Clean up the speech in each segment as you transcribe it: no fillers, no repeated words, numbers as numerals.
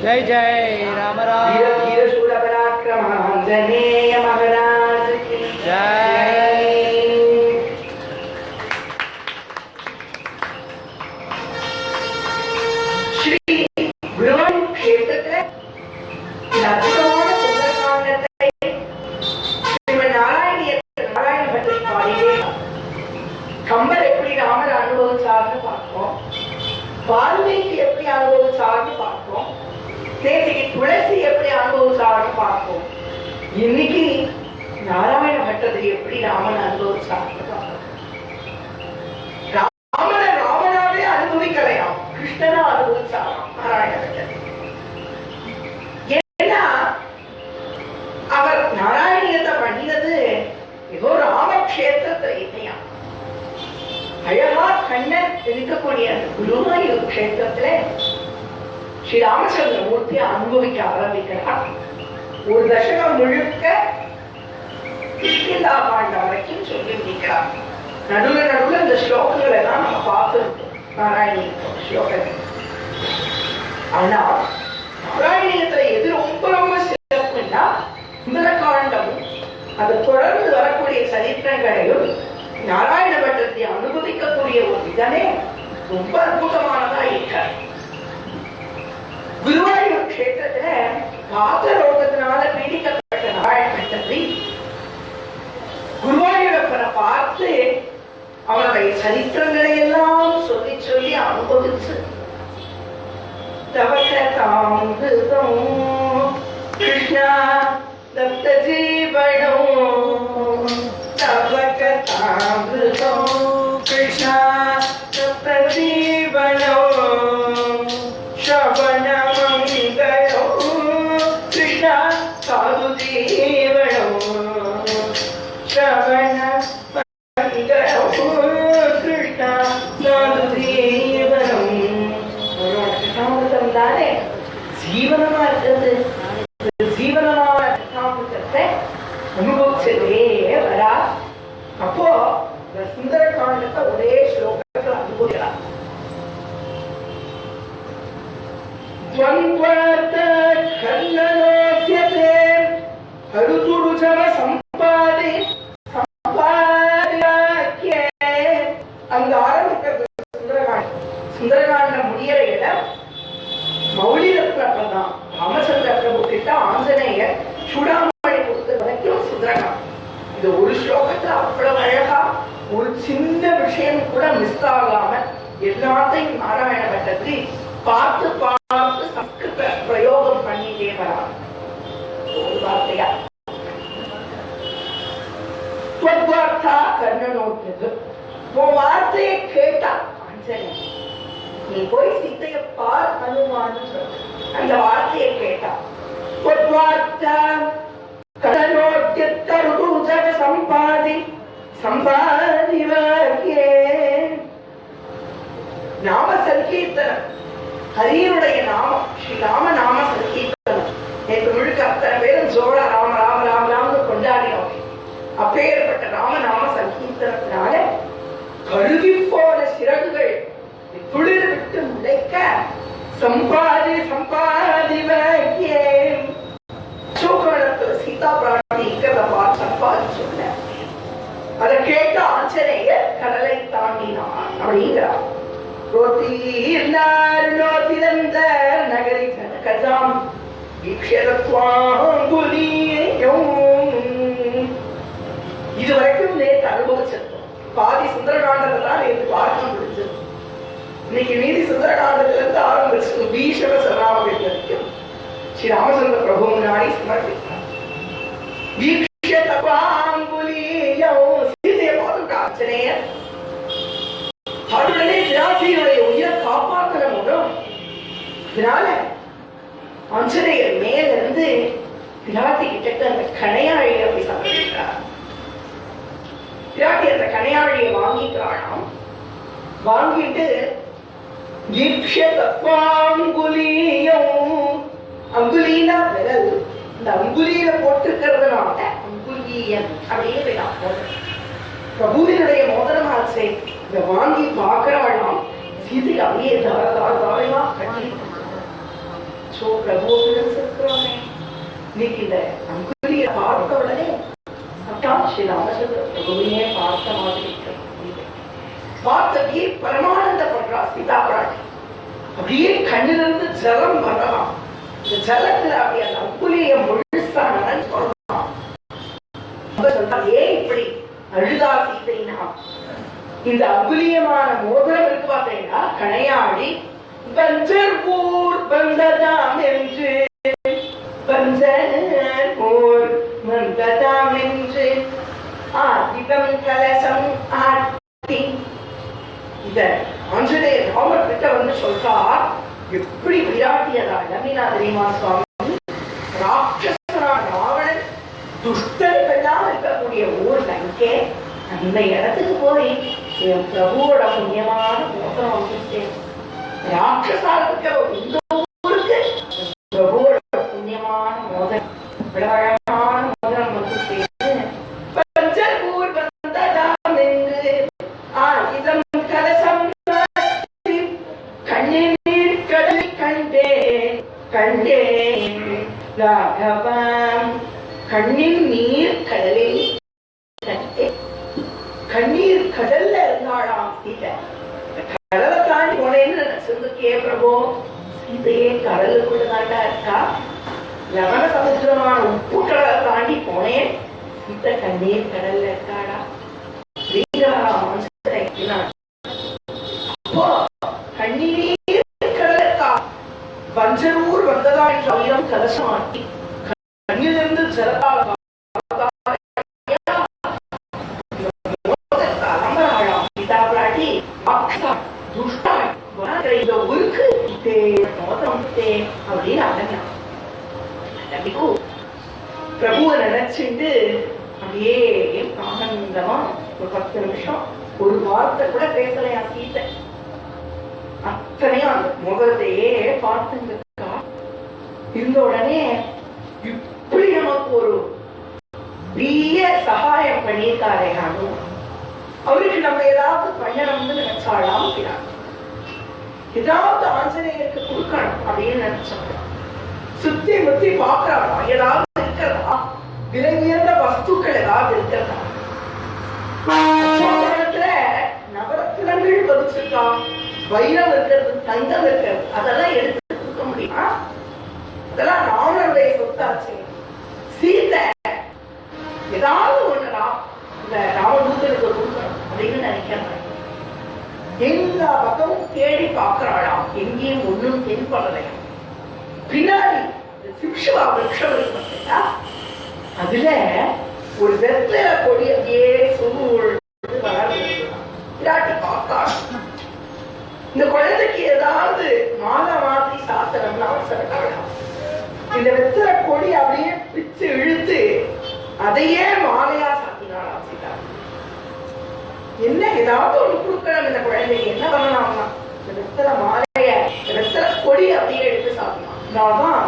जय जय राम राम वीर शूर पराक्रम आंजनेय महाराज की जय। श्री गुरुवायूर क्षेत्रத்தில் அற்புதமான சுந்தரகாண்டத்தை ஸ்ரீமன் நாராயண பட்டரை பாடியே கம்பர் எப்படி ராமர் அனுபவிச்சார்னு பார்ப்போம், வால்மீகி எப்படி அனுபவிச்சார்னு பார்ப்போம், நேற்றுக்கு துளசி எப்படி அனுபவிச்சார்னு பார்ப்போம், இன்னைக்கு நாராயண பட்டர் எப்படி ராமன் அனுபவிச்சார்னு பார்ப்போம். ராமனை ராமனாவே அனுபவிக்கலையாம், கிருஷ்ணனா அனுபவிச்சாராம் நாராயண பட்டர். ஏன்னா அவர் நாராயணியத்தை பண்ணினது ஏதோ ராமக்ஷேத்திரத்துல இல்லையா, அழகா கண்ணன் இருக்கக்கூடிய அந்த குருவாயூர் கஷேத்திரத்துல ஸ்ரீ ராமச்சந்திரமூர்த்தி அனுபவிக்க ஆரம்பிக்கிறார். ஒரு தசகம் முழுக்க கிஷ்கிந்தாகாண்டம் வரைக்கும் சொல்லி முடிக்கிறார். நடுவில் இந்த ஸ்லோகங்களை தான் நம்ம பார்த்துருக்கோம், நாராயணி ஸ்லோகங்கள். ஆனா நாராயணியத்துல எது ரொம்ப ரொம்ப சிறப்புன்னா சுந்தரகாண்டமும் அது தொடர்ந்து வரக்கூடிய சரித்திரங்களையும் நாராயண பட்டத்தை அனுபவிக்கக்கூடிய ஒரு விதமே ரொம்ப அற்புதமானதா இருக்காரு. குருவாயூர் கஷேத்திரத்துல பாத்தரோகத்தினால பீடிக்கப்பட்ட நாராயண பட்டத்தை குருவாயூரப்பனை பார்த்து அவனுடைய சரித்திரங்களை எல்லாம் சொல்லி சொல்லி அனுபவிச்சு தவக்கதாமிருதம் கிருஷ்ணா தப்த ஜீவனம் தவக்கதாமிருதம் கிருஷ்ணா தப்த ஜீவனம் ஸ்ரவண மங்களம் கிருஷ்ணா சாது ஜீவனம் ஸ்ரவண மங்களம் கிருஷ்ணா சாது ஜீவனம். தானே ஜீவனமா இருக்கிறது, ஜீவனமான கதாமிருதத்தை அனுபவிச்சதே வரா. அப்போ சுந்தர காண்டத்தை ஒரே ஸ்லோகத்தில் அனுபவிக்கலாம். அங்க ஆரம்பிக்கிறது சுந்தரகாண்டம். சுந்தர சுந்தரகாண்டம் முடியற இடம் மௌலிரத்னப்பதான் ராமச்சந்திர பிரபு கிட்ட ஆஞ்சநேயர் சூடாமணி கொடுத்த வரைக்கும் சுந்தரகாண்டம். இந்த ஒரு ஸ்லோகத்துல அவ்வளவு அழகா ஒரு சின்ன விஷயம் கூட மிஸ் ஆகாம எல்லாத்தையும் நாராயண பட்டத்தை பார்த்து பார்த்து சம்ஸ்கிருத பிரயோகம் பண்ணிட்டே வராங்க. ஒரு வார்த்தையா கர்ணனோக்கியது உன் வார்த்தையை கேட்டா ஆஞ்சநேயர் நீ போய் சீதையை பார் அனுமான்னு சொல்ற. அந்த வார்த்தையை கேட்டா சம்பாதி சம்பாதி நாம சங்கீர்த்தனம் ஹரியினுடைய நாமம் ஸ்ரீராம நாம சங்கீர்த்தனம் நேற்று முழுக்க அத்தனை பேரும் ஜோட ராம ராம ராம ராமன்னு கொண்டாடினோம். அப்பேற்பட்ட ராமநாம சங்கீர்த்தனத்தினால கருகி போன சிறகுகள் துளிர் விட்டு முளைக்க சம்பாதி சம்பாதி சோகணத்துல சீதா பிராட்டி இருக்கிறத பார்த்து சம்பாதி சொன்ன. அதை கேட்ட ஆஞ்சநேயர் கடலை தாண்டினான் அப்படிங்கிறார். நகரி கஜாம் இதுவரைக்கும் நேற்று அனுபவிச்சிருக்கோம். பாதி சுந்தரகாண்டத்தை தான் நேற்று பார்க்க முடிஞ்சது. இன்னைக்கு மீதி சுந்தரகாண்டத்துல இருந்து ஆரம்பிச்சு பீஷண சரணாமதி வரைக்கும் ஸ்ரீ ராமச்சந்திர பிரபு முன்னாடி சமர்ப்பித்தார். சீதையை பார்த்துட்டா ஆஞ்சநேயர். அவருடனே விராட்டியுடைய உயிரை காப்பாற்றல முடியும். இதனால ஆஞ்சநேயர் மேல இருந்து விராட்டி கிட்ட அந்த கணையாழியை அப்படி சமர்ப்பிக்கிறார். விராட்டி அந்த கணையாழியை வாங்கிக்கிறாளாம். வாங்கிட்டு அங்குலினா விரல், இந்த அங்குலியில போட்டிருக்கிறதுனால அங்குலியன் அப்படின்னு பிரபுவினுடைய மோதிரமாச்சே இத வாங்கி பாக்குறாளாம். சீதை அப்படியே தாரையா கட்டி பிரபுவுடன் இருக்கிறோமே. இன்னைக்கு இந்த அங்குலியை பார்த்த உடனே ஸ்ரீ ராமச்சந்திர பிரபுவையே பார்த்த மாதிரி பார்த்தபடியே பரமானந்தப்படுறா சீதா பிராட்டி. அப்படியே கண்ணிலிருந்து ஜலம் வரலாம். இந்த ஜலத்துல அப்படி அந்த அங்குலியை முழுசான சொல்லலாம். ஏன் இப்படி அழுதா சீதைனா, இந்த அங்குலியமான மோதிரம் இருக்கு பார்த்தீங்கன்னா கணையாடி பஞ்சர் ஊர் வந்ததாம் என்று பஞ்சர் ஊர் வந்ததாம் என்று ஆதிபம் கலசம் ஆட்டி இத ஆஞ்சநேயர் ராமர் கிட்ட வந்து சொல்றார். எப்படி விராட்டியதா நம்பினா தெரியுமா சுவாமி? ராட்சசனான ராவணன் துஷ்டர்கள்லாம் இருக்கக்கூடிய ஊர் லங்கே அந்த இடத்துக்கு போய் என் பிரபுவோட புண்ணியமான மோதிரம் வந்துட்டேன். ராட்சசால இருக்கிற இந்த ஊருக்கு பிரபுவோட புண்ணியமான மோதிரம் விழாழமான மோதிரம் வந்துட்டேன். பஞ்சர்பூர் வந்ததாம் என்று ஆயுதம் கலசம் கண்ணீர் கடல் கண்டேன் கண்டேன் ராகவம். கண்ணின் நீர் கடலில் கண்ணீர் கடல்ல இருந்தாளாம் சீதை. கடலை தாண்டி போனேன்னு நினைச்சிருந்துக்கே பிரபு, சீதையே கடலுக்குள்ள தாண்டா இருக்கா. லவண சமுத்திரமான உப்பு கடலை தாண்டி போனேன், சீதை கண்ணீர் கடல்ல இருக்காடா. அப்போ கண்ணீர் கடல் இருக்கா. பஞ்சரூர் வந்ததா என்ற ஆயிரம் கலசம் ஆட்டி கண்ணிலிருந்து ஜலத்தால் பிரபுவை நினைச்சுட்டு அப்படியே ஆனந்தமா ஒரு 10 நிமிஷம் ஒரு வார்த்தை கூட பேசலையா சீதை. அத்தனையும் அந்த முகத்தையே பார்த்துங்க இருந்த உடனே இப்படி நமக்கு ஒரு பெரிய சகாயம் பண்ணியிருக்காரே. நானும் அவருக்கு நம்ம ஏதாவது பண்ணணும்னு நினைச்சாலாம், ஏதாவது ஆஞ்சநேயருக்கு கொடுக்கணும் அப்படின்னு நினைச்சாங்க. சுத்தி முத்தி பாக்குறாளா, ஏதாவது இருக்கிறதா, விலை உயர்ந்த வஸ்துக்கள் ஏதாவது இருக்கிறதா. நவரத்தினங்கள் பதிச்சிருக்கா, வைரம் இருக்கிறது, தங்கம் இருக்கிறது, அதெல்லாம் எடுத்து கொடுக்க முடியுமா? அதெல்லாம் ராவணனுடைய சொத்தாச்சு. சீதை ஏதாவது ஒண்ணுடா இந்த ராமதூதனுக்கு கொடுக்கணும் அப்படின்னு நினைக்கிறாங்க. எல்லா பக்கமும் தேடி பார்க்கிறாளாம், எங்கேயும் ஒண்ணும் தென்படலையா. பின்னாடி சிம்ஷுவா விருட்சம் இருக்கு, அதுல ஒரு வெத்தலை கொடி அப்படியே சூழ் வளர்ந்து பார்த்தாள். இந்த குழந்தைக்கு ஏதாவது மாலை மாதிரி சாத்தனம்னு அவசரப்படலாம். இந்த வெத்தலை கொடி அப்படியே பிச்சு இழுத்து அதையே மாலையா சாத்தினாலாம் சீதா. என்ன ஏதாவது ஒண்ணு கொடுக்கணும் இந்த குழந்தைக்கு, என்ன பண்ணலாம்னா இந்த வெத்தலை மாலைய, இந்த வெத்தலை கொடி அப்படியே எடுத்து சாத்தினான். அதனால்தான்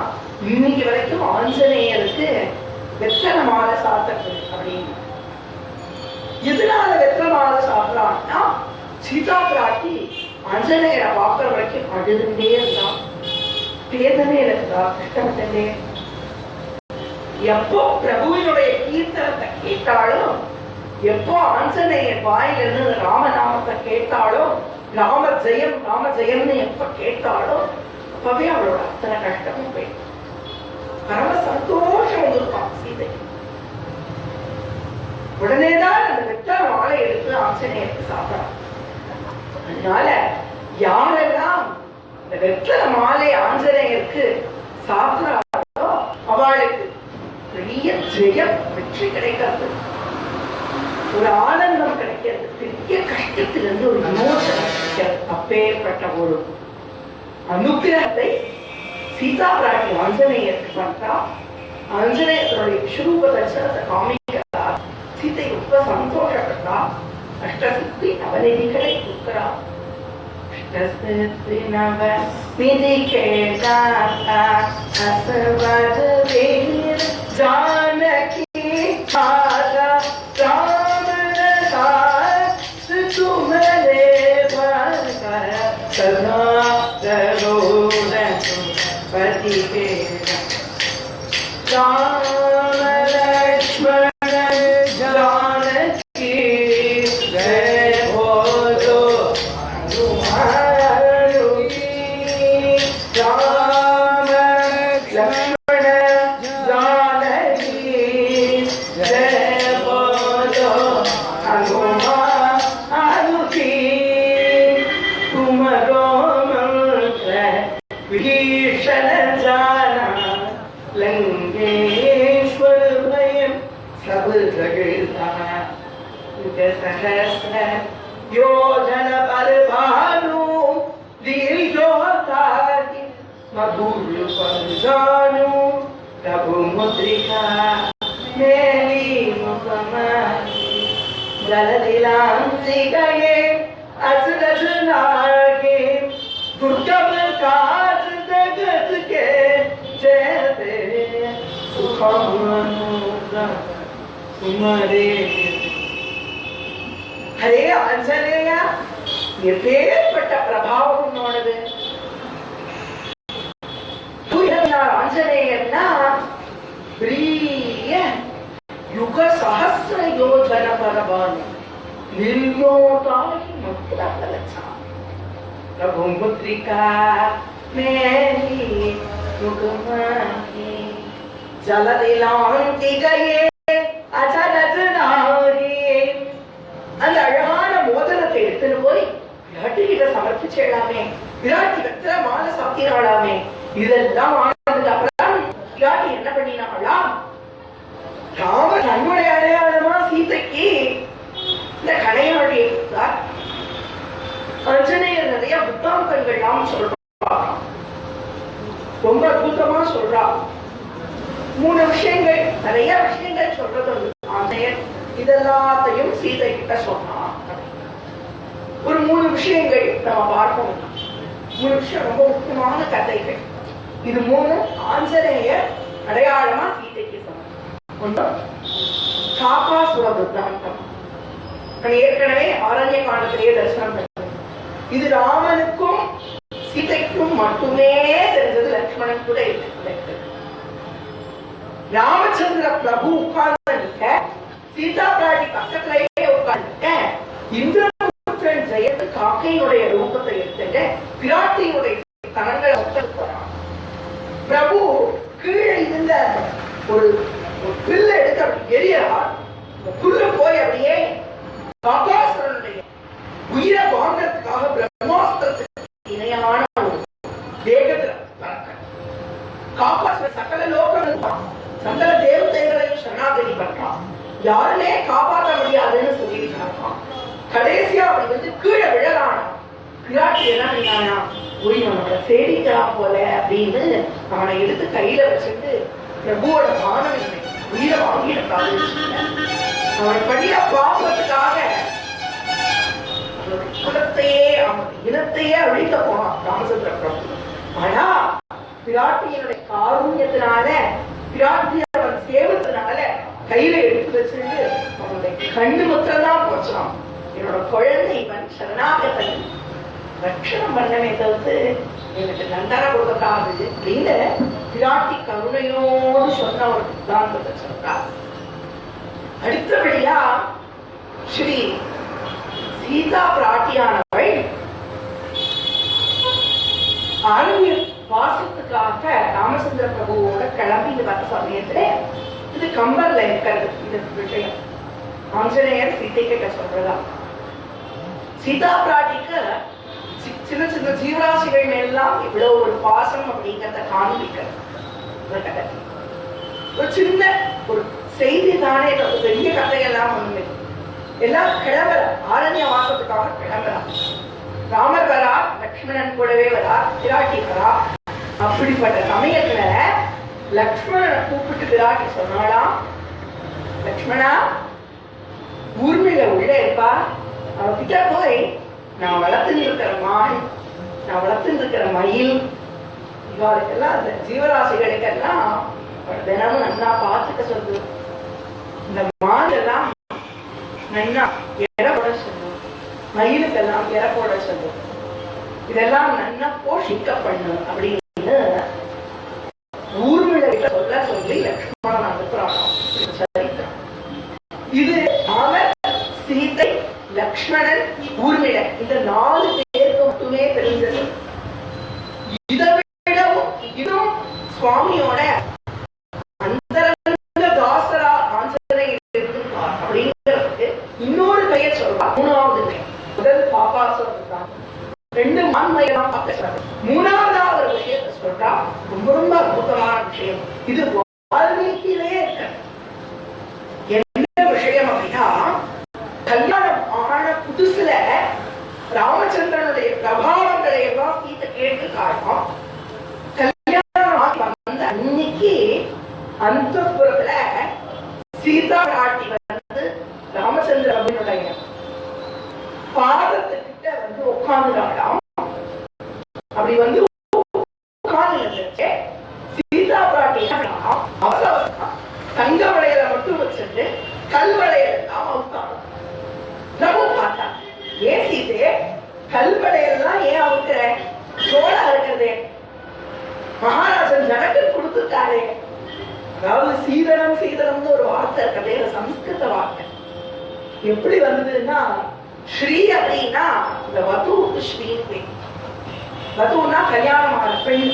இன்னைக்கு வரைக்கும் ஆஞ்சநேயருக்கு வெத்தலை மாலை சாத்தது அப்படின்னு. எதனால வெத்தலை மாலை சாப்பிடலாம்னா, சீதா பிராட்டி ஆஞ்சநேயரை பார்க்கிற வரைக்கும் அழுதுண்டே இருந்தான், வேதனையில இருந்தா, கஷ்டப்பட்டே. எப்போ பிரபுவினுடைய கீர்த்தனத்தை கேட்டாலும், எப்போ ஆஞ்சநேயர் வாயிலிருந்து ராமநாமத்தை கேட்டாலும், ராம ஜெயம் ராம ஜெயம்னு எப்ப கேட்டாலும் அப்பவே அவளோட அத்தனை கஷ்டமும் போயிடும். பரம சந்தோஷம் வந்திருக்கான் சீதை. உடனேதான் அந்த வெத்தலை மாலை எடுத்து ஆஞ்சநேயருக்கு சாப்பிடலாம். அதனால யாரெல்லாம் இந்த வெத்தலை மாலை ஆஞ்சநேயருக்கு சாப்பிடாதோ அவளுக்கு பெரிய ஜெயம், வெற்றி கிடைக்காது, ஒரு ஆனந்தம் கிடைக்கிறது, பெரிய கஷ்டத்திலிருந்து ஒரு விமோசனம் கிடைக்கிறது. அப்பேற்பட்ட ஒரு அனுகிரகத்தை சீதா பிராட்டி ஆஞ்சநேயருக்கு பண்றா. ஆஞ்சநேயருடைய விஸ்வரூப தரிசனத்தை காமிக்கிறா. சீதை ரொம்ப சந்தோஷப்பட்டா. அஷ்டசித்தி நவநிதிகளை கொடுக்கிறா. அஷ்டசித்தி நவநிதிகளா அசவதவேர் ஜானகி மாதா ராமதாஸ் துமரே பகர சதா கரோட பதி பேர ராம லக்ஷ்மண ஜானகி ஜெய போதோ அனுமானுகி ராம லக்ஷ்மண ஜானகி ஜெய போதோ அனுமானுகி तुमरो मंत्र विभीषण जाना लंकेश्वर भयं सब जगता युग सहस्र योजन पर भानु दीर्घोताति मधुर पर जानु प्रभु मुद्रिका मेली मुखमाली जलदिलांति गए असरज लागे दुर्गम काज जगत के जयते सुखम तुम्हारे हरे आंजनेय எப்பேற்பட்ட பிரபாவம் உன்னோடது. ஆஞ்சநேயர்னா பெரிய யுக சஹஸ்ர யோஜன பரவான் निर्योताहि मुद्रालचा प्रभु मुद्रिका मेरी मुखमाही जलदिलांति गए अचरज नारी. அந்த அழகான மோதிரத்தை எடுத்துன்னு போய் விராட்டி கிட்ட சமர்ப்பிச்சிடலாமே, விராட்டி வெத்தலை மாலை சாத்தினாலாமே. இதெல்லாம் ஆனதுக்கு அப்புறம் விராட்டி என்ன பண்ணினாளா, ராம தன்னுடைய அடையாளமா சீதைக்கு இந்த கடையாளி ஆஞ்சநேயர் நிறைய புத்தாந்தங்கள்லாம் சொல்றா, ரொம்ப அற்புதமா சொல்றா. 3 விஷயங்கள், நிறைய விஷயங்கள் சொல்றது ஆஞ்சநேயர் இதெல்லாத்தையும் சீதை கிட்ட சொன்னா. ஒரு 3 விஷயங்கள் நம்ம பார்ப்போம். 3 விஷயம் ரொம்ப முக்கியமான கதைகள். இது 3 ஆஞ்சநேயர் அடையாளமா சீதைக்கு சொன்னார். ஒன்று காகாசுர புத்தாந்தம். ஏற்கனவே ஆரண்ய காண்டத்திலேயே தரிசனம் பண்ணது. இது ராமனுக்கும் சீதைக்கும் மட்டுமே தெரிஞ்சது, லட்சுமணன் கூட இல்லை. ராமச்சந்திர பிரபு உட்கார்ந்து சீதா பிராட்டி பக்கத்திலேயே உட்கார்ந்து இந்திரபுத்திரன் ஜெயத்துக்கு காக்கையினுடைய ரூபத்தை எடுத்துட்டு பிராட்டியினுடைய தனங்களை போறான். பிரபு கீழே இருந்த ஒரு பில்ல எடுத்து அப்படி எரியறார். புல்லு போய் அப்படியே காக்காசுரனுடைய உயிரை வாங்கறதுக்காக பிரம்மாஸ்திரத்துக்கு இணையான ஒரு வேகத்துல காப்பாற்ற சகல லோகம் சகல தேவதைகளையும் சரணாகதி பண்றான். யாருமே காப்பாற்ற முடியாதுன்னு சொல்லியிருக்கான். கடைசியா அப்படி வந்து கீழே விழறான். பிராட்டி என்ன பண்ணானா, போய் நம்மளை சேடிக்கலாம் போல அப்படின்னு அவனை எடுத்து கையில வச்சுட்டு பிரபுவோட மாணவனை உயிரை வாங்கிட்டாங்க. அவனை பண்ணிய பாவத்துக்காக குலத்தையே அவன் இனத்தையே அழிக்க போனான் ராமச்சந்திர பிரபு. ஆனா பிராட்டியினுடைய காருண்யத்தினால பிராட்டி அவன் சேவத்தினால கையில எடுத்து வச்சுட்டு அவனுடைய கண்ணு முத்திரம்தான் போச்சான். என்னோட குழந்தை இவன் சரணாகத்தை ரட்சணம் பண்ணவே தவிர்த்து எனக்கு தண்டனை கொடுக்காது அப்படின்னு பிராட்டி கருணையோடு சொன்ன ஒரு சித்தாந்தத்தை சொல்றார். அடுத்தபடியா ஸ்ரீ சீதா பிராட்டியானவள் ஆரண்ய வாசத்துக்காக ராமச்சந்திர பிரபுவோட கிளம்பி வர சமயத்துல இது கம்பர்ல இருக்கிறது. இது விஷயம் ஆஞ்சநேயர் சீதை கிட்ட சொல்றதா. சீதா பிராட்டிக்கு சின்ன சின்ன ஜீவராசிகள் மேலாம் இவ்வளவு ஒரு பாசம் அப்படிங்கிறத காண்பிக்கிறது. ஒரு சின்ன ஒரு செய்தி தானே, பெரிய கதையெல்லாம் ஒண்ணு. எல்லாம் கிளம்புற ஆரண்ய வாசத்துக்காக கிளம்புறான். ராமர் வரா, லக்ஷ்மணன் கூடவே வரா, பிராட்டி வரா. அப்படிப்பட்ட சமயத்துல லக்ஷ்மணனை கூப்பிட்டு பிராட்டி சொன்னாலாம், லக்ஷ்மணா ஊர்மிழ உள்ள இருப்பா, அவகிட்ட போய் நான் வளர்த்து இருக்கிற மான், நான் வளர்த்து இருக்கிற மயில், இவாளுக்கெல்லாம் அந்த ஜீவராசிகளுக்கெல்லாம் தினமும் நல்லா பார்த்துக்க சொல்லு. இந்த மாதெல்லாம் நல்லா எடை போட சொல்லும், மயிலுக்கெல்லாம் எடை போட சொல்லும், இதெல்லாம் நல்லா போஷிக்க பண்ணு அப்படின்னு ஊர்மிழ சொல்ல சொல்லி லக்ஷ்மணன் அனுப்புறான். இது ராமர், சீதை, லக்ஷ்மணன், ஊர்மிழ இந்த 4 பேருக்கு மட்டுமே தெரிஞ்சது. இதை விடவும் இன்னும் சுவாமியோட அந்தரங்க தாசரா ஆஞ்சநேயர் இருக்கார் அப்படிங்கிறதுக்கு இன்னொரு பெயர் சொல்றா. 3வது பெயர். முதல் பாபாசுரன் தான், 2 மான்மையெல்லாம் பார்க்க, 3வது ஒரு விஷயத்தை சொல்றா. ரொம்ப ரொம்ப அற்புதமான விஷயம். இது வால்மீகியிலே இருக்க என்ன விஷயம் அப்படின்னா, கல்யாணம் ஆன புதுசுல ராமச்சந்திரனுடைய பிரபாவங்களை எல்லாம் சீதை கேட்டு காரணம். கல்யாணம் ஆகி வந்த அன்னைக்கு அந்தப்புறத்துல சீதா பிராட்டி வந்து ராமச்சந்திரனுடைய பாதத்துக்கிட்ட வந்து உட்கார்ந்துடாம். அப்படி வந்து உட்கார்ந்து சீதா பிராட்டி அவசரம் தங்க வளையல மட்டும் வச்சுட்டு கல் வளையல் எல்லாம் அவுத்தாங்க. நம்ம பார்த்தா, ஏன் சீதே கல் வளையல்லாம் ஏன் அவுக்கிற, சோழா இருக்கிறதே, மகாராஜன் ஜனக்கு கொடுத்துட்டாரே. அதாவது சீதனம் சீதனம்னு ஒரு வார்த்தை இருக்கிறதே, சம்ஸ்கிருத வார்த்தை. எப்படி வந்ததுன்னா, ஸ்ரீ அப்படின்னா இந்த வதுவுக்கு ஸ்ரீ. வதுன்னா கல்யாணமான பெண்,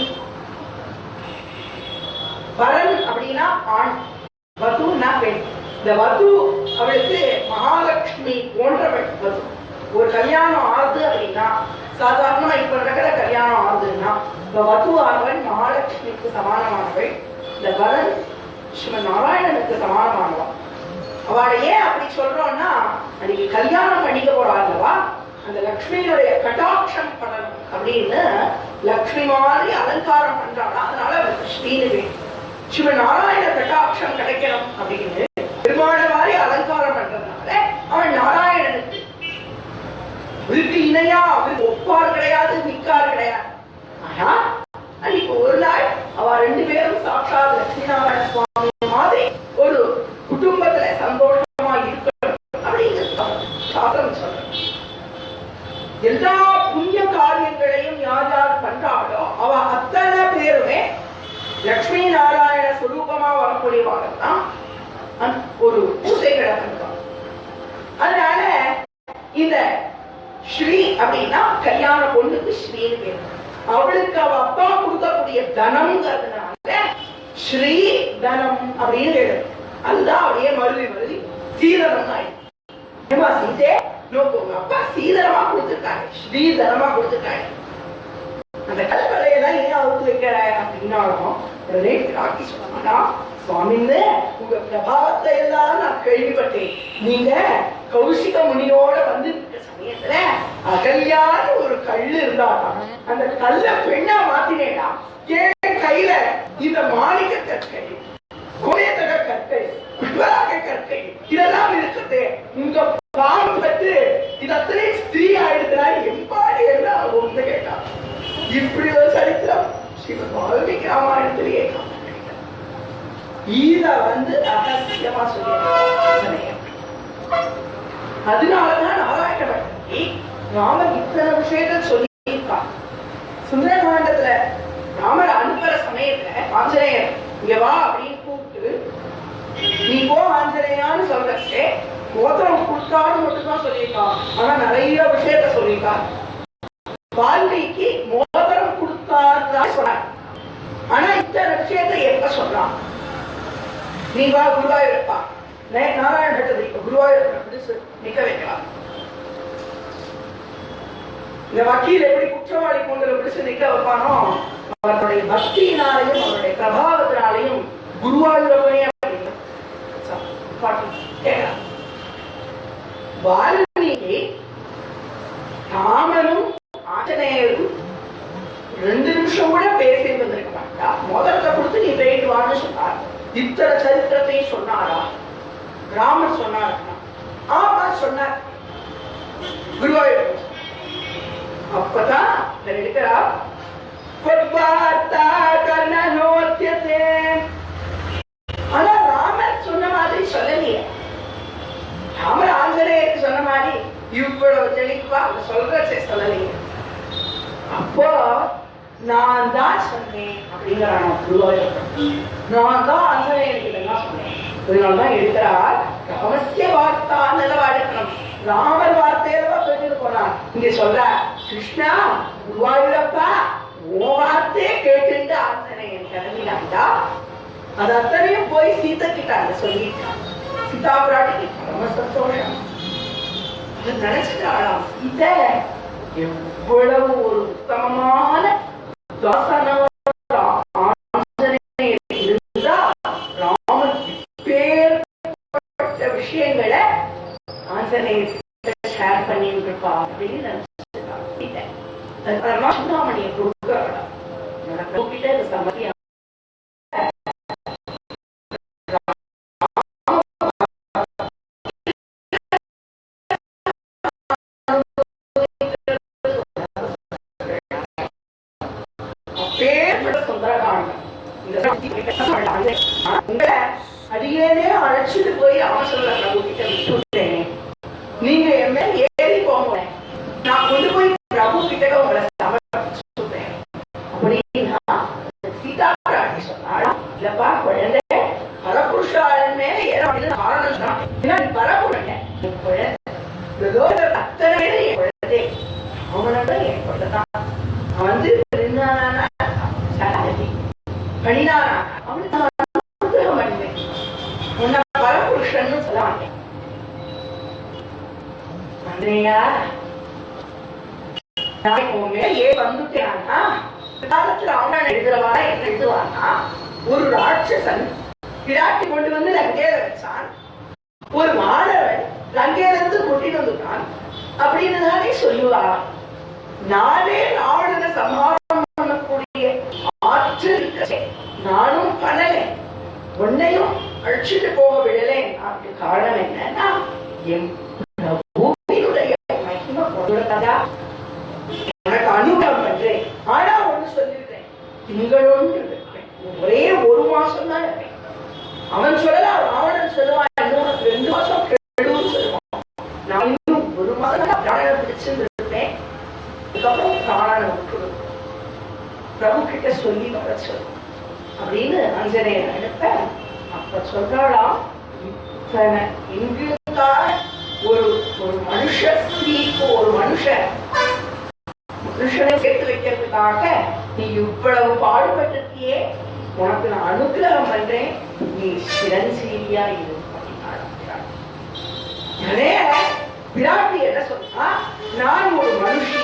வரன் அப்படின்னா ஆண், வதுன்னா பெண். இந்த வது அவளுக்கு மகாலட்சுமி போன்றவள் வது. ஒரு கல்யாணம் ஆகுது அப்படின்னா, சாதாரணமா இப்ப நடக்கிற கல்யாணம் ஆகுதுன்னா, இந்த வது ஆனவள் மகாலட்சுமிக்கு சமானமானவள், இந்த வரன் ஸ்ரீமன் நாராயணனுக்கு சமானமானவள். அவளை ஏன் அப்படி சொல்றோம்னா, அன்னைக்கு கல்யாணம் பண்ணிக்க போறாங்களவா, அந்த லக்ஷ்மியினுடைய கட்டாட்சம் பண்ணணும் அப்படின்னு லக்ஷ்மி மாதிரி அலங்காரம் பண்றாளா, அதனால அவளுக்கு ஸ்ரீனுவே. சிவன் நாராயண கட்டாட்சம் கிடைக்கணும் அப்படின்னு பெருமாள மாதிரி அலங்காரம் பண்றதுனால அவன் நாராயணனுக்கு அவருக்கு இணையா, அவருக்கு ஒப்பார் கிடையாது, மிக்கார் கிடையாது. ஆனா அன்னைக்கு ஒரு நாள் அவ 2 பேரும் சாட்சாத் லட்சுமி நாராயண சுவாமி மாதிரி ஒரு குடும்பத்துல சந்தோஷமா இருக்கணும் அப்படின்னு சாஸ்திரம் சொல்ற. எல்லா புண்ணிய காரியங்களையும் யார் யார் பண்றாளோ அவ அத்தனை பேருமே லட்சுமி நாராயண சுரூபமா வரக்கூடியவாகத்தான் ஒரு பூஜைகளை பண்றாங்க. அதனால இந்த ஸ்ரீ அப்படின்னா கல்யாண பொண்ணுக்கு ஸ்ரீன்னு பேரு. அவளுக்கு அவ அப்பா கொடுக்கக்கூடிய தனம்ங்கிறதுனால ஸ்ரீ தனம் அப்படின்னு எழுது. அதுதான் அப்படியே மருதி மருதி சீதனம் ஆயிடுமா. சீதே உங்க அப்பா சீதனமா கொடுத்துருக்காங்க, ஸ்ரீதனமா கொடுத்துருக்காங்க. அந்த கல்வலையெல்லாம் ஏன் அவுத்து வைக்கிற அப்படின்னாலும் உடனே ராக்கி சொன்னா, சுவாமின்னு உங்க பிரபாவத்தை எல்லாம் நான் கேள்விப்பட்டேன். நீங்க கௌசிக முனியோட வந்து சமயத்துல அகல்யான்னு ஒரு கல்லு இருந்தாலும் அந்த கல்ல பெண்ணா மாத்தினேடா. என் கையில இந்த மாணிக்க கற்கை, கோயத்தக கற்கை, குட்வராக கற்கை இதெல்லாம் இருக்குது. உங்க பாவம் பெற்று இதத்தனை ஸ்திரீ ஆயிடுறா எம்பாடி என்ன ஒன்று கேட்டா. இப்படி ஒரு சரித்திரம் ஸ்ரீமத் வால்மீகி ராமாயணத்திலேயே இத வந்து ரகசியமா சொல்லிய. அதனாலதான் நாராயணபட்டி ராமன் இத்தனை விஷயத்தை சொல்லியிருக்கான். சுந்தரகாண்டத்துல ராமர் அனுப்புற சமயத்துல ஆஞ்சநேயர் இங்க வா அப்படின்னு கூப்பிட்டு, நீ போ ஆஞ்சநேயான்னு சொல்றே கோத்திரம் கொடுத்தான்னு மட்டும்தான் சொல்லியிருக்கான். ஆனா நிறைய விஷயத்த சொல்லியிருக்கான். வால்மீகி மோதிரம் கொடுத்தாருதான் சொன்னார். ஆனா இத்தனை விஷயத்தை எப்ப சொல்றான்? நீ வா குருவாயூரப்பா, நாராயண பட்டதி குருவாயூரப்பா நிக்க வைக்கலாம். இந்த வக்கீல் எப்படி குற்றவாளி கொண்டு பிடிச்சு நிக்க வைப்பானோ, அவருடைய பக்தியினாலையும் அவருடைய பிரபாவத்தினாலையும் குருவாயூரப்பனே வால்மீகி ராமனும் ஆஞ்சநேயரும் 2 நிமிஷம் கூட பேசி வந்திருக்க மாட்டா. முதல்ல கொடுத்து நீ போயிட்டு வான்னு சொன்னார். இத்தனை சரித்திரத்தையும் சொன்னாரா? ராமன் சொன்னார். ஆமா சொன்னார். குருவாயூர் அப்பதான் இருக்கிறா. ஆனா ராமன் சொன்ன மாதிரி சொல்லலையே. ராமர் ஆஞ்சநேயருக்கு சொன்ன மாதிரி இவ்வளவு தெளிவா சொல்ற சொல்லலையே. அப்போ நான் தான் சொன்னேன் அப்படிங்கிறான் குருவாயூர். நான் தான் ஆஞ்சநேயருக்கு சொன்னேன். இதனால்தான் எடுக்கிறார் ரகசிய வார்த்தா நல்லவா எடுக்கணும். ராமர் வார்த்தையிலவா சொல்லிட்டு போனான். இங்க சொல்ற கிருஷ்ணா குருவாயூரப்பா உன் வார்த்தையே கேட்டு ஆஞ்சநேயன் கிளம்பினாண்டா. அது அத்தனையும் போய் சீதை கிட்டாங்க சொல்லிட்டான். சீதா பிராட்டி ரொம்ப சந்தோஷம். நினைச்சுட்டாளாம் சீதை எவ்வளவு ஒரு உத்தமமான விஷயங்களை ஆஞ்சநேயர் ஷேர் பண்ணிட்டு இருப்பா அப்படின்னு சிந்தாமணியை கொடுக்கிட்ட சமதியா அடியேனே அழைச்சிட்டு போய் அவசர பிரபு கிட்ட விட்டுட்டேன். நீங்க என் மேல் ஏறி போங்க, நான் கொண்டு போய் பிரபு கிட்ட உங்களை சமர்ப்பிச்சுட்டேன் அப்படின்னா சீதா பிராட்டி சொன்னாளா, இல்லப்பா குழந்தை பரபுருஷாளன் மேல ஏற காரணம் தான். ஏன்னா நீ பரபுரங்க குழந்தை அத்தனை பேர் என் குழந்தை அவனோட என் குழந்தைதான். அவன் வந்து பண்ணினானா அவனுக்கு உன்னை பரபுருஷன் சொல்ல மாட்டேன். வந்துட்டேன்னா காலத்துல அவன எழுதுறவானா என்ன எழுதுவானா, ஒரு ராட்சசன் பிராட்டி கொண்டு வந்து லங்கையில வச்சான், ஒரு மாணவன் லங்கையில இருந்து கூட்டிட்டு வந்துட்டான் அப்படின்னு தானே சொல்லுவா. நானே நாடுல சமாதானம் பண்ணக்கூடிய ஆற்றல் நானும் பண்ணல, உன்னையும் அழிச்சுட்டு போக விடலேன். அதுக்கு காரணம் என்னன்னா என் பூமியுடைய மகிமை கொடுத்ததா உனக்கு அனுபவம் பண்றேன். ஆனா ஒண்ணு சொல்லிருக்கேன், திங்களும் ஒரே 1 மாசம் தான் இருப்பேன். அவன் சொல்லலாம், ராவணன் சொல்லுவான் இன்னும் 2 மாசம் கெடுன்னு சொல்லுவான். நான் இன்னும் 1 மாசம் தான் பிராணனை பிடிச்சிருப்பேன். அதுக்கப்புறம் பிராணனை விட்டுடும், பிரபு கிட்ட சொல்லி வர சொல்லு அப்படின்னு ஆஞ்சநேயர் அனுப்ப. அப்ப சொல்றாளாம், இங்கு ஒரு மனுஷ ஸ்திரீக்கு ஒரு மனுஷன் பண்றதுக்காக நீ இவ்வளவு பாடுபட்டிருக்கியே, உனக்கு நான் அனுகிரகம் பண்றேன், நீ சிரஞ்சீவியா இரு. விராட்டி என்ன சொன்னா, நான் ஒரு மனுஷி,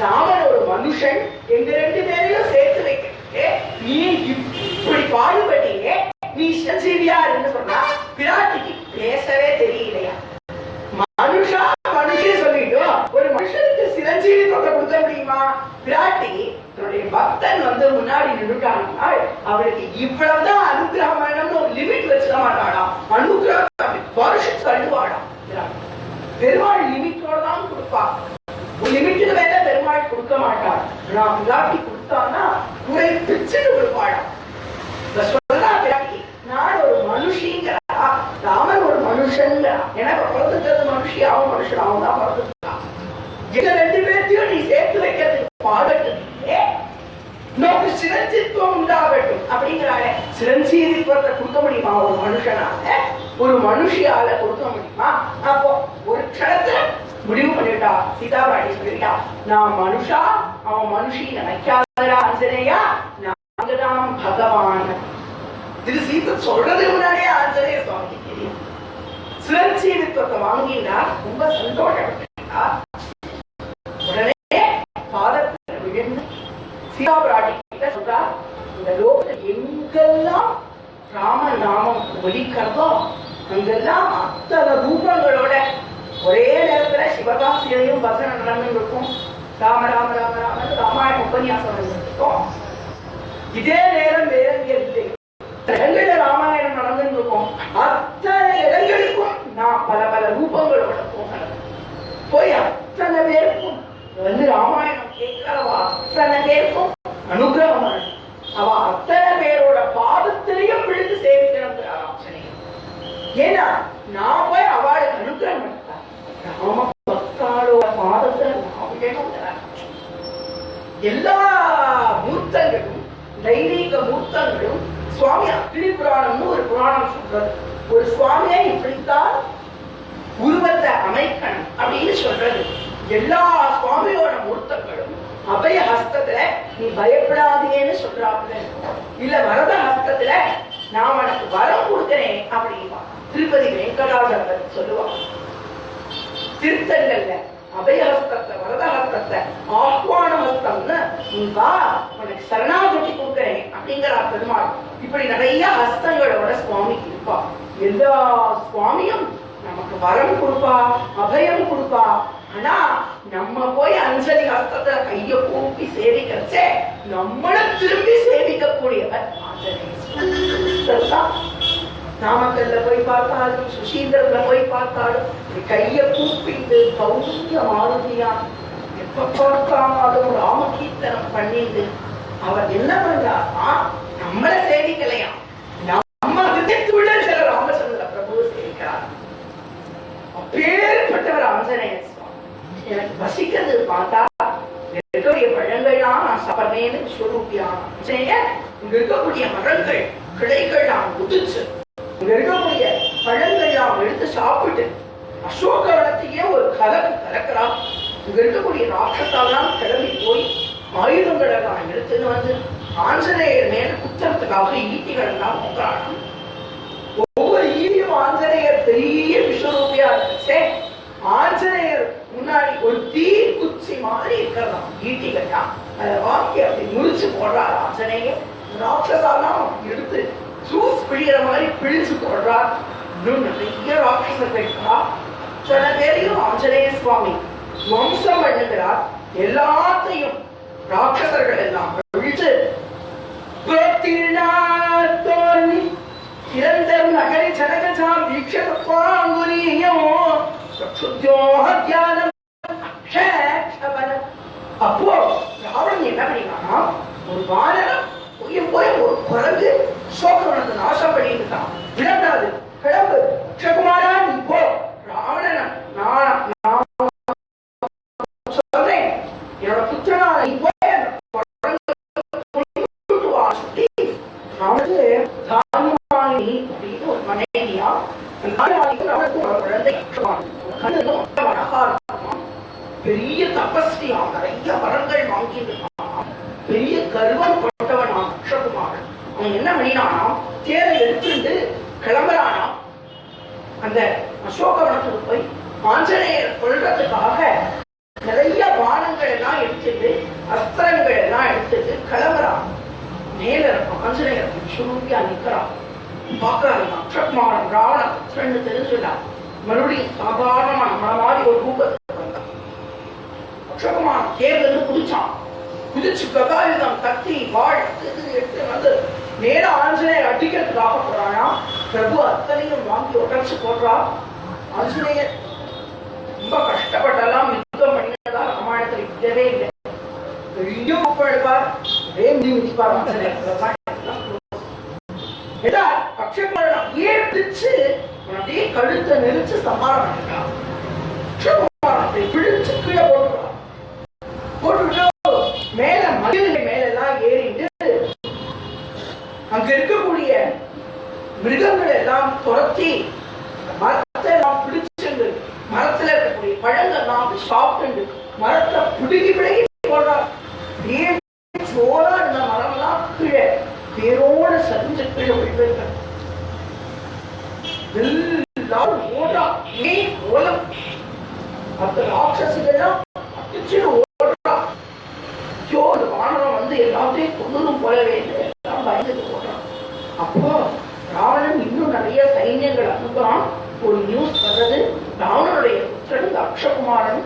ராமன் ஒரு மனுஷன், எங்க ரெண்டு பேரையும் சேர்த்து வைக்க நீ இப்படி பாடுபட்டியே, நீ சிரஞ்சீவியா இருந்து சொன்னா விராட்டிக்கு பேசவே தெரியலையா? மனுஷா மனுஷே சொல்லிட்டோம், ஒரு மனுஷனுக்கு சிரஞ்சீவி தொகை கொடுக்க முடியுமா? விராட்டி தன்னுடைய பக்தன் முன்னாடி நின்றுட்டாங்கன்னா அவளுக்கு இவ்வளவுதான் அனுகிரகம் வேணும்னு ஒரு லிமிட் வச்சுக்க மாட்டாளா? அனுகிரகம் வருஷம் தள்ளுவாளா? பெருமாள் லிமிட்டோட தான் கொடுப்பா, லிமிட்டுக்கு மேல பெருமாள் கொடுக்க மாட்டாள். நான் விராட்டி கொடுத்தான்னா குறை பிச்சுட்டு கொடுப்பாளா? சொல்றா விராட்டி, நான் ஒரு மனுஷிங்கிறா, ராமன் ஒரு மனுஷன்கிறா. எனக்கு பிறந்துட்டது மனுஷி, அவன் மனுஷன், அவன் தான் பிறந்துட்டான். எங்க ரெண்டு பேர்த்தையும் நீ சேர்த்து வைக்கிறதுக்கு பாடட்டுமே, நோக்கு சிரஞ்சித்துவம் உண்டாகட்டும் அப்படிங்கிறாளே. சிரஞ்சீவித்துவத்தை கொடுக்க முடியுமா ஒரு மனுஷனால? ஒரு மனுஷியால கொடுக்க முடியுமா? அப்போ ஒரு க்ஷணத்துல முடிவு பண்ணிட்டா சீதாபாடி, சொல்லிட்டா, நான் மனுஷா, அவன் மனுஷி நினைக்காதடா ஆஞ்சநேயா, நாங்கதான் பகவான். இது சீதை சொல்றதுக்கு முன்னாடியே ஆஞ்சநேய சுவாமிக்கு தெரியும். சிரஞ்சீவித்துவத்தை வாங்கினா ரொம்ப சந்தோஷப்பட்டா. உடனே பாதத்தில் விழுந்து சீதாபிராட்டி கிட்ட சொல்றா, இந்த லோகத்தில் எங்கெல்லாம் ராம நாமம் ஒலிக்கிறதோ அங்கெல்லாம் அத்தனை ரூபங்களோட ஒரே நேரத்துல சிவகாசியிலையும் வசனம் நடந்து இருக்கும். ராம ராம ராம ராம ராமாயண உபன்யாசம் இருக்கும். இதே நேரம் வேற இல்லை, இடங்கள்ல ராமாயணம் நடந்து இருக்கும். அத்தனை இடங்களுக்கும் நான் பல பல ரூபங்களோட போகணும். போய் அத்தனை பேருக்கும் ராமாயணம் கேட்கிறவா அத்தனை பேருக்கும் அனுகிரகம் அவ அத்தனை பேரோட பாதத்திலையும் விழுந்து சேவிக்கணுங்கிறார் ஆஞ்சநேயர். ஏன்னா நான் போய் அவளுக்கு அனுகிரகம் பண்ணா ராம பக்தாளோட பாதத்துல நான் விழணுங்கிறார். எல்லா மூர்த்தங்களும் தைரீக மூர்த்தங்களும் சுவாமி அக்னி புராணம்னு ஒரு புராணம் சொல்றது. ஒரு சுவாமியை இப்படித்தான் உருவத்தை அமைக்கணும் அப்படின்னு சொல்றது. எல்லா சுவாமியோட மூர்த்தங்களும் அபய ஹஸ்தத்துல நீ பயப்படாதேன்னு சொல்றாங்க, இல்ல வரத ஹஸ்தத்துல நான் உனக்கு வரம் கொடுக்கிறேன் அப்படின்பா. திருப்பதி வெங்கடாஜலபதி சொல்லுவாங்க, திருத்தங்கல்ல அபயஹஸ்தத்தை வரதஹஸ்தத்தை ஆஹ்வான ஹஸ்தம்னு நீ வா, உனக்கு சரணாகதி கொடுக்கிறேன் அப்படிங்கிறா பெருமாள். இப்படி நிறைய ஹஸ்தங்களோட சுவாமிக்கு இருப்பா. எல்லா சுவாமியும் நமக்கு வரம் கொடுப்பா, அபயம் கொடுப்பா. ஆனா நம்ம போய் அஞ்சலி ஹஸ்தத்தை கைய கூப்பி சேவிக்கிறச்சே நம்மள திரும்பி சேவிக்கக்கூடியவர் ஆஞ்சநேயர். நாமக்கல்ல போய் பார்த்தாலும் சுசீந்திரத்துல போய் பார்த்தாலும் கைய கூப்பிட்டு பௌத்திய மாருதியா எப்ப பார்த்தாலும் ராமகீர்த்தனம் பண்ணிட்டு அவர் என்ன பண்றாருன்னா நம்மள சேவிக்கலையா, நம்ம ஹிருதயத்துள்ள சில ராமச்சந்திர பிரபு சேவிக்கிறார். அப்பேற்பட்டவர் ஆஞ்சநேயர் சுவாமி. எனக்கு வசிக்கிறது பார்த்தா இருக்கக்கூடிய பழங்கள்லாம் நான் சாப்பிட்றேன்னு சொல்லுவியான இங்க இருக்கக்கூடிய மரங்கள் கிளைகள் நான் உதிச்சு இங்க இருக்கக்கூடிய பழங்கள் நாம் எடுத்து சாப்பிட்டு அசோகவனத்தையே ஒரு கலக்கிறான். இங்க இருக்கக்கூடிய ராட்சத்தாலாம் கிளம்பி போய் ஆயுதங்களை நான் எடுத்துன்னு வந்து ஆஞ்சநேயர் மேல குத்துறதுக்காக ஈட்டிகள் எல்லாம் போகிறான். ஒவ்வொரு ஈட்டியும் ஆஞ்சநேயர் பெரிய விஸ்வரூபியா இருந்துச்சே. ஆஞ்சநேயர் முன்னாடி ஒரு தீ குச்சி மாதிரி இருக்கிறதாம் ஈட்டிகள்லாம். அதை வாங்கி அப்படி முறிச்சு போடுறார் ஆஞ்சநேயர். ராட்சசாலாம் எடுத்து ஜூஸ் பிழிகிற மாதிரி பிழிச்சு போடுறார். இன்னும் நிறைய ராட்சசர்கள் இருக்கா. சில பேரையும் ஆஞ்சநேய சுவாமி வம்சம் பண்ணுகிறார். எல்லாத்தையும் ராட்சசர்கள் எல்லாம் பிழிச்சு நிரந்தரம் நகரி ஜனகஜாம் வீக்ஷத்வாங்குரீயம் அப்போ ராவணன் என்ன பண்ணினா ஒரு வானரம் போய் ஒரு குரங்கு சோகவனத்தை நாசம் பண்ணிட்டான். விடக்கூடாது, கிளம்பு அக்ஷகுமாரா, நீ போ. ராவணன் நான் சொல்றேன், என்னோட புத்திரனால நீ போய் அப்படின்னு ஒரு மனைவியா பெரிய தபஸ்வியா நிறைய வரங்கள் வாங்கிட்டு கர்வம் கொண்டவனாம் அக்ஷகுமாரன். அவன் என்ன பண்ணினானாம், தேரை எடுத்துட்டு கிளம்புறானாம். அந்த அசோகவனத்துக்கு போய் ஆஞ்சநேயர் கொள்றதுக்காக நிறைய பானங்கள் எல்லாம் எடுத்துட்டு அஸ்திரங்கள் எல்லாம் எடுத்துட்டு கிளம்புறான். மேல இருக்கும் ஆஞ்சநேயர் சூரியா நிக்கிறான். பாக்குறாங்க அக்ஷகுமாரன் ராவண புத்திரன்னு தெரிஞ்சுட்டான். மறுபடியும் சாதாரணமா நம்மள மாதிரி ஒரு ரூபத்துக்கு வந்தான். அக்ஷகுமாரன் தேர்தல் குதிச்சான். குதிச்சு கதாயுதம் கத்தி வாழ் எடுத்து வந்து நேர ஆஞ்சநேயர் அடிக்கிறதுக்காக போறானா. பிரபு அத்தனையும் வாங்கி உடச்சு போடுறா. ஆஞ்சநேயர் ரொம்ப கஷ்டப்பட்டெல்லாம் யுத்தம் பண்ணினதா ராமாயணத்தில் இல்லவே இல்லை. பெரிய கூப்பாடுப்பார், மிதிப்பார் ஆஞ்சநேயர். அக்ஷகுமாரன் அப்படியே பிடிச்சு அப்படியே கழுத்தை நெரிச்சு சமாளம் பண்ணிட்டான். அக்ஷகுமாரத்தை பிடிச்சு கீழே போட்டுறான். போட்டுட்டு மேல மதில்கள் மேல எல்லாம் ஏறிட்டு அங்க இருக்கக்கூடிய மிருகங்கள் எல்லாம் துரத்தி மரத்தை எல்லாம் பிடிச்சிருந்து மரத்துல இருக்கக்கூடிய பழங்கள் எல்லாம் சாப்பிட்டு மரத்தை பிடுங்கி பிடுங்கி போடுறான். சோழா இருந்த மரம் எல்லாம் கீழே பேரோட சரிஞ்சு கீழே விழுந்திருக்க எல்லாரும் ஓடுறா. ஓலம் அந்த ராட்சசிகள்லாம் அடிச்சுட்டு ஓடுறா. வானரம் வந்து எல்லாத்தையும் கொண்டதும் போலவே எல்லாம் பயந்துட்டு போடுறான். அப்போ ராவணன் இன்னும் நிறைய சைன்யங்கள் அனுப்புறான். ஒரு நியூஸ் வர்றது, ராவணனுடைய புத்திரன் அக்ஷகுமாரன்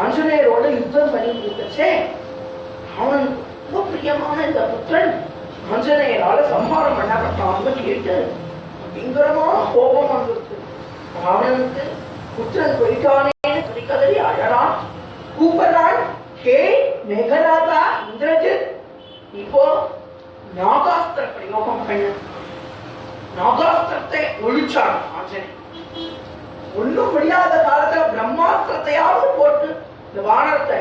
ஆஞ்சநேயரோட யுத்தம் பண்ணிட்டு இருக்கச்சே ராவணன் ரொம்ப பிரியமான இந்த புத்திரன் ஆஞ்சநேயரால சம்ஹாரம் பண்ணப்பட்டான்னு கேட்டு பயங்கரமான கோபம் வந்திருக்கு. ராவணனுக்கு புத்திரன் போயிட்டானே கதறி அழறான். கூப்பிடுறான், ஹே மேகநாதா இந்திரஜித், இப்போ நாகாஸ்திர பிரயோகம் பண்ண. நாகாஸ்திரத்தை ஒழிச்சான் ஆஞ்சநேயர். ஒண்ணும் முடியாத காலத்துல பிரம்மாஸ்திரத்தையாவது போட்டு இந்த வானரத்தை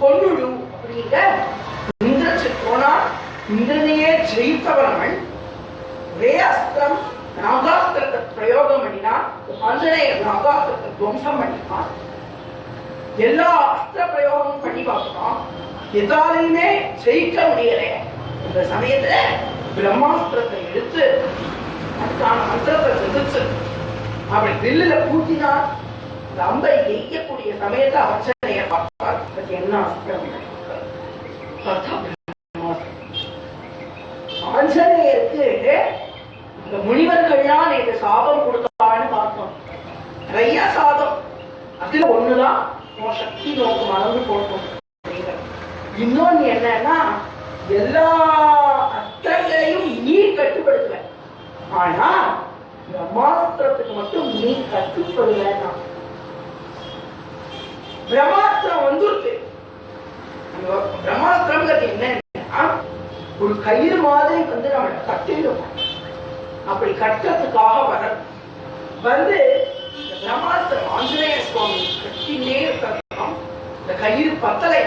கொன்னுடு அப்படிங்க இந்திரஜித் போனா. இந்திரனையே ஜெயித்தவன் ஒரே அஸ்திரம் நாகாஸ்திரத்தை பிரயோகம் பண்ணினா. ஆஞ்சநேயர் நாகாஸ்திரத்தை துவம்சம் பண்ணினான். எல்லா அஸ்திர பிரயோகமும் பண்ணி பார்க்கலாம், எதாலையுமே ஜெயிக்க முடியல. இந்த சமயத்துல பிரம்மாஸ்திரத்தை எடுத்து அதுக்கான மந்திரத்தை செலுத்து அப்படி வில்லுல பூட்டினா அந்த அம்பை எய்யக்கூடிய சமயத்தை ஆஞ்சநேயர் பார்ப்பார். என்ன அஸ்திரம்? ஆஞ்சநேயருக்கு இந்த முனிவர்கள்லாம் நேற்று சாபம் கொடுத்தான்னு பார்த்தோம். நிறைய சாபம். அதுல ஒண்ணுதான் சக்தி நோக்கு மறந்து போட்டோம். இன்னொன்னு என்னன்னா, எல்லா அஸ்திரங்களையும் நீ கட்டுப்படுத்துவ, ஆனா பிரம்மாஸ்திரத்துக்கு மட்டும் நீ கட்டுப்படுவ. பிரம்மாஸ்திரம் வந்துருக்கு. பிரம்மாஸ்திரம் என்னன்னா ஒரு கயிறு மாதிரி வந்து நம்ம கட்டிடும். அப்படி கட்டுறதுக்காக வந்து பிரம்மாஸ்திரம் ஆஞ்சநேய சுவாமி கட்டினே இருக்கலாம். இந்த கயிறு பத்தலை.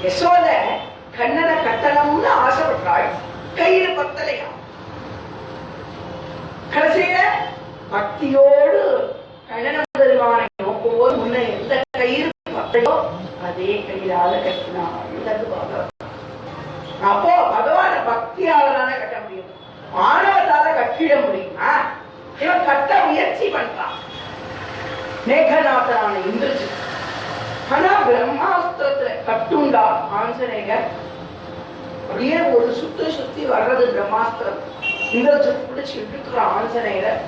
யசோத கண்ணனை கட்டணம்னு ஆசைப்பட்டாள், கயிறு பத்தலையா. கடைசியில பக்தியோடு கண்ணன பெருமானை நோக்கும்போது முன்ன எந்த கயிறு பத்தையோ அதே கயிறால கட்டினான். அப்போ பகவான பக்தியாளரான கட்ட முடியும், ஆணவத்தால கட்டிட முடியுமா? இவன் கட்ட முயற்சி பண்றான். மேகநாதனான இந்திரஜித். ஆனா பிரம்மாஸ்திரத்துல கட்டுண்டா ஆஞ்சநேயர். அப்படியே ஒரு சுத்தி வர்றது பிரம்மாஸ்திரம். இந்திரஜித் பிடிச்சு இழுக்கிற ஆஞ்சநேயர்.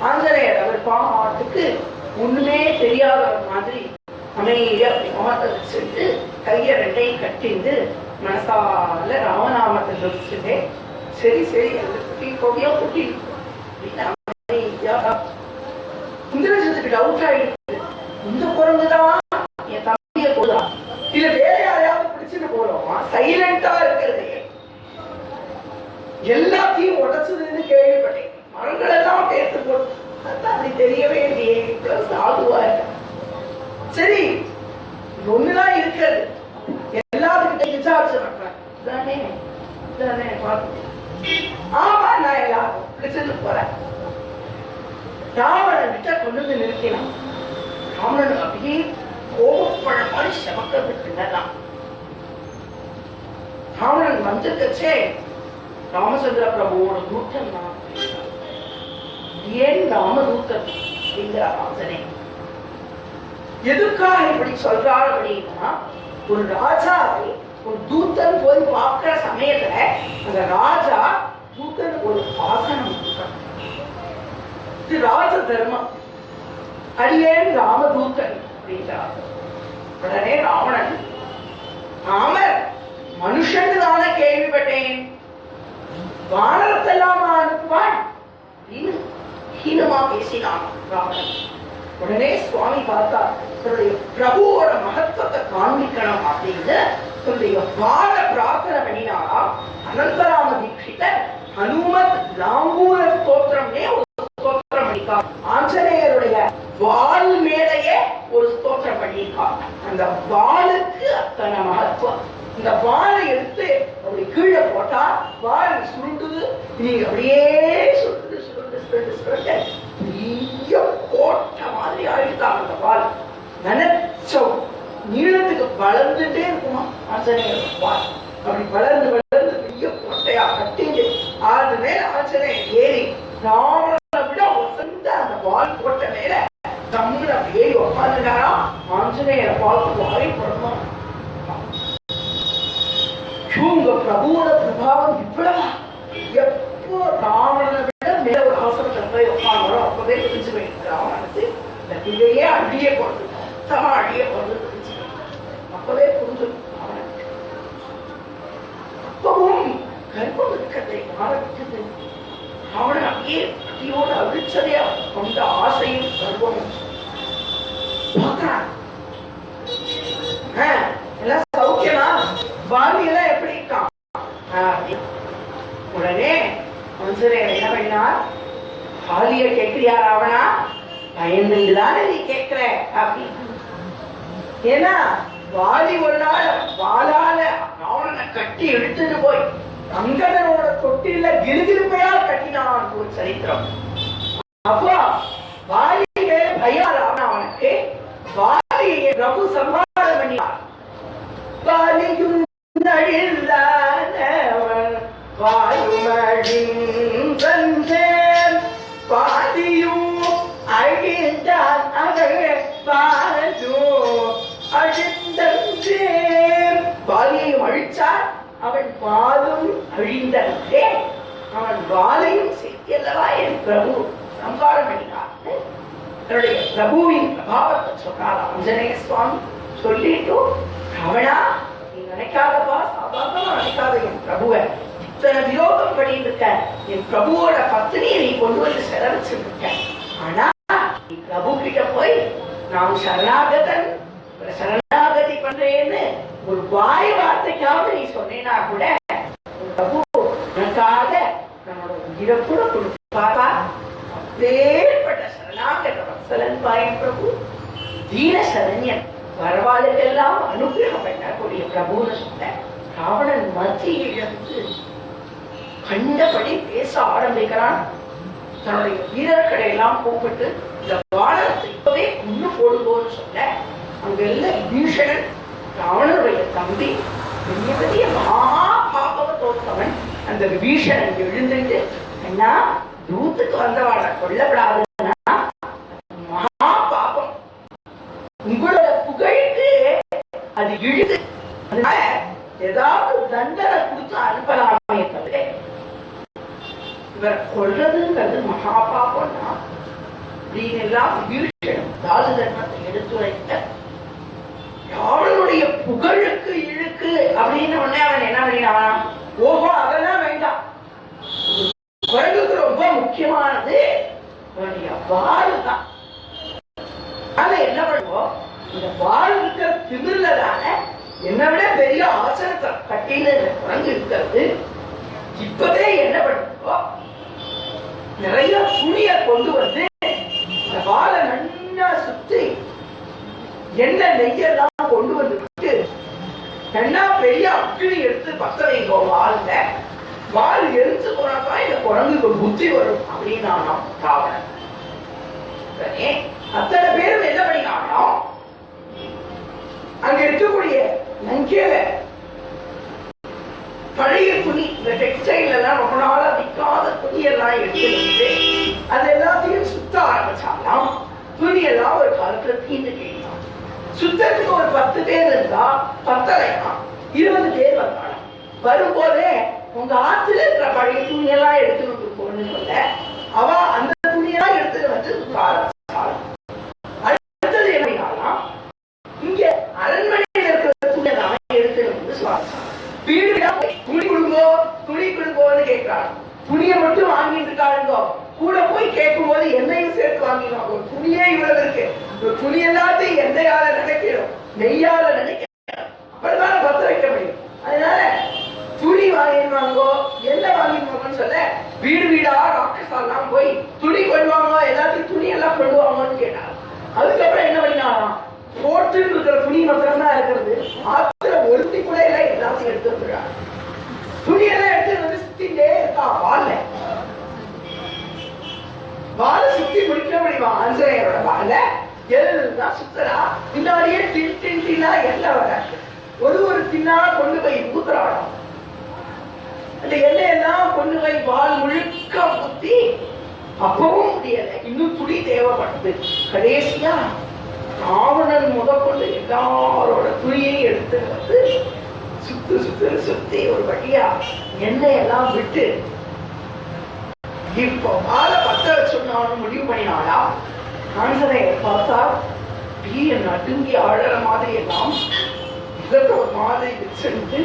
ஆஞ்சநேயர் அவர் பாட்டுக்கு ஒண்ணுமே தெரியாதவர் மாதிரி அமைதியா முகத்தை வச்சுட்டு கைய ரெண்டையும் கட்டிந்து மனசால ராமநாமத்தை சொல்லிச்சுட்டே சரி சரி அந்த குட்டி கொடியோ குட்டி இந்திரஜித்துக்கு டவுட் ஆயிடுச்சு. இந்த குரங்குதான் என் தம்பிய போதா இல்ல வேற யாரையாவது பிடிச்சிட்டு போறோமா? சைலண்டா இருக்கிறது எல்லாத்தையும் உடைச்சதுன்னு கேள்விப்பட்டேன். மரங்கள் எல்லாம் பேச போட்டு அது தெரியவே இல்லையே, சாதுவா இருக்க. சரி ஒண்ணுதான் இருக்கிறது, எல்லாத்துக்கிட்ட விசாரிச்சு பண்றேன் தானே தானே. ஆமா நான் எல்லாரும் பிடிச்சிட்டு போறேன். ராவணன் விட்ட கொண்டு வந்து நிறுத்தினான். ராவணன் அப்படியே கோபப்பட மாதிரி செமக்க விட்டுனான். ராவணன் வந்துட்டச்சே ராமச்சந்திர பிரபுவோட தூத்தன் தான். ஏன் ராமதூத்தன் அப்படிங்கிற ஆசனை எதுக்காக இப்படி சொல்றாரு அப்படின்னா, ஒரு ராஜாவை ஒரு தூத்தன் போய் பார்க்கிற சமயத்துல அந்த ராஜா தூத்தன் ஒரு ஆசனம் கொடுக்கணும். இது ராஜ தர்மம். அடியேன் ராமதூத்தன் அப்படின்றார். உடனே ராவணன், ராமர் மனுஷன் தானே கேள்விப்பட்டேன், வானரத்தெல்லாம் அனுப்புவான் அப்படின்னு ஹீனமா பேசினான் ராவணன். உடனே சுவாமி பார்த்தா தன்னுடைய பிரபுவோட மகத்துவத்தை காண்பிக்கணும் அப்படின்னு தன்னுடைய பால பிரார்த்தனை பண்ணினாரா. அனந்தராம தீட்சிதர் ஹனுமத் லாங்கூர ஸ்தோத்திரம்னே ஒரு ஸ்தோத்திரம் பண்ணிருக்கார். ஆஞ்சநேயருடைய வால் மேலேயே ஒரு ஸ்தோத்திரம் பண்ணியிருக்கார். அந்த வாளுக்கு அத்தனை மகத்துவம். இந்த வாளை எடுத்து அப்படி கீழே போட்டா வால் சுருண்டுது, நீங்க அப்படியே சுருண்டு சுருண்டு சுருண்டு சுருண்டு பெரிய கோட்டை மாதிரி ஆயிட்டாங்க. அந்த வால் நினைச்சோம் நீளத்துக்கு வளர்ந்துட்டே இருக்குமா ஆஞ்சநேயர் வால். அப்படி வளர்ந்து வளர்ந்து பெரிய கோட்டையா கட்டிட்டு அது மேல ஆஞ்சநேயர் ஏறி ராமனை விட வசந்த அந்த வால் கோட்டை மேல தமிழ் ஏறி உட்காந்துட்டாரா. ஆஞ்சநேயரை பார்த்து வாய் போடணும். உங்க பிரபுவோட பிரபாவம் இவ்வளவா? எப்போ ராவணனை விட மேல ஒரு ஆசனத்துல போய் உட்கார்ந்தோ அப்பவே தெரிஞ்சு போயிட்டு ராவணனுக்கு இந்த பிள்ளையே அடியே போடுது, மொத்தமா அடியே போடுறது தெரிஞ்சு அப்பவே புரிஞ்சு ராவணனுக்கு. அப்பவும் கர்ப்பம் இருக்கிறதை ஆரம்பிச்சது ராவணன் அப்படியே அடியோட அவிழ்ச்சதையா கொண்ட ஆசையும் கர்ப்பமும் பார்க்கிறான். எல்லாம் சௌக்கியமா, வாலியெல்லாம் எப்படி இருக்கான்? உடனே ஆஞ்சநேயர் என்ன பண்ணார், வாலிய கேட்கிறியா ராவணா? பயந்துதானே நீ கேட்கிற அப்படின்னு. ஏன்னா வாலி ஒரு நாள் வாளால ராவணனை கட்டி எடுத்துட்டு போய் அங்கதனோட தொட்டில கிருகிருப்பையா கட்டினான் ஒரு சரித்திரம். அப்போ வாலி மேல பயம் ராவணனுக்கு. வாலியை பிரபு சம்ஹாரம் பண்ணினார். வாலியும் நழிந்தானவன் வாயுமழிந்தேன், பாதியும் அழிந்தான் அவள் பாரதும் அழிந்தேன். வாலியையும் அழிச்சார், அவன் பாலும் அழிந்தே. அவன் வாலையும் செய்யல்லவா என் பிரபு சம்ஹாரம் பண்ணினார். தன்னுடைய பிரபுவின் பிரபாவத்தை சொன்னார் ஆஞ்சநேய சுவாமி. சொல்லிட்டு ராவணா நீ நினைக்காதப்பா, சாதாரணமா நினைக்காத என் பிரபுவை இத்தனை விரோதம் பண்ணிட்டு இருக்க. என் பிரபுவோட பத்தினியை நீ கொண்டு வந்து செலவச்சிட்டு இருக்க. ஆனா நீ பிரபு கிட்ட போய் நான் சரணாகதன் சரணாகதி பண்றேன்னு ஒரு வாய் வார்த்தைக்காவது நீ சொன்னேன்னா கூட பிரபு உனக்காக நம்மளோட உயிரை கூட கொடுப்பாரா. அப்பேற்பட்ட சரணாகத வத்சலன் பாயின் பிரபு, தீன சரண்யன், வரவாளுக்கெல்லாம் அனுகிரகம் பண்ணக்கூடிய பிரபுன்னு சொன்ன ராவணன் மத்தியிலிருந்து கண்டபடி பேச ஆரம்பிக்கிறான். தன்னுடைய வீரர்களை எல்லாம் கூப்பிட்டு இந்த வானரத்தை இப்பவே கொண்டு போடுவோன்னு சொன்ன அங்க இல்ல பீஷணன், ராவணனுடைய தம்பி, பெரிய பெரிய மகாபாபவ தோற்றவன் அந்த விபீஷணன் எழுந்துட்டு, என்ன தூத்துக்கு வந்தவாட கொல்லப்படாதுன்னா மகா பாபம், உங்களோட புகழுக்கு அது இழுது, அதனால ஏதாவது தண்டனை கொடுத்து அனுப்பலாமே தவிர இவர் கொள்றதுங்கிறது மகா பாபம்னா அப்படின்னு எல்லாம் விபீஷணன் தாது தர்மத்தை எடுத்துரைத்த ராவணனுடைய புகழுக்கு இழுக்கு அப்படின்னு உடனே அவன் என்ன பண்ணினான், ஓஹோ அதெல்லாம் வேண்டாம், குரங்குக்கு ரொம்ப முக்கியமானது அவனுடைய வாழு தான். அதை என்ன பண்ணுவோம், இந்த வாழ் இருக்கிற திமிர்ல தானே என்னை விட பெரிய ஆசனத்தை கட்டின குரங்கு இருக்கிறது. இப்பவே என்ன பண்ணுவோம், நிறைய துணிய கொண்டு வந்து அந்த வாழை நல்லா சுத்தி எண்ணெய் நெய்யெல்லாம் கொண்டு வந்துட்டு நல்லா பெரிய அக்கினி எடுத்து பத்த வைக்கோ வாழ. வால் எரிச்சு போனாக்கா இந்த குரங்குக்கு புத்தி வரும் அப்படின்னு நான் ராவணன். அத்தனை பேரும் என்ன பண்ணினானோ அங்க இருக்கக்கூடிய லங்கையில துணி இந்த டெக்ஸ்டைல் எல்லாம் ரொம்ப நாளா விற்காத துணியெல்லாம் எடுத்து வந்து அது எல்லாத்தையும் சுத்த ஆரம்பிச்சாலாம். துணியெல்லாம் ஒரு காலத்துல தீண்டு கேட்கலாம். சுத்தத்துக்கு ஒரு 10 பேர் இருந்தா 10 20 பேர் வந்தாங்க. வரும்போதே உங்க ஆத்துல இருக்கிற பழைய துணியெல்லாம் எடுத்துட்டு போன்னு சொல்ல அவ அந்த துணியெல்லாம் எடுத்துட்டு வந்து அடுத்தது என்ன, இங்க அரண்மனையில் இருக்கிற துணியெல்லாம் எடுத்துட்டு வந்து வீடு துணி கொடுங்கோ துணி கொடுங்கோன்னு கேட்கிறாங்க. துணியை மட்டும் வாங்கிட்டு இருக்காருங்கோ. கூட போய் கேட்கும் போது என்னையும் சேர்த்து வாங்கிடுவாங்க. துணியே இவ்வளவு இருக்கு, துணி எல்லாத்தையும் எண்ணெயால நினைக்கிறோம், நெய்யால நினைக்கிறோம், அப்படிதான் பத்த வைக்க முடியும். அதனால துணி வாங்கிடுவாங்கோ, என்ன வாங்கிடுவாங்கன்னு சொல்ல வீடு வீடா ராட்சசாலாம் போய் துணி கொள்வாங்க, எல்லாத்தையும் துணி எல்லாம் கொள்வாங்கன்னு கேட்டாங்க. அதுக்கப்புறம் என்ன பண்ணினாலாம், போட்டு இருக்கிற துணி மாத்திரம் தான் இருக்கிறது, ஆத்துல ஒருத்தி கூட எல்லாம் எல்லாத்தையும் எடுத்து வந்துடுறாங்க. துணியெல்லாம் எடுத்து வந்து சுத்திட்டே இருக்கா. வாழ சுத்தி முடிக்க முடியுமா? ஆஞ்சநேயரோட வாழ எல்லாம் சுத்தரா பின்னாடியே டின்னா எண்ணெய் வர ஒரு தின்னா கொண்டு போய் ஊத்துறாடம். அந்த எண்ணெயெல்லாம் கொண்டு போய் வால் முழுக்க ஊத்தி அப்பவும் முடியல, இன்னும் துணி தேவைப்படுது. கடைசியா ராவணன் முதற்கொண்டு எல்லாரோட துணியையும் எடுத்து வந்து சுத்தி ஒரு வழியா எண்ணெயெல்லாம் விட்டு இப்போ வாழை பத்த வச்சோம்னு முடிவு பண்ணினாலா. ஆஞ்சநேயர் பார்த்தா நடுங்கி அழற மாதிரி எல்லாம் ஒரு மாதிரி வச்சுட்டு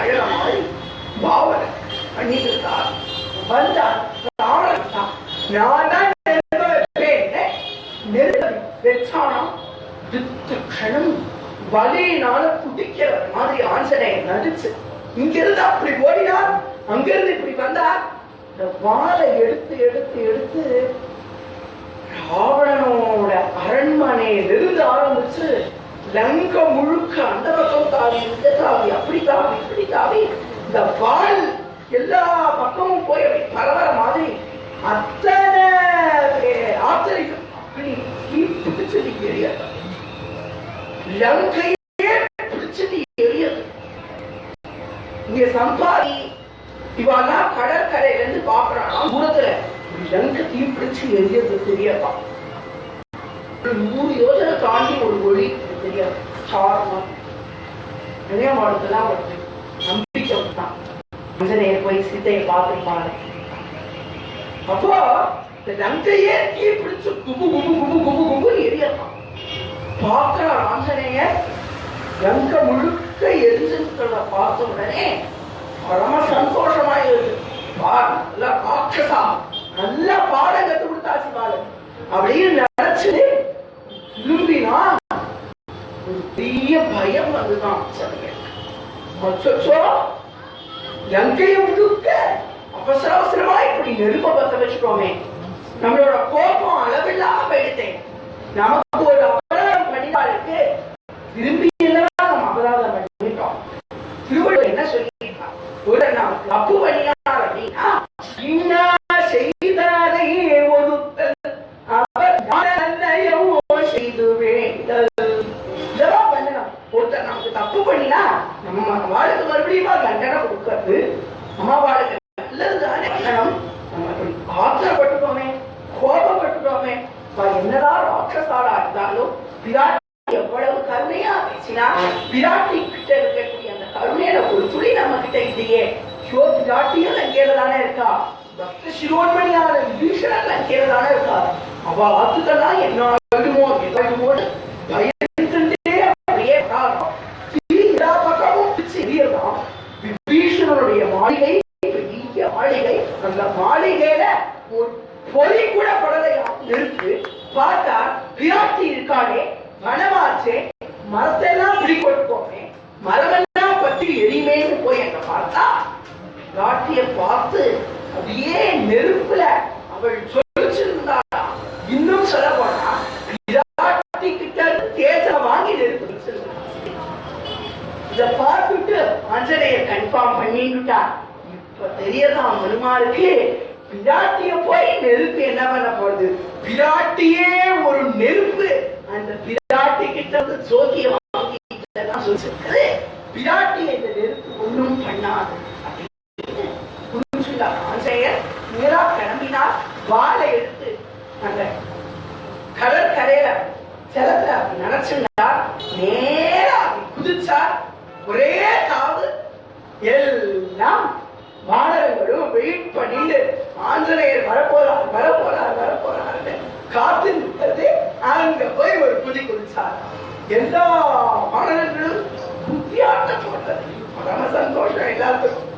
அழற மாதிரி பாவனை பண்ணிட்டு இருக்கார். வந்தார் ராவணன், நான் தான் வலியினால துடிக்கிற மாதிரி ஆஞ்சநேயர் நடிச்சு இங்கிருந்து அப்படி ஓடினார், அங்கிருந்து இப்படி வந்தார். இந்த வாழை எடுத்து எடுத்து எடுத்து ராவணனோட அரண்மனையிலிருந்து ஆரம்பிச்சு லங்க முழுக்க அந்த பக்கம் தாவி இந்த தாவி அப்படி தாவி இப்படி தாவி இந்த வால் எல்லா பக்கமும் போய் அப்படி பரவர மாதிரி அத்தனை ஆச்சரியம் அப்படி பிடிச்சு எரியது. லங்கையே பிடிச்சு எரியது. இங்க சம்பாதி இவெல்லாம் கடற்கரையில இருந்து பாக்குறானா, தூரத்துல லங்க தீ பிடிச்சு எரியது தெரியப்பா. 100 யோஜனை தாண்டி ஒரு ஒளி தெரியாது. சாரமா நிறைய மாடத்தெல்லாம் வருது. நம்பிக்கை தான் ஆஞ்சநேயர் போய் சீதையை பார்த்துருப்பாங்க. அப்போ இந்த லங்கையே தீ பிடிச்சு குபு குபு குபு குபு குபு எரியப்பான். பார்க்கிற ஆஞ்சநேயர் லங்க முழுக்க எரிஞ்சுக்கிறத பார்த்த உடனே பரம சந்தோஷமாயிருது. நல்ல ராட்சசா, நல்ல பாடம் கத்து கொடுத்தாச்சு பாடம் அப்படின்னு நினைச்சு திரும்பினா ஒரு பெரிய பயம் வந்துதான். லங்கையை முழுக்க அவசர அவசரமா இப்படி நெருப்ப பத்த வச்சுக்கோமே, நம்மளோட கோபம் அளவில்லாம போயிடுத்தேன். நமக்கு ஒரு அபராதம் பண்ணினாருக்கு திரும்பி எல்லாம் நம்ம அபராதம் பண்ணிட்டோம். திருவள்ளுவர் என்ன சொல்லியிருக்கான், ஒரு நாம் தப்பு பண்ணினார் அப்படின்னா செய்தாரை ஒதுத்தல் அவர் செய்து வேண்டல். இதெல்லாம் பண்ணலாம். ஒருத்தர் நமக்கு தப்பு பண்ணினா நம்ம வாழ்க்கை மறுபடியும் தண்டனை கொடுக்கறது நம்ம வாழ்க்கை நல்லதுதானே பண்ணணும். நம்ம ஆத்திரப்பட்டுட்டோமே, கோபப்பட்டுட்டோமே, என்னதான் ராட்சசாலா இருந்தாலும் பிராட்டி எவ்வளவு கருணையா பேசினா பிராட்டி கிட்ட இருக்கக்கூடிய அந்த கருணையில ஒரு துளி நம்ம கிட்ட இல்லையே. பிராட்டியும் லங்கையில தானே இருக்கா, பக்த சிரோன்மணியான விபீஷணன் லங்கையில தானே இருக்கா. அவ ஆத்துக்கெல்லாம் என்ன ஆயிடுமோ எதாயிடுமோன்னு பயந்துட்டே அப்படியே எல்லா பக்கமும் எரியலாம். விபீஷணனுடைய மாளிகை பெரிய மாளிகை, அந்த மாளிகையில ஒரு பொறி கூட படலையா இருக்கு. பார்த்தா பிராட்டி இருக்கானே, வனமாச்சே, மரத்தெல்லாம் பிடி கொடுப்போமே, மரமெல்லாம் பற்றி எரிமேன்னு போய் அங்க பார்த்தா பிராட்டிய பார்த்து அப்படியே நெருப்புல அவள் சொல்லிச்சிருந்தா. இன்னும் சொல்ல போனா பிராட்டி கிட்ட தேஜ வாங்கி நெருப்பு. இத பார்த்துட்டு ஆஞ்சநேயர் கன்ஃபார்ம் பண்ணிட்டா. இப்ப தெரியதான் மனுமாருக்கு பிராட்டிய போய் நெருப்பு என்ன பண்ண போறது, பிராட்டியே ஒரு நெருப்பு. அந்த பிராட்டி கிட்ட ஜோதிய வாங்கி சொல்லிருக்கிறது பிராட்டியை இந்த நெருப்பு ஒன்றும் பண்ணாது அப்படின்னு புரிஞ்சுட்டார் ஆஞ்சநேயர். நேரா கிளம்பினார். வாளை எடுத்து அந்த கடற்கரையில ஜலத்துல அப்படி நினைச்சிருந்தார். நேரா குதிச்சார். ஒரே தாவு. எல்லாம் மாணவர்களும் வெயிட் பண்ணிட்டு ஆஞ்சநேயர் வரப்போறார் வரப்போறார் வரப்போறாரு காத்து நிற்கிறது. அங்க போய் ஒரு குதி குதிச்சார். எல்லா மாணவர்களும் குத்தியாட்டம் போட்டது. பரம சந்தோஷம் எல்லாத்துக்கும்.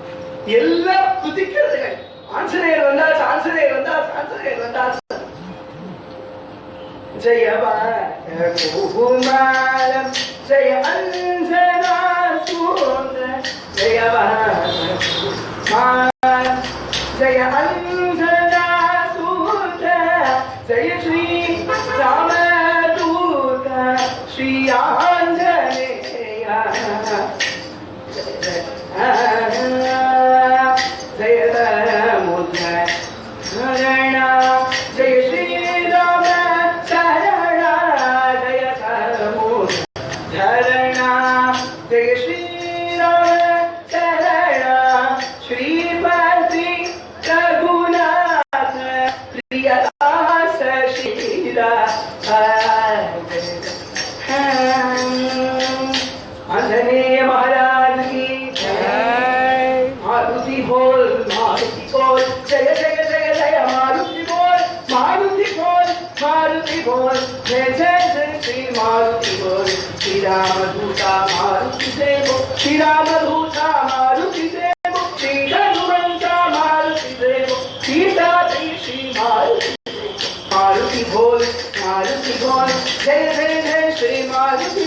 எல்லாம் குதிக்கிறதுகள். ஆஞ்சநேயர் வந்தாச்சு, ஆஞ்சநேயர் வந்தாச்சு, ஆஞ்சநேயர் வந்தாச்சு. ஜெயவாரம் ஜெய அஞ்சனா சூந்த ஜெயவாரம் ஜெய அஞ்சனா சூந்த ஜெய ஸ்ரீ ராமதூத ஸ்ரீ ஆஞ்சநேய ஜெய முத சரண ஜெய ஸ்ரீ ராம சரண ஜெய சமுத சரண ஜெய ஸ்ரீ ராம சரண ஸ்ரீபதி ரகுநாத பிரியதாச ஸ்ரீரா आंजनेय महाराज की जय। मारुति बोल जय जय जय जय मारुति बोल मारुति बोल जय जय जय श्री मारुति बोल। श्री राम दूता मारुति देवो श्री राम दूता मारुति देवो श्री हनुमंता मारुति देवो सीता जय श्री मारुति बोल जय जय जय श्री मारुति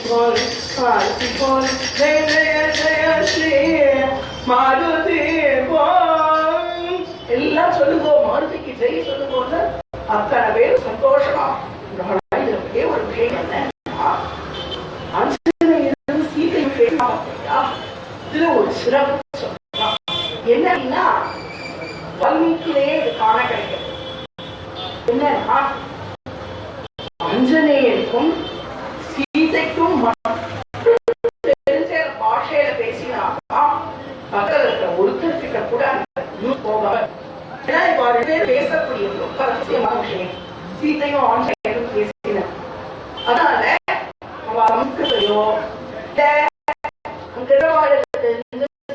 बोल जय जय जय श्री मारुति बोल। எல்லாம் சொல்லுங்கோ மாருதிக்கு ஜெய் சொல்லுங்க. அத்தனை பேர் சந்தோஷமா ஒரே ஒரு விஷயம் என்ன, ஆஞ்சநேயர் சீதை இதுல ஒரு சிறப்பு சொல்லலாம். என்னன்னா வால்மீகிலே இது காண கிடைக்கும். என்னன்னா ஆஞ்சநேயருக்கும் சீதைக்கும் தெரிஞ்ச பாஷையில பேசினாதான் பக்கத்துல இருக்கிற ஒருத்தர் கிட்ட கூட போகாம. ஏன்னா இப்ப ரெண்டு பேர் பேசக்கூடிய ரொம்ப ரகசியமான விஷயம். சீதையும் ஆஞ்சநேயரும் பேசின அதனால அவ சம்ஸ்கிருதையோ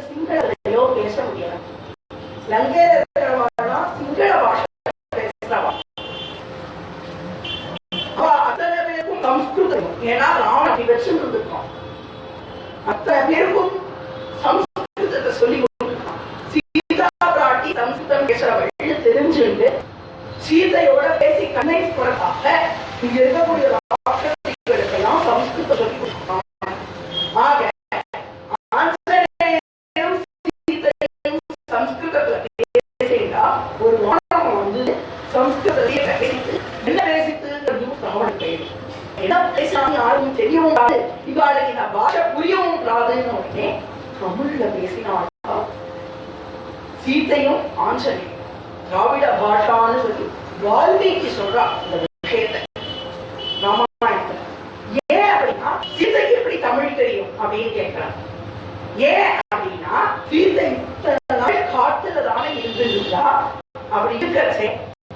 சிங்களத்தையோ பேச முடியாது. லங்கையில இருக்கிறவா சிங்கள பாஷை பேசுறவா. அத்தனை பேருக்கும் சம்ஸ்கிருதம். ஏன்னா ராவண வச்சுட்டு இருந்திருக்கோம். அத்தனை பேருக்கும் சம்ஸ்கிருதத்தை சொல்லி கொடுத்துருக்கோம். சீதா பிராட்டி சம்ஸ்கிருதம் பேசுறவள் தெரிஞ்சுட்டு சீதையோட பேசி கண்ணை போறதாக இங்க இருக்கக்கூடிய ராட்சசிகளுக்கெல்லாம் சம்ஸ்கிருதம் சொல்லி கொடுத்துருக்கோம். ஆக ஆஞ்சநேயரும் சீதையும் சம்ஸ்கிருதத்துல பேசிட்டா ஒரு வானம் வந்து சம்ஸ்கிருதத்தையே பேசிட்டு என்ன பேசிட்டு ராவணன் பெயர் என்ன பேசினாலும் யாரும் தெரியவும் கூடாது, இவாளுக்கு இந்த பாஷை புரியவும் கூடாதுன்னு உடனே தமிழ்ல பேசினாள். சீதையும் ஆஞ்சநேயரும் திராவிட பாஷான்னு சொல்லி வால்மீகி சொல்றா இந்த விஷயத்தை ராமாயணத்துல. ஏன் அப்படின்னா சீதைக்கு எப்படி தமிழ் தெரியும் அப்படின்னு கேட்கிறாங்க. ஏன் அப்படின்னா சீதை காட்டுல தானே இருந்திருந்தா. அப்படி இருக்கிறச்சே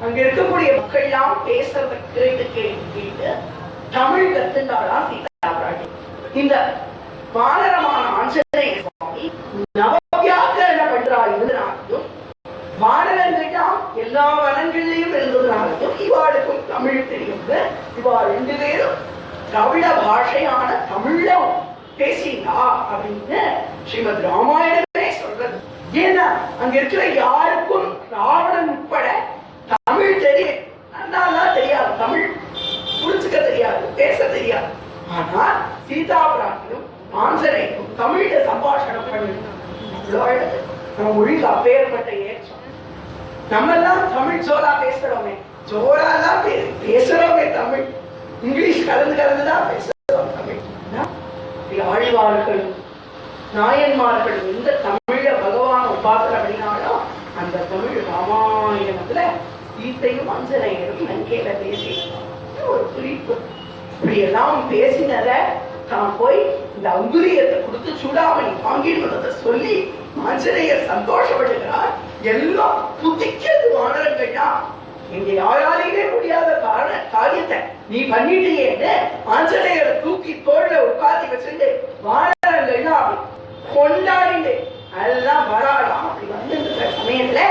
அங்க இருக்கக்கூடிய மக்கள் எல்லாம் பேசுறத கேட்டு தமிழ் கத்துண்டாதான் சீதா பிராட்டி. இந்த வானரமான ஆஞ்சநேய சுவாமி நவவியாக்கரண பண்றா இருந்தனாலும் வானரங்கள்லாம் எல்லா வனங்களிலும் இருந்ததுனாலும் இவாளுக்கும் தமிழ் தெரியும். இவா ரெண்டு பேரும் திராவிட பாஷையான தமிழ்ல பேசினா அப்படின்னு ஸ்ரீமத் ராமாயணமே சொல்றது. ஏன்னா அங்க இருக்கிற யாருக்கும் ராவணன் உட்பட தமிழ் தெரியும் நல்லா தெரியாது, தமிழ் புரிஞ்சுக்க தெரியாது, பேச தெரியாது. ஆனா சீதா பிராட்டியும் ஆஞ்சநேயரும் தமிழ்ல சம்பாஷணம் பண்ணிருக்காங்க. நம்ம மொழிக்கு அப்பேற்பட்ட ஏற்றம். நம்ம எல்லாம் தமிழ் ஜோரா பேசுறோமே, ஜோராலாம் பேசுறோமே தமிழ். இங்கிலீஷ் கலந்துதான் பேசுறோம் தமிழ். ஆழ்வார்கள் நாயன்மார்கள் எந்த தமிழ பகவான் உபாசனை பண்ணினாலும் அந்த தமிழ் ராமாயணத்துல சீத்தையும் ஆஞ்சநேயரும் லங்கையில பேசி ஒரு குறிப்பு. இப்படி எல்லாம் பேசினத தான் போய் இந்த அங்குரியத்தை கொடுத்து சூடாமணி வாங்கிட்டு சொல்லி ஆஞ்சநேயர் சந்தோஷப்படுகிறார். எல்லாம் புதிக்கிறது வானரங்கள்னா, இங்க யாராலையுமே முடியாத காரியத்தை நீ பண்ணிட்டேன்னு ஆஞ்சநேயரை தூக்கி தோல்ல உட்காந்து வச்சுட்டு வானரங்கள்னா அப்படி கொண்டாடிட்டு அதெல்லாம் வராடாம். அப்படி வந்து சமயத்துல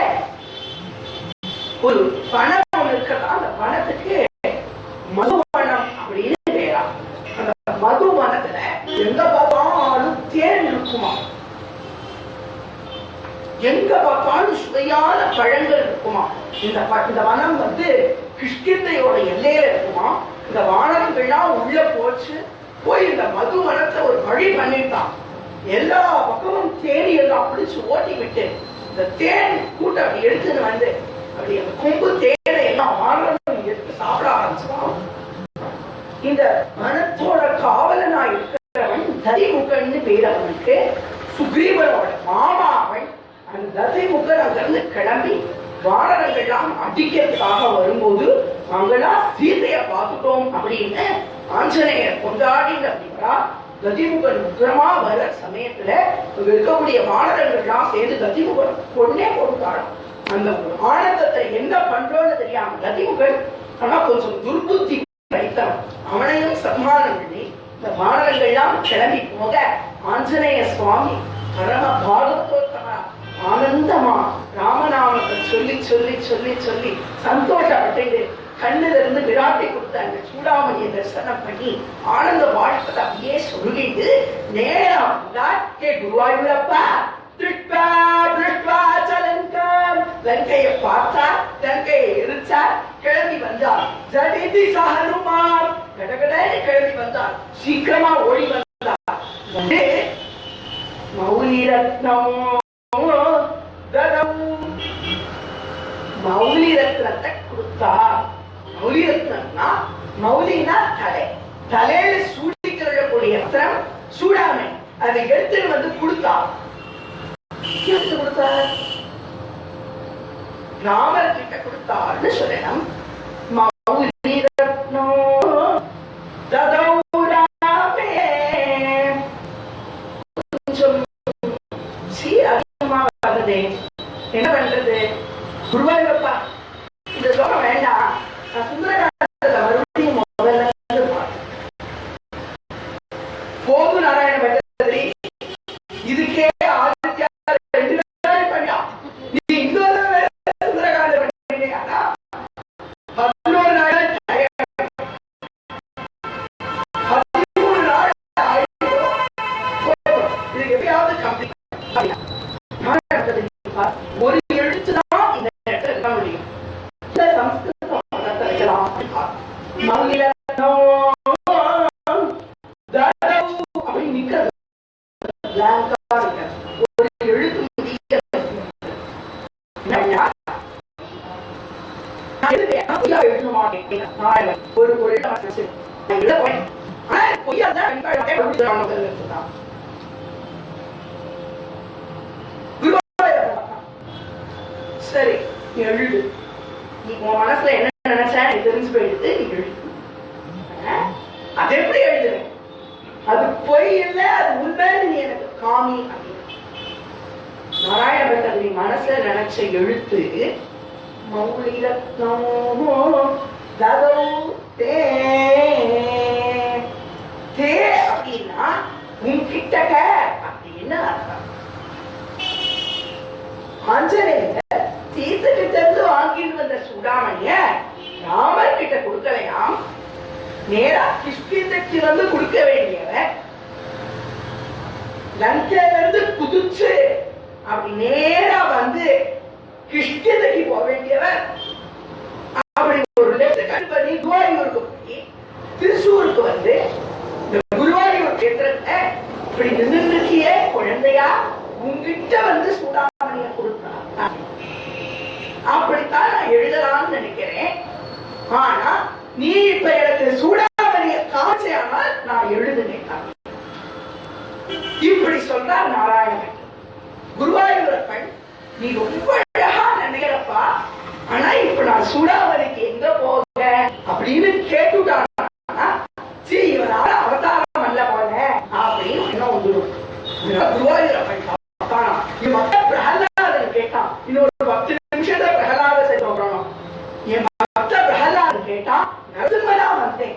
ஒரு பணம் ஒண்ணு இருக்கிறதா, அந்த பணத்துக்கு மதுவனம் அப்படின்னு பேரா. அந்த மதுவனத்துல எங்க பார்த்தாலும் தேன் இருக்குமா, எங்க பார்த்தாலும் சுவையான பழங்கள் இருக்குமா. இந்த வனம் வந்து கிஷ்கிந்தையோட எல்லையில இருக்குமா. இந்த வானரங்கள்லாம் உள்ள போய் இந்த மதுவனத்தை ஒரு வழி பண்ணிட்டான். எல்லா பக்கமும் தேனி எல்லாம் பிடிச்சு ஓட்டி விட்டு இந்த தேன் கூட்ட அப்படி எடுத்துன்னு வந்து அப்படி அந்த கொம்பு தேனை எல்லாம் வானரங்கள் எடுத்து சாப்பிட ஆரம்பிச்சான். இந்த வனத்தோட காவலனா இருக்கிறவன் ததிமுகன்னு பேர் அவனுக்கு. சுக்ரீவனோட மாமா அவன். அந்த ததிமுகன் அங்கிருந்து கிளம்பி வானரங்கள்லாம் அடிக்கிறதுக்காக வரும்போது அங்கெல்லாம் சீதைய பார்த்துட்டோம் அப்படின்னு ஆஞ்சநேயர் கொண்டாடின்னு அப்படின்னா கதிமுகன் உக்கிரமா வர சமயத்துல இருக்கக்கூடிய வானரங்கள்லாம் சேர்ந்து கதிமுகன் கொன்னே கொடுத்தாலும் அந்த ஆனந்தத்தை என்ன பண்றோன்னு தெரியாம கதிமுகன் ஆனா கொஞ்சம் துர்புத்தி வைத்தவன். அவனையும் சன்மானம் பண்ணி இந்த வானரங்கள்லாம் கிளம்பி போக ஆஞ்சநேய சுவாமி பரம பாகவதோத்தமா ஆனந்தமா ராமநாமத்தை சொல்லி சொல்லி சொல்லி சொல்லி சந்தோஷப்பட்டு கண்ணுல இருந்து விராட்டி கொடுத்த அந்த சூடாமணியை தரிசனம் பண்ணி ஆனந்த வாழ்க்கை அப்படியே சொல்லிட்டு நேரம் குருவாயூரப்பா லங்கையை பார்த்தா, லங்கையை எரிச்சார், கிளம்பி வந்தார். ஜடிதி சஹனுமார் கடகடன்னு கிளம்பி வந்தார். சீக்கிரமா ஓடி வந்தார். மௌலி ரத்னம் மௌலி ரத்னத்தை கொடுத்தார். மௌலி ரத்னம்னா மௌலினா தலை, தலையில சூடிக்கக்கூடிய ரத்னம் சூடாமை. அதை எடுத்துட்டு வந்து கொடுத்தார். கொடுத்தார் ராமர் கிட்ட கொடுத்தார்னு சொல்லணும். மௌலி ரத்னம் ததௌராமே. கொஞ்சம் அதிகமாகுதே, என்ன பண்றது? குருவாயூரப்பா இந்த சொல்ல வேண்டாம், நான் சுந்தரகாண்டத்தை மறுபடியும் முதல்ல போது நாராயண பட்டதிரி இதுக்கே ஆதித்யா 2 நாள் பண்ணா. நீ இன்னொரு சுந்தரகாண்ட பண்ணிட்டீங்கன்னா 11 நாள் 13 நாள் இது எப்பயாவது கம்ப்ளீட். ஒரு எழுத்து தான் இந்த இடத்துல இருக்க முடியும். சம்ஸ்கிருதம் அப்படி நிக்கிறது ஒரு எழுத்து எழுத மாட்டேன். ஒரு சரி எழுது. நீ உன் மனசுல என்ன நினைச்சா நீ தெரிஞ்சு போயிடுது, நீ எழுது. அது எப்படி எழுதுறேன்? அது பொய் இல்ல, அது உண்மைன்னு நீ எனக்கு காமி அப்படின்னு நாராயண பட்டர் நீ மனசுல நினைச்ச எழுத்து மௌலி ரத்னமோ ததௌ தே. தே அப்படின்னா உன்கிட்டக அப்படின்னு அர்த்தம். ஆஞ்சநேயர் சீதை கிட்ட இருந்து வாங்கிட்டு வந்த சூடாமணிய ராமர் கிட்ட கொடுக்கலையாம். நேரா கிஷ்கிந்தைக்கு வந்து கொடுக்க வேண்டியவன் லங்கையில இருந்து குதிச்சு அப்படி நேரா வந்து கிஷ்கிந்தைக்கு போக வேண்டியவன் அப்படி ஒரு லெப்ட் கட் பண்ணி குருவாயூருக்கு போய் திருச்சூருக்கு வந்து இந்த குருவாயூர் கேத்திரத்துல இப்படி நின்றுக்கியே குழந்தையா உங்ககிட்ட வந்து சூடாமணிய கொடுத்தான். அப்படித்தான் நான் எழுதலாம்னு நினைக்கிறேன். ஆனா நீ இப்ப எனக்கு சூடாமணிய காட்சியானால் நான் எழுதுனேன். இப்படி சொல்றார் நாராயணன். குருவாயூரப்பன் நீ ரொம்ப அழகா நினைக்கிறப்பா, ஆனா இப்ப நான் சூடாமணிக்கு எங்க போக அப்படின்னு கேட்டுட்டான். இவனால அவதாரம் அல்ல போல அப்படின்னு வந்துடும். குருவாயூரப்பன் பார்த்தானா, என் பக்த பிரகலாதன் கேட்டான், இன்னொரு 10 நிமிஷத்துல பிரகலாத செய்யணும். என் பக்த பிரகலாதன் கேட்டான், நரசிம்மனா வந்தேன்,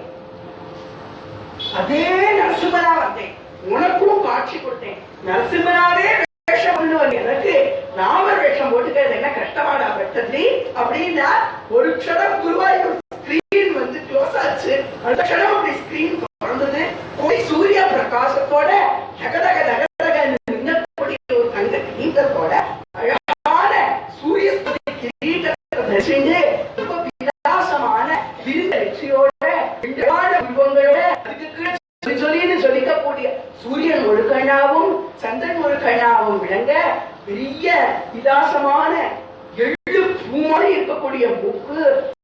அதே நரசிம்மனா வந்தேன், உனக்கும் காட்சி கொடுத்தேன், நரசிம்மனாவே வேஷம் பண்ணுவன், எனக்கு ராமர் வேஷம் போட்டுக்கிறது என்ன கஷ்டமாடா பெட்டதி அப்படின்னா ஒரு க்ஷணம் குருவாயூர் ஸ்கிரீன் வந்து க்ளோஸ் ஆச்சு. அடுத்த க்ஷணம் அப்படி ஸ்கிரீன் திறந்தது. போய் சூரிய பிரகாசத்தோட தகதக தகதக நின்னக்கூடிய ஒரு தங்க கிரீட்டத்தோட அழகான சூரிய கிரீட்டத்தை தரிசிந்து ரொம்ப விலாசமான விருந்த வெற்றியோட உருவங்களோட அதுக்கு சொல்லின்னு சொல்லிக்கக்கூடிய சூரியன் ஒரு கண்ணாவும் சந்திரன் ஒரு கண்ணாவும் விளங்க பெரிய விலாசமான எள்ளு பூ மாதிரி இருக்கக்கூடிய மூக்கு,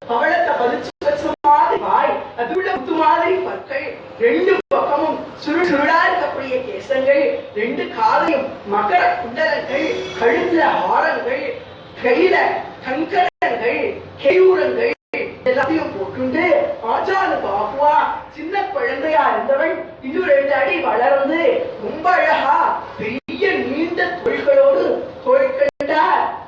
பவளத்தை பதிச்சு வச்ச மாதிரி வாய், அதுள்ள முத்து மாதிரி பற்கள், 2 பக்கமும் சுருளா இருக்கக்கூடிய கேசங்கள், 2 காதையும் மகர குண்டலங்கள், கழுத்துல ஆரங்கள், கையில கங்கணங்கள், கேயூரங்கள் எல்லாத்தையும் போட்டு ஆச்சார பாப்புவா சின்ன குழந்தையா இருந்தவன் இன்னும் 2 அடி வளர்ந்து ரொம்ப அழகா பெரிய நீண்ட தோள்களோடு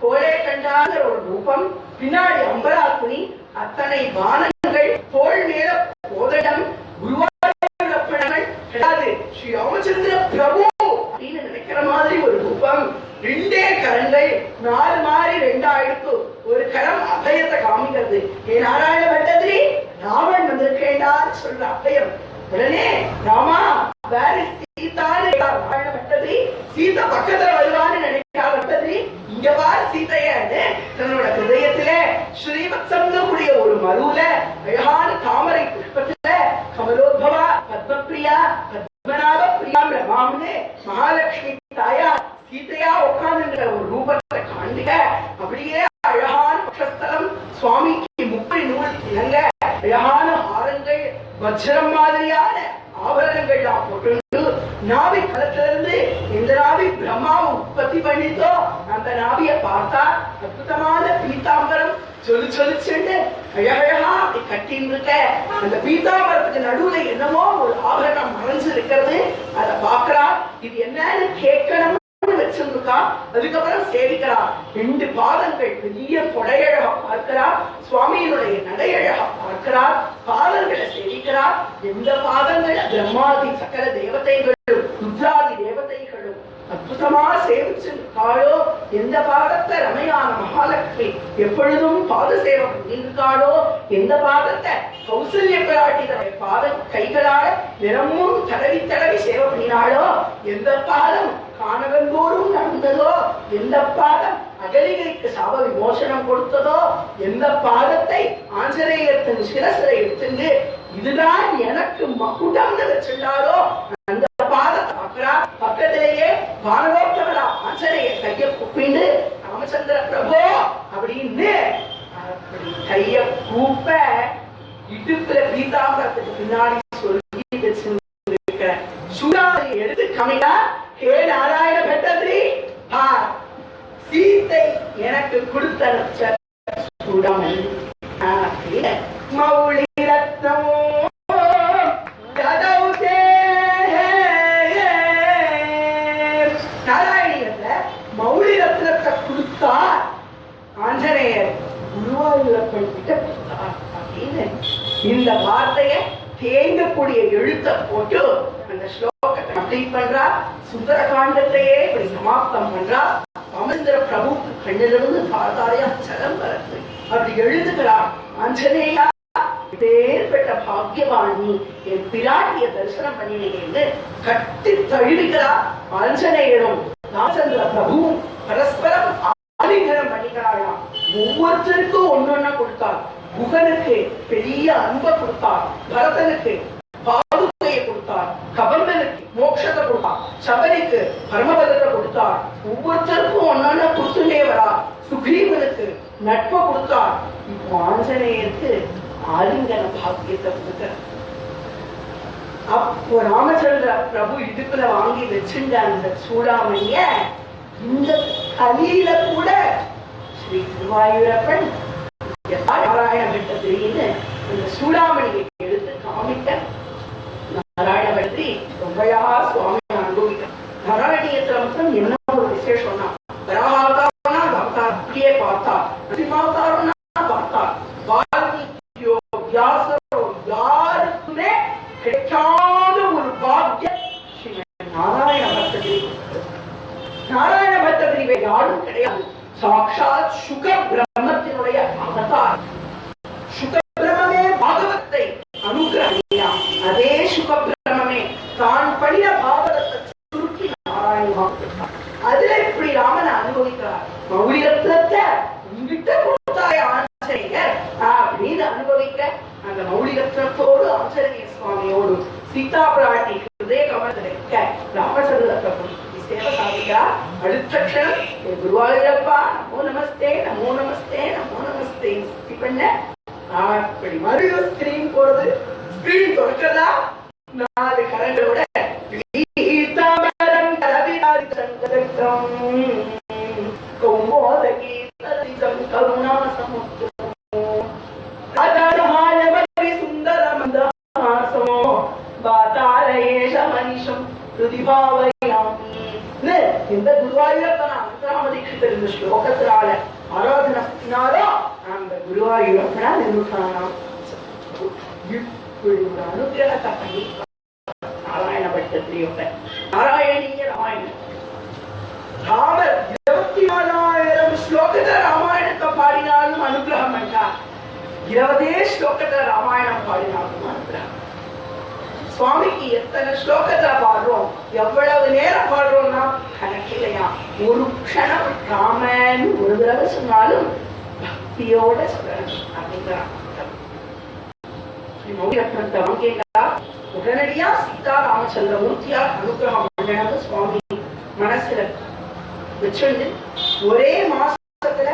கோலே கண்டாங்கிற ஒரு ரூபம், பின்னாடி அம்பராக்குனி, அத்தனை வானங்கள், தோள் மேல கோதடம், குருவாயூரப்பன் ஸ்ரீ ராமச்சந்திர பிரபு அப்படின்னு நினைக்கிற மாதிரி ஒரு ரூபம், 2 கரங்கள், 4 மாதிரி 2 ஆயிடுத்து, ஒரு கரம் அபயத்தை காமிக்கிறது. ஏ நாராயண பட்டதிரி, ராமன் வந்திருக்கேண்டான்னு சொல்ற அபயம். உடனே ராமா வேற சீதான்னு நாராயண பட்டதிரி, சீதா பக்கத்துல வருவான்னு நினைக்காத பட்டதிரி, இங்க வார் சீதையான்னு தன்னோட ஹிருதயத்தில ஸ்ரீவத்சம்னு கூடிய ஒரு மருவுல அழகான தாமரை புஷ்பத்துல கமலோத்பவா பத்மபிரியா பத்மநாப பிரியா ரமாம்னு மகாலட்சுமி தாயா சீதையா உட்கார்ந்துங்கிற ஒரு ரூபத்தை காண்பிக்க அப்படியே அழகான பக்ஷஸ்தலம் சுவாமிக்கு 30 நூல் இணங்க அழகான ஆரங்கள், வஜ்ரம் மாதிரியான ஆபரணங்கள்லாம் போட்டு நாவி களத்திலிருந்து எந்த நாவி பிரம்மாவை உற்பத்தி பண்ணித்தோ அந்த நாவிய பார்த்தா அற்புதமான பீதாம்பரம் சொல்லிச்சுண்டு அழகழகா அப்படி கட்டின்னு இருக்க. அந்த பீதாம்பரத்துக்கு நடுவுல என்னமோ ஒரு ஆபரணம் மறைஞ்சு இருக்கிறது. அதை பாக்குறா, இது என்னன்னு கேட்கணும் வச்சிருக்கா. அதுக்கப்புறம் சேவிக்கிறா. 2 பாதங்கள் பெரிய கொடையழகா பார்க்கிறா. சுவாமியினுடைய நடையழகா பார்க்கிறா. பாதங்களை சேவிக்கிறா. எந்த பாதங்கள் பிரம்மாதி சகல தேவதைகளும் ருத்ராதி தேவதைகளும் அற்புதமா சேவிச்சிருக்காளோ, எந்த பாதத்தை ரமையான மகாலட்சுமி எப்பொழுதும் பாத சேவை பண்ணியிருக்காளோ, எந்த பாதத்தை கௌசல்ய பிராட்டி பாத கைகளால நிறமும் தடவி தடவி சேவை பண்ணினாளோ, எந்த பாதம் கானகந்தோறும் நடந்ததோ, எந்த பாதம் அகலிகைக்கு சாப விமோசனம் கொடுத்ததோ, எந்த பாதத்தை ஆஞ்சநேயத்தின் சிரசிலை எடுத்துண்டு இதுதான் எனக்கு மகுடம்னு வச்சிருந்தாரோ அந்த பாதத்தை பார்க்கிறா. பக்கத்திலேயே பானவோத்தமரா ஆஞ்சநேய கைய கூப்பிண்டு ராமச்சந்திர பிரபு அப்படின்னு கைய கூப்ப இடுப்புல பீதாம்பரத்துக்கு பின்னாடி சொல்லி வச்சிருக்கிற சுடாவை எடுத்து காமிடா. ஹே நாராயண பட்டதிரி, சீத்தை எனக்கு கொடுத்த சுடாமல் மௌளி ரத்னமோ நாராயணியத்துல மௌளி ரத்னத்தை கொடுத்தா ஆஞ்சநேயர் குருவாயூரப்பன் கிட்ட கொடுத்தார் அப்படின்னு இந்த வார்த்தையை தேங்கக்கூடிய எழுத்த போட்டு அந்த ஸ்லோகத்தை கம்ப்ளீட் பண்றா. சுந்தரகாண்டத்தையே இப்படி சமாப்தம் பண்றா. ராமச்சந்திர பிரபுக்கு கண்ணிலிருந்து தாத்தாரையா சலம் வரது அப்படி எழுதுகிறார். ஆஞ்சநேயா பேர்பட்ட பாக்கியவாணி, என் பிராட்டிய தரிசனம் பண்ணினேன்னு கட்டி தழுவிக்கிறார். ஆஞ்சநேயரும் ராமச்சந்திர பிரபுவும் பரஸ்பரம் ஆலிங்கனம் பண்ணிக்கிறாராம். ஒவ்வொருத்தருக்கும் ஒன்னொன்னா கொடுத்தார். குகனுக்கு பெரிய அன்பை கொடுத்தார், பரதனுக்கு பாதுகையை கொடுத்தார், கபந்தனுக்கு மோட்சத்தை கொடுத்தார், சபரிக்கு பரமபதத்தை கொடுத்தார். ஒவ்வொருத்தருக்கும் ஒன்னொன்னா கொடுத்துட்டே வரா. சுக்ரீவனுக்கு நட்பை கொடுத்தார். இப்போ ஆஞ்சநேயருக்கு ஆலிங்கன பாக்கியத்தை கொடுத்தார். அப்போ ராமச்சந்திர பிரபு இடுப்புல வாங்கி வச்சிருந்த அந்த சூடாமணிய இந்த கலியில கூட ஸ்ரீ குருவாயூரப்பன் நாராயண பட்டதிரின்னு இந்த சூடாமணியை எடுத்து காமிக்க நாராயண பட்டதிரி ரொம்ப சுவாமி அனுபவிக்க நாராயணியத்துல மட்டும் என்ன ஒரு விசேஷம்னா வராகாவதாரம்னா அந்த அவதாரம் அப்படியே பார்த்தார், நரசிம்மாவதாரம்னா பார்த்தார், வால்மீகியோ வியாசரோ யாருக்குமே கிடைக்காத ஒரு பாக்கியம் ஸ்ரீமன் நாராயண பக்தகிரி. நாராயண பக்தகிரி யாரும் கிடையாது, சாட்சாத் சுக பிரம்மத்தினுடைய அவதாரம். சுக பிரம்மே பாகவத்தை அனுகிரகியாம், அதே சுக பிரம்மே தான் படிய பாகவத்தை சுருக்கி நாராயண அதுல இப்படி ராமனை அனுபவிக்கிறார். மௌலிகத்தை உங்ககிட்ட கொடுத்தாரே ஆஞ்சநேயர் அப்படின்னு அனுபவிக்க அந்த மௌலிகத்தோடு ஆஞ்சநேய சுவாமியோடு சீதா பிராட்டி ஹிருதய கமலத்தில் இருக்க ராமச்சந்திரத்தை சேவை சாதிக்கிறா. அடுத்த க்ஷணம் குருவாயூரப்பா நமோ நமஸ்தே நமோ நமஸ்தே நமோ நமஸ்தே பண்ண அப்படி மறுபடியும் ஸ்கிரீன் போறது. ஸ்கிரீன் தொடக்கிறதா 4 கரங்களோட இந்த குருவாயூரப்பன அந்தராமதீட்சிதர் இந்த ஸ்லோகத்தினால ஆராதனாரோ அந்த குருவாயூரப்பனா நிர்முகானாம் அனுகிரகத்தை பண்ணி நாராயண பட்டத்திரியோட நாராயணீய ராமாயணம் ராமர் 24,000 ஸ்லோகத்தை ராமாயணத்தை பாடினாலும் அனுகிரகம் பண்ணார், 20 ஸ்லோகத்தை ராமாயணம் பாடினாலும் அனுகிரகம். சுவாமிக்கு எத்தனை ஸ்லோகத்தை பாடுறோம், எவ்வளவு நேரம் பாடுறோம்னா கணக்கில்லையா. ஒரு க்ஷணம் ராமன் ஒரு தடவை சொன்னாலும் பக்தியோட சொல்லணும் அப்படிங்கிறான். உடனடியா சீதா ராமச்சந்திரமூர்த்தியா அனுகிரகம் பண்ணது சுவாமி மனசுல வச்சிருந்து ஒரே மாசத்துல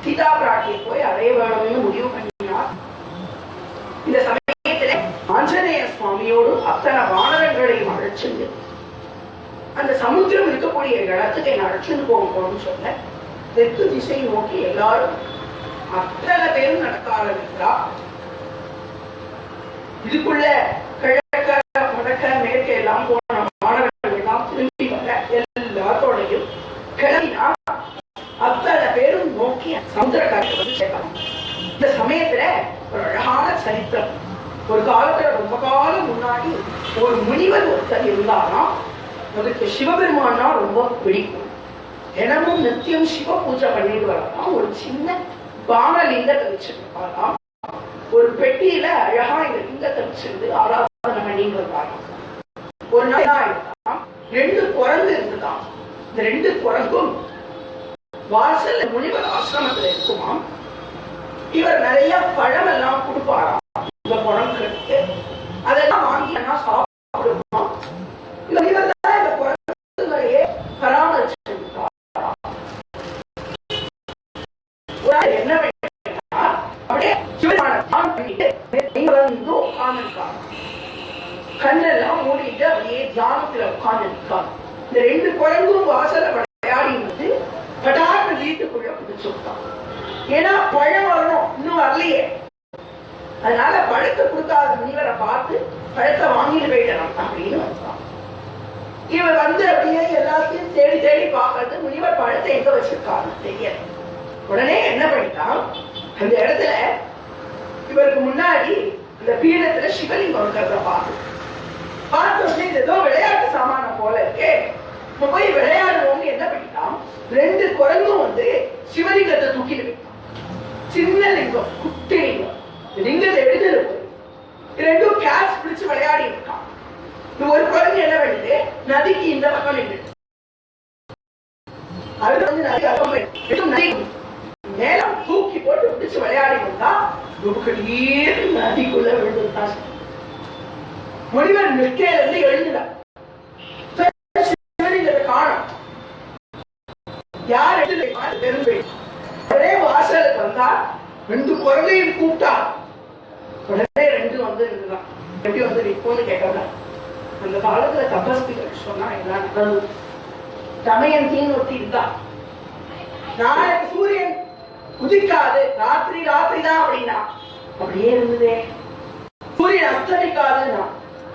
சீதா பிராட்டியை போய் அடைய வேணும்னு முடிவு பண்ணினார். இந்த சமயத்துல ஆஞ்சநேய சுவாமியோடு அத்தனை வானரங்களையும் அழைச்சிருந்து அந்த சமுத்திரம் இருக்கக்கூடிய இடத்துக்கு என்ன அழைச்சிட்டு போகணும்னு சொல்ல தெற்கு திசை நோக்கி எல்லாரும் அத்தனை பேரும் நடக்க ஆரம்பிக்கிறா. இதுக்குள்ள கிழக்க வடக்க மேற்க எல்லாம் போன மாணவர்கள் எல்லாம் திரும்பி வர எல்லாத்தோடையும் கிளம்பினா அத்தனை பேரும் நோக்கி சமுத்திர கரைக்கு வந்து சேர்க்கணும். இந்த சமயத்துல ஒரு அழகான சரித்திரம். ஒரு காலத்துல ரொம்ப காலம் முன்னாடி ஒரு முனிவர் ஒருத்தர் இருந்தாராம். அவருக்கு சிவபெருமானா ரொம்ப பிடிக்கும். தினமும் நித்தியம் சிவ பூஜை பண்ணிட்டு வரலாம். ஒரு சின்ன பானலிங்கத்தை வச்சிருப்பாராம். ஒரு பெட்டியில அழகா இந்த லிங்கத்தை வச்சிருந்து ஆராதனை பண்ணிட்டு வருவாராம். ஒரு நாள் 2 குரங்கு இருந்துதான். இந்த 2 குரங்கும் வாசல்ல முனிவர் ஆசிரமத்துல இருக்குமாம். இவர் நிறைய பழம் எல்லாம் கொடுப்பாராம். இந்த குரங்குக்கு அதெல்லாம் வாங்கி சாப்பிடுமா. இவர் தான் இந்த குரங்குகளையே பராமரிச்சு என்ன அப்படியே கண்ணெல்லாம் மூடிட்டு அப்படியே தியானத்துல உட்கார்ந்து இருக்காங்க. இந்த 2 குரங்கும் வாசல விளையாடி வந்து படார்னு வீட்டுக்குள்ள புடிச்சு விட்டான். ஏன்னா பழம் வரணும், இன்னும் வரலையே. அதனால பழத்தை கொடுக்காத முனிவரை பார்த்து பழத்தை வாங்கிட்டு போயிடணும் அப்படின்னு வந்தான். இவர் வந்து அப்படியே எல்லாத்தையும் தேடி தேடி பார்க்கறது, முனிவர் பழத்தை எங்க வச்சிருக்காருன்னு தெரியல. உடனே என்ன பண்ணிட்டான், அந்த இடத்துல இவருக்கு முன்னாடி இந்த பீடத்துல சிவலிங்கம் இருக்கிறத பார்த்தோன்னே ஏதோ விளையாட்டு சாமானம் போல இருக்கே, போய் விளையாடுவோம்னு என்ன பண்ணிட்டான், 2 குரங்கும் வந்து சிவலிங்கத்தை தூக்கிட்டு போயிட்டான். சின்ன லிங்கம், குட்டி லிங்கம். லிங்கத்தை எடுத்து 2 கேட்ச் பிடிச்சு விளையாடி இருக்கான். ஒரு குரங்கு என்ன பண்ணுது, நதிக்கு இந்த பக்கம் நின்று அது வந்து நதி மேலம் தூக்கி போட்டு பிடிச்சு விளையாடி இருந்தா நதிக்குள்ள விழுந்துட்டான். முனிவர் நிற்கையில இருந்து எழுந்தார். காணும் யார் எடுத்து ஒரே வாசலுக்கு வந்தா 2 குரங்கையும் கூப்பிட்டா. உடனே 2 வந்து இருந்தான். எப்படி வந்து இப்போன்னு கேட்கல. அந்த காலத்துல தபஸ்திகள் சொன்னா எல்லாம் தமயந்தின்னு ஒருத்தி இருந்தா. நாளைக்கு சூரியன் உதிக்காது, ராத்திரி தான் அப்படின்னா அப்படியே இருந்ததே. சூரியன் அஸ்தமிக்காதுன்னா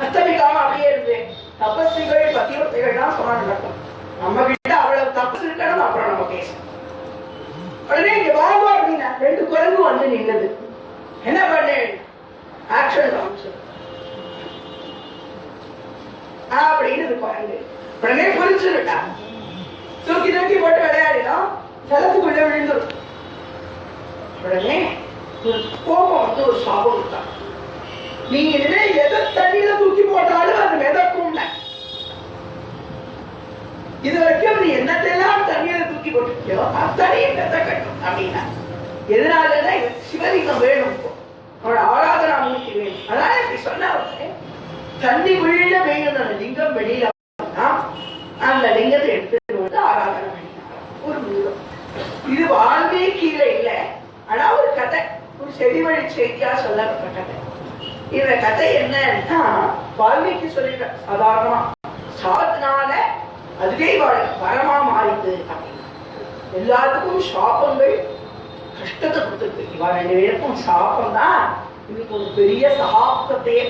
அஸ்தமிக்காம அப்படியே இருந்தது. தபஸ்திகள் பத்தியோத்தைகள் தான் சொன்னா நடக்கும். பிடிச்சிருக்கா தூக்கி தூக்கி போட்டு விளையாடினா ஜலத்துக்குள்ள விழுந்துடும். உடனே ஒரு கோபம் வந்து ஒரு சாபம் இருக்கா, நீ இனிமே எதை தண்ணியில தூக்கி போட்டாலும் அது மிதக்கும். இது வரைக்கும் நீ என்னத்தெல்லாம் தண்ணியில தூக்கி போட்டுக்கியோ அத்தனையும் மிதக்கட்டும் அப்படின்னா. எதனாலன்னா சிவலிங்கம் வேணும், அவனோட ஆராதனா மூர்த்தி வேணும். அதனால இப்படி சொன்ன தண்ணி உள்ள வேணும் லிங்கம் வெளியில அந்த லிங்கத்தை எடுத்துட்டு வந்து ஆராதனை பண்ணினார் ஒரு மிருகம். இது வால்மீகியில இல்ல, ஆனா ஒரு கதை, ஒரு செடி வழி செய்தியா சொல்லப்பட்ட கதை. இந்த கதை என்னன்னா வால்மீகி சொல்லிட்ட சாதாரணமா சாத்தினால அதுவே வரமா மாறிது அப்படின்னு. எல்லாத்துக்கும் சாபங்கள் கஷ்டத்தை கொடுத்துருக்கு. இவா 2 பேருக்கும் சாபம் தான் இன்னைக்கு ஒரு பெரிய சகாப்தத்தையே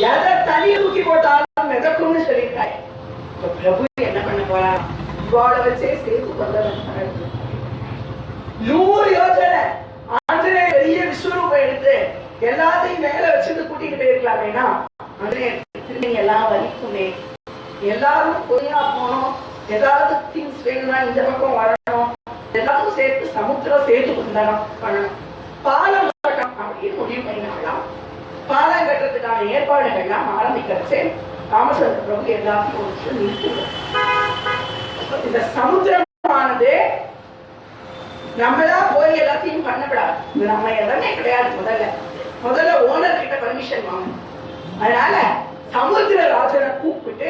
எதை தனியை தூக்கி போட்டாலும் மிதக்கும்னு சொல்லிட்டாய். பிரபு என்ன பண்ண போறா, இவாளை வச்சே சேர்த்து வந்தவன் 100 யோசனை ஆஞ்சநேய பெரிய விஸ்வரூபம் எடுத்து எல்லாத்தையும் மேல வச்சுட்டு கூட்டிட்டு போயிருக்கலாமேனா, ஆஞ்சநேயர் எல்லாம் வலிக்குமே, எல்லாரும் பொய்யா போனோம், ஏதாவது திங்ஸ் வேணும்னா இந்த பக்கம் வரணும், எல்லாரும் சேர்த்து சமுத்திரம் சேர்த்து பண்ணணும், பாலம் கட்டணும் அப்படின்னு முடிவு பண்ணிக்கலாம். பாலம் கட்டுறதுக்கான ஏற்பாடுகள்லாம் ஆரம்பிக்கிறச்சு ராமச்சந்திர பிரபு எல்லாத்தையும் நிறுத்துவோம். இந்த சமுத்திரமானது நம்மளா போய் எல்லாத்தையும் பண்ணக்கூடாது, இது நம்ம இடமே கிடையாது. முதல்ல ஓனர் கிட்ட பர்மிஷன் வாங்கணும். அதனால சமுத்திரராஜனை கூப்பிட்டு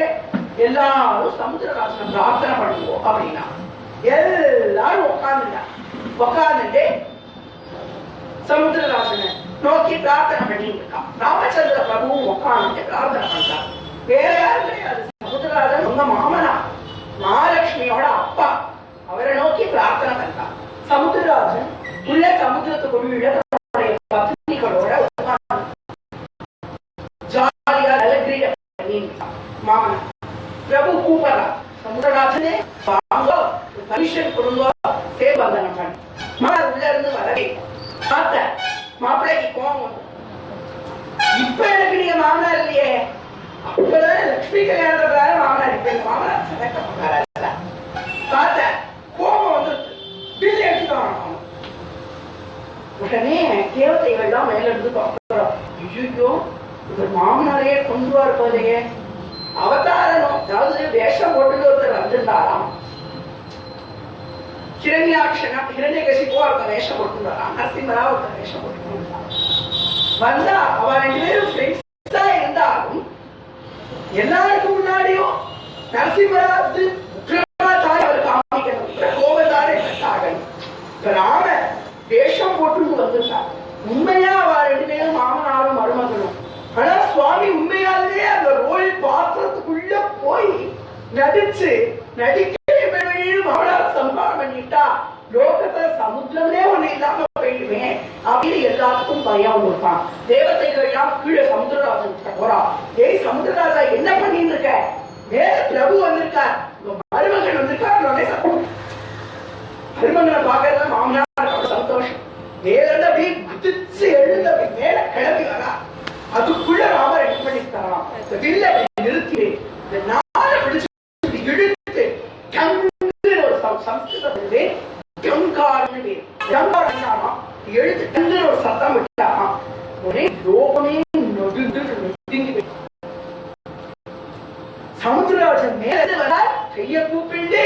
எல்லாரும் சமுத்திரராஜனை பிரார்த்தனை பண்ணுவோம் அப்படின்னா எல்லாரும் உட்கார்ந்துட்டு சமுத்திரராஜனை நோக்கி பிரார்த்தனை பண்ணிட்டு இருக்கான். ராமச்சந்திர பிரபுவும் உட்கார்ந்து பிரார்த்தனை பண்றான். வேற யாரும் கிடையாது, சமுத்திரராஜன் உங்க மாமனா மகாலட்சுமியோட அப்பா, அவரை நோக்கி பிரார்த்தனை பண்றான். சமுத்திரராஜன் உள்ள சமுத்திரத்துக்குள்ள பத்னிகளோட ஜாலியா அலகிரீட மாமனா. பிரபு கூப்பிடலாம், சமுத்திரராஜனே பர்மிஷன் கொடுங்க, சேவந்தனம் பண்ண. மகன் உள்ள இருந்து வரவே பார்த்த மாப்பிள்ளைக்கு கோபம். இப்ப எனக்கு நீங்க மாமனார் இல்லையே, அப்பதான் லட்சுமி கல்யாணத்துக்காக மாமனார், இப்ப எங்க மாமனார் சதக்க போனார பார்த்த கோபம் வந்து பில் எடுத்துட்டு. உடனே தேவதைகள் தான் மேல இருந்து பார்க்கிறோம். ஐயோ இவர் மாமனாரையே கொண்டு வரப்போதையே, அவதாரணும், அதாவது வேஷம் போட்டு ஒருத்தர் வந்திருந்தாராம். ஹிரண்யகசிபு ஒருத்தர் வேஷம் போட்டுருந்தாராம், நரசிம்மரா ஒருத்தர் வேஷம் போட்டு வந்தா. அவ 2 பேரும் ஃப்ரெண்ட்ஸா இருந்தாலும் எல்லாருக்கும் முன்னாடியும் நரசிம்மரா தாய் அவர் காமிக்கணும், கோபத்தாரே ஆகணும். ராம வேஷம் போட்டு வந்திருக்காரு. உண்மையா அவ 2 பேரும் மாமனாரும் மருமகனும். ஆனா சுவாமி உண்மையாலே அந்த ரோல் பாத்திரத்துக்குள்ள போய் நடிச்சு மாமனார் சம்பாரம் பண்ணிட்டா லோகத்துல சமுத்திரமே ஒண்ணு இல்லாம போயிடுவேன் அப்படின்னு எல்லாத்துக்கும் பயம் கொடுப்பான். தேவதைகள் எல்லாம் கீழே சமுத்திரராஜன் போறா. ஏய் சமுத்திரராஜா என்ன பண்ணிட்டு இருக்க, வேற பிரபு வந்திருக்கார், மருமகன் வந்திருக்கார். மருமகனை பாக்குறதுல மாமனார் சந்தோஷம். மேல இருந்து அப்படியே குதிச்சு எழுந்து அப்படி மேல கிளம்பி வரா. அதுக்குள்ள ராமர் என்ன பண்ணிட்டாராம், வில்ல நிறுத்தி இந்த நாளை பிடிச்சு இழுத்து ஒரு சம்ஸ்கிருதத்திலே எழுத்து டங்கு ஒரு சத்தம் விட்டாராம். ஒரே லோகமே நொடுங்கி சமுத்திரராஜன் மேல வர கைய கூப்பிட்டு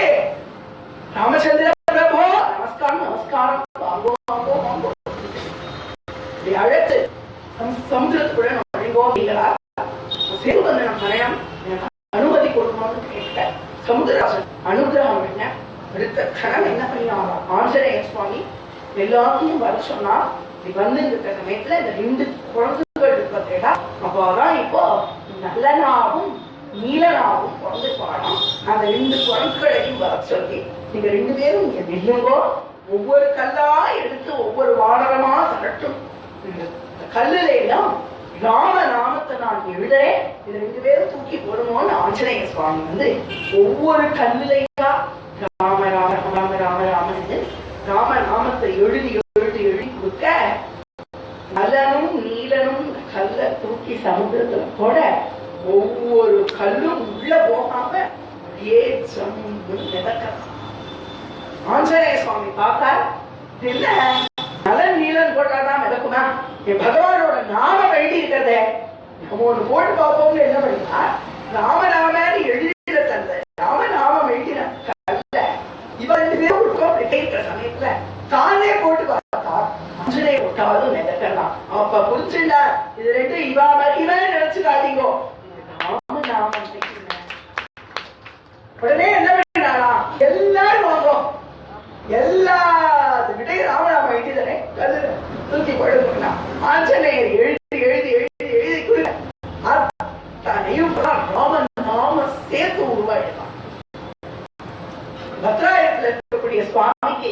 ராமச்சந்திர பிரபு நமஸ்காரம் நமஸ்காரம் வாங்கோ வாங்கோ வாங்கோ அழைத்து சமுத்திரத்துக்குள்ள நுழைங்கோ அப்படிங்கிறா. சேதுபந்தனம் மரணம் அனுமதி கொடுக்கணும்னு கேட்க சமுத்திரராஜன் அனுகிரகம் என்ன அடுத்த கணம் என்ன பண்ணினாரா, ஆஞ்சநேய சுவாமி எல்லாத்தையும் வர சொன்னா. வந்து இருக்கிற சமயத்துல இந்த 2 குழந்தைகள் இருக்கிறதா, அப்போதான் இப்போ நல்லனாவும் நீலனாவும் குழந்தை பாடம். அந்த 2 குழந்தைகளையும் வர சொல்லி நீங்க 2 பேரும் இங்க நில்லுங்கோ, ஒவ்வொரு கல்லா எடுத்து ஒவ்வொரு வானரமா தரட்டும். கல்லுல எல்லாம் ராம நாமத்தை நான் எழுதுறேன், இது 2 பேரும் தூக்கி போடணும்னு ஆஞ்சநேய சுவாமி வந்து ஒவ்வொரு கல்லுலையா ராம ராம ராம ராம ராமன்னு ராம நாமத்தை எழுதி எழுதி எழுதி கொடுக்க, நலனும் நீலனும் கல்ல தூக்கி சமுத்திரத்துல போட ஒவ்வொரு கல்லும் உள்ள போகாம அப்படியே ஜம்முன்னு மிதக்கிறான். ஆஞ்சநேய சுவாமி பார்த்தார், என்ன நலன் நீலன் போட்டாதான் மிதக்குமா? என் பகவானோட நாம எழுதி இருக்கிறதே, நம்ம ஒண்ணு போட்டு பார்ப்போம்னு என்ன பண்ணினா ராமநாமன்னு எழுதிட தந்த ராமநாமம் எழுதின கல்ல இவன் 2 பேரும் அப்படி கேட்கிற சமயத்துல தானே போட்டு பார்த்தா ஆஞ்சநேய போட்டாலும் மிதக்கலாம். அப்ப புரிச்சுண்டா இது 2 இவன் நினைச்சு காட்டிங்கோ ராமநாமம். உடனே என்ன பண்ணா எல்லாரும் வாங்கும், எல்லாத்துக்கிட்டையும் ராமநாமம் எழுதிதானே கல்லு தூக்கி போடுனா ஆஞ்சநேயர் எழுதி எழுதி எழுதி எழுதி கொடுங்க அத்தனையும் ராமநாம சேர்த்து உருவாயிடலாம். பத்ராயத்துல இருக்கக்கூடிய சுவாமிக்கு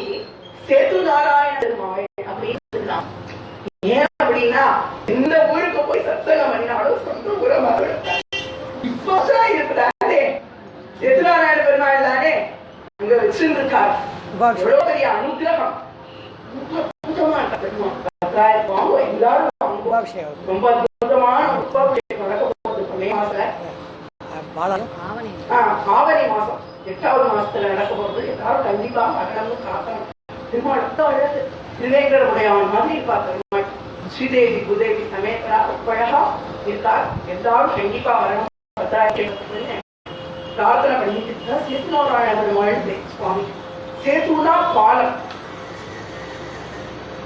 சேது நாராயண பெருமாள் அப்படின்னு ஏன் அப்படின்னா இந்த ஊருக்கு போய் சத்சங்கம் பண்ணினாலும் சொந்த ஊரமாக இப்போ இருக்கிறாரே சேது நாராயண பெருமாள் தானே அங்க வச்சிருந்திருக்காரு. எவ்வளவு பெரிய அனுகிரகம். எல்லாரும் ரொம்ப அற்புதமான மே மாசம் ஆவணி மாசம் 8வது மாசத்துல நடக்க போறது. எல்லாரும் கண்டிப்பா வரணும்னு காக்கணும். பெருமாள் அழகு திருவேங்கடமுடையான் மாதிரி இருப்பார். பெருமாள் ஸ்ரீதேவி பூதேவி சமேதரா அழகா இருக்கார். எல்லாரும் கண்டிப்பா வரணும். பிரார்த்தனை பண்ணிட்டு சேது நாராயண பெருமாள் சுவாமி. சேதுனா பாலம்.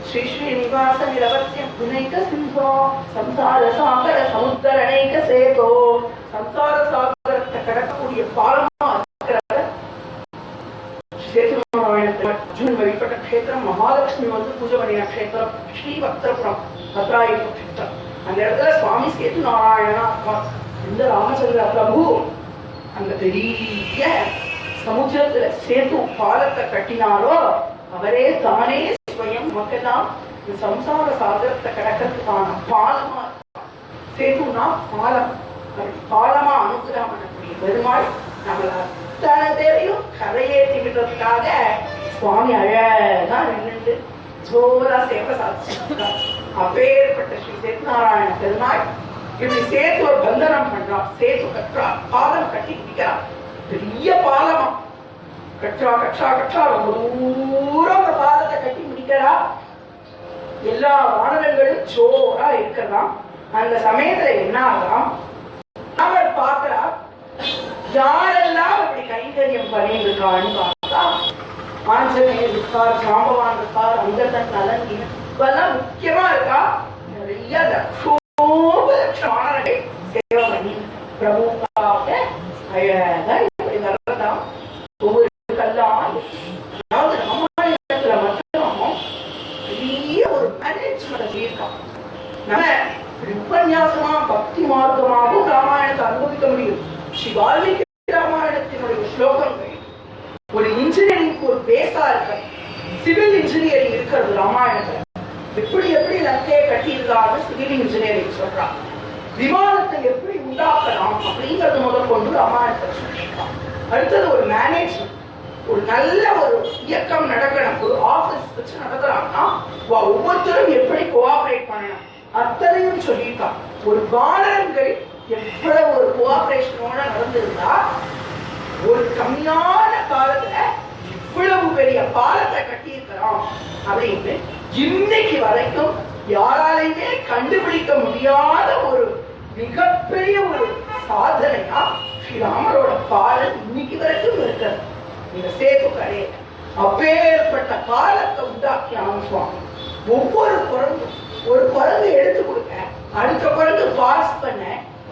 ஸ்ரீ ஸ்ரீனிவாச நிலவத்தியம் புனைக சிந்தோ சம்சார சாகர சமுத்தரணைக சேதோ. சம்சார சாகரத்தை கடக்கக்கூடிய பாலமா இருக்கிற சேது நாராயண அர்ஜுன் வழிபட்ட கஷேத்திரம். மகாலட்சுமி வந்து பூஜை பண்ணின கஷேத்திரம் ஸ்ரீவக்திரபுரம் பத்ராயுத கஷேத்திரம். அந்த இடத்துல சுவாமி சேது நாராயணா இந்த ராமச்சந்திர பிரபு அந்த பெரிய சமுத்திரத்துல சேது பாலத்தை கட்டினாரோ அவரே தானே ஸ்வயம் மக்கெல்லாம் சம்சார சாகரத்தை கடக்கிறதுக்கான பாலமா. சேதுனா பாலம். பாலமா அனுகிரகம் பண்ணக்கூடிய பெருமாள் நம்மள அத்தனை பேரையும் கரையேற்றி விடுறதுக்காக சுவாமி அழகா நின்று ஜோரா சேவை சாதிச்சிருக்கார். அப்பேற்பட்ட ஸ்ரீ சேது நாராயண பெருமாள் இப்படி சேத்துவ பந்தனம் பண்றார். சேது கற்றா பாலம் கட்டி பிடிக்கிறார். பெரிய பாலமா கற்றா கற்றா கற்றா ரொம்ப தூரம் ஒரு பாலத்தை கட்டி முடிக்கிறா. எல்லா வானரங்களும் ஜோரா இருக்கலாம். அந்த சமயத்துல என்ன ஆகலாம் அவர் பார்க்கிறா யாரெல்லாம் அப்படி கைங்கரியம் பண்ணிருக்கான்னு பார்த்தா ஆஞ்சநேயர் இருக்கார், சாம்பவான் இருக்கார், அங்கதன் நலன் இப்பெல்லாம் முக்கியமா இருக்கா. நிறைய லட்சோபலட்சமானவர்கள் சேவை பண்ணி பிரபுக்காக அழகா இப்படி வரலாம். ஒவ்வொரு கல்லாம் அதாவது ராமாயணத்துல மட்டும் பெரிய ஒரு மேனேஜ்மெண்ட் இருக்கான். நம்ம உபன்யாசமா பக்தி மார்க்கமாகவும் ராமாயணத்தை அனுபவிக்க முடியும். ஸ்ரீ வால்மீகி ராமாயணத்தினுடைய ஸ்லோகங்கள் ஒரு இன்ஜினியரிங் ஒரு பேஸா இருக்க. சிவில் இன்ஜினியரிங் இருக்கிறது ராமாயணத்துல. எப்படி எப்படி லக்கையை கட்டியிருக்காங்க சிவில் இன்ஜினியரிங் சொல்றாங்க. விமானத்தை எப்படி உண்டாக்கலாம் அப்படிங்கறது முதல் கொண்டு ராமாயணத்தை சொல்லியிருக்காங்க. அடுத்தது ஒரு மேனேஜ்மெண்ட், ஒரு நல்ல ஒரு இயக்கம் நடக்கணும். ஒரு ஆபீஸ் வச்சு நடத்துறாங்கன்னா ஒவ்வொருத்தரும் எப்படி கோஆபரேட் பண்ணணும் அத்தனையும் சொல்லியிருக்காங்க. ஒரு வானரங்கள் எவ்வளவு ஒரு கோஆபரேஷனோட நடந்திருந்தா ஒரு கம்மியான காலத்துல இவ்வளவு பெரிய பாலத்தை கட்டியிருக்கிறோம் அப்படின்னு இன்னைக்கு வரைக்கும் யாராலையுமே கண்டுபிடிக்க முடியாத ஒரு மிகப்பெரிய ஒரு சாதனையா ஸ்ரீராமரோட பாலம் இன்னைக்கு வரைக்கும் இருக்கிறது. இந்த சேது கரையை அப்பேற்பட்ட பாலத்தை உண்டாக்கி சுவாமி. ஒவ்வொரு குரங்கும் ஒரு குரங்கு எடுத்து கொடுக்க, அடுத்த குரங்கு பாஸ் பண்ண,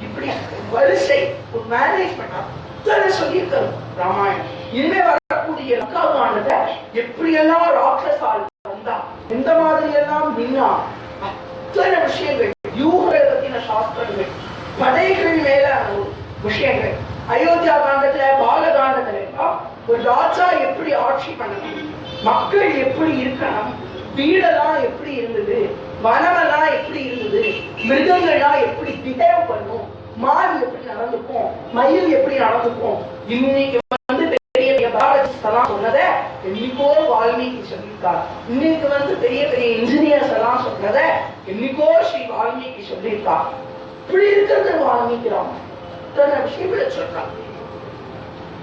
இப்படி வரிசை ஒரு மேனேஜ் பண்ண அத்தனை சொல்லியிருக்கணும் ராமாயணம். இனிமே வரக்கூடிய லங்காகாண்டத்தை எப்படியெல்லாம் ராட்சசால் வந்தா, எந்த மாதிரி எல்லாம் நின்னா, அத்தனை விஷயங்கள், யூகங்களை பத்தின சாஸ்திரங்கள், படைகள் மேல விஷயங்கள். அயோத்தியா காண்டத்துல பாலகாண்டத்துல ஒரு ராஜா எப்படி ஆட்சி பண்ணணும், மக்கள் எப்படி இருக்கணும், வீடெல்லாம் எப்படி இருந்தது, வனமெல்லாம் எப்படி இருந்தது, மிருகங்கள்லாம் எப்படி பிஹேவ் பண்ணும், மான் எப்படி நடந்துக்கும், மயில் எப்படி நடந்துக்கும். இன்னைக்கு வந்து பெரிய பெரிய பாலஜிஸ்ட் சொன்னத என்னைக்கோ வால்மீகி சொல்லியிருக்கார். இன்னைக்கு வந்து பெரிய பெரிய இன்ஜினியர்ஸ் எல்லாம் சொன்னத என்னைக்கோ ஸ்ரீ வால்மீகி சொல்லியிருக்கார். இப்படி இருக்கிறது வால்மீகி ராமன் இத்தனை விஷயங்களை சொல்றாங்க.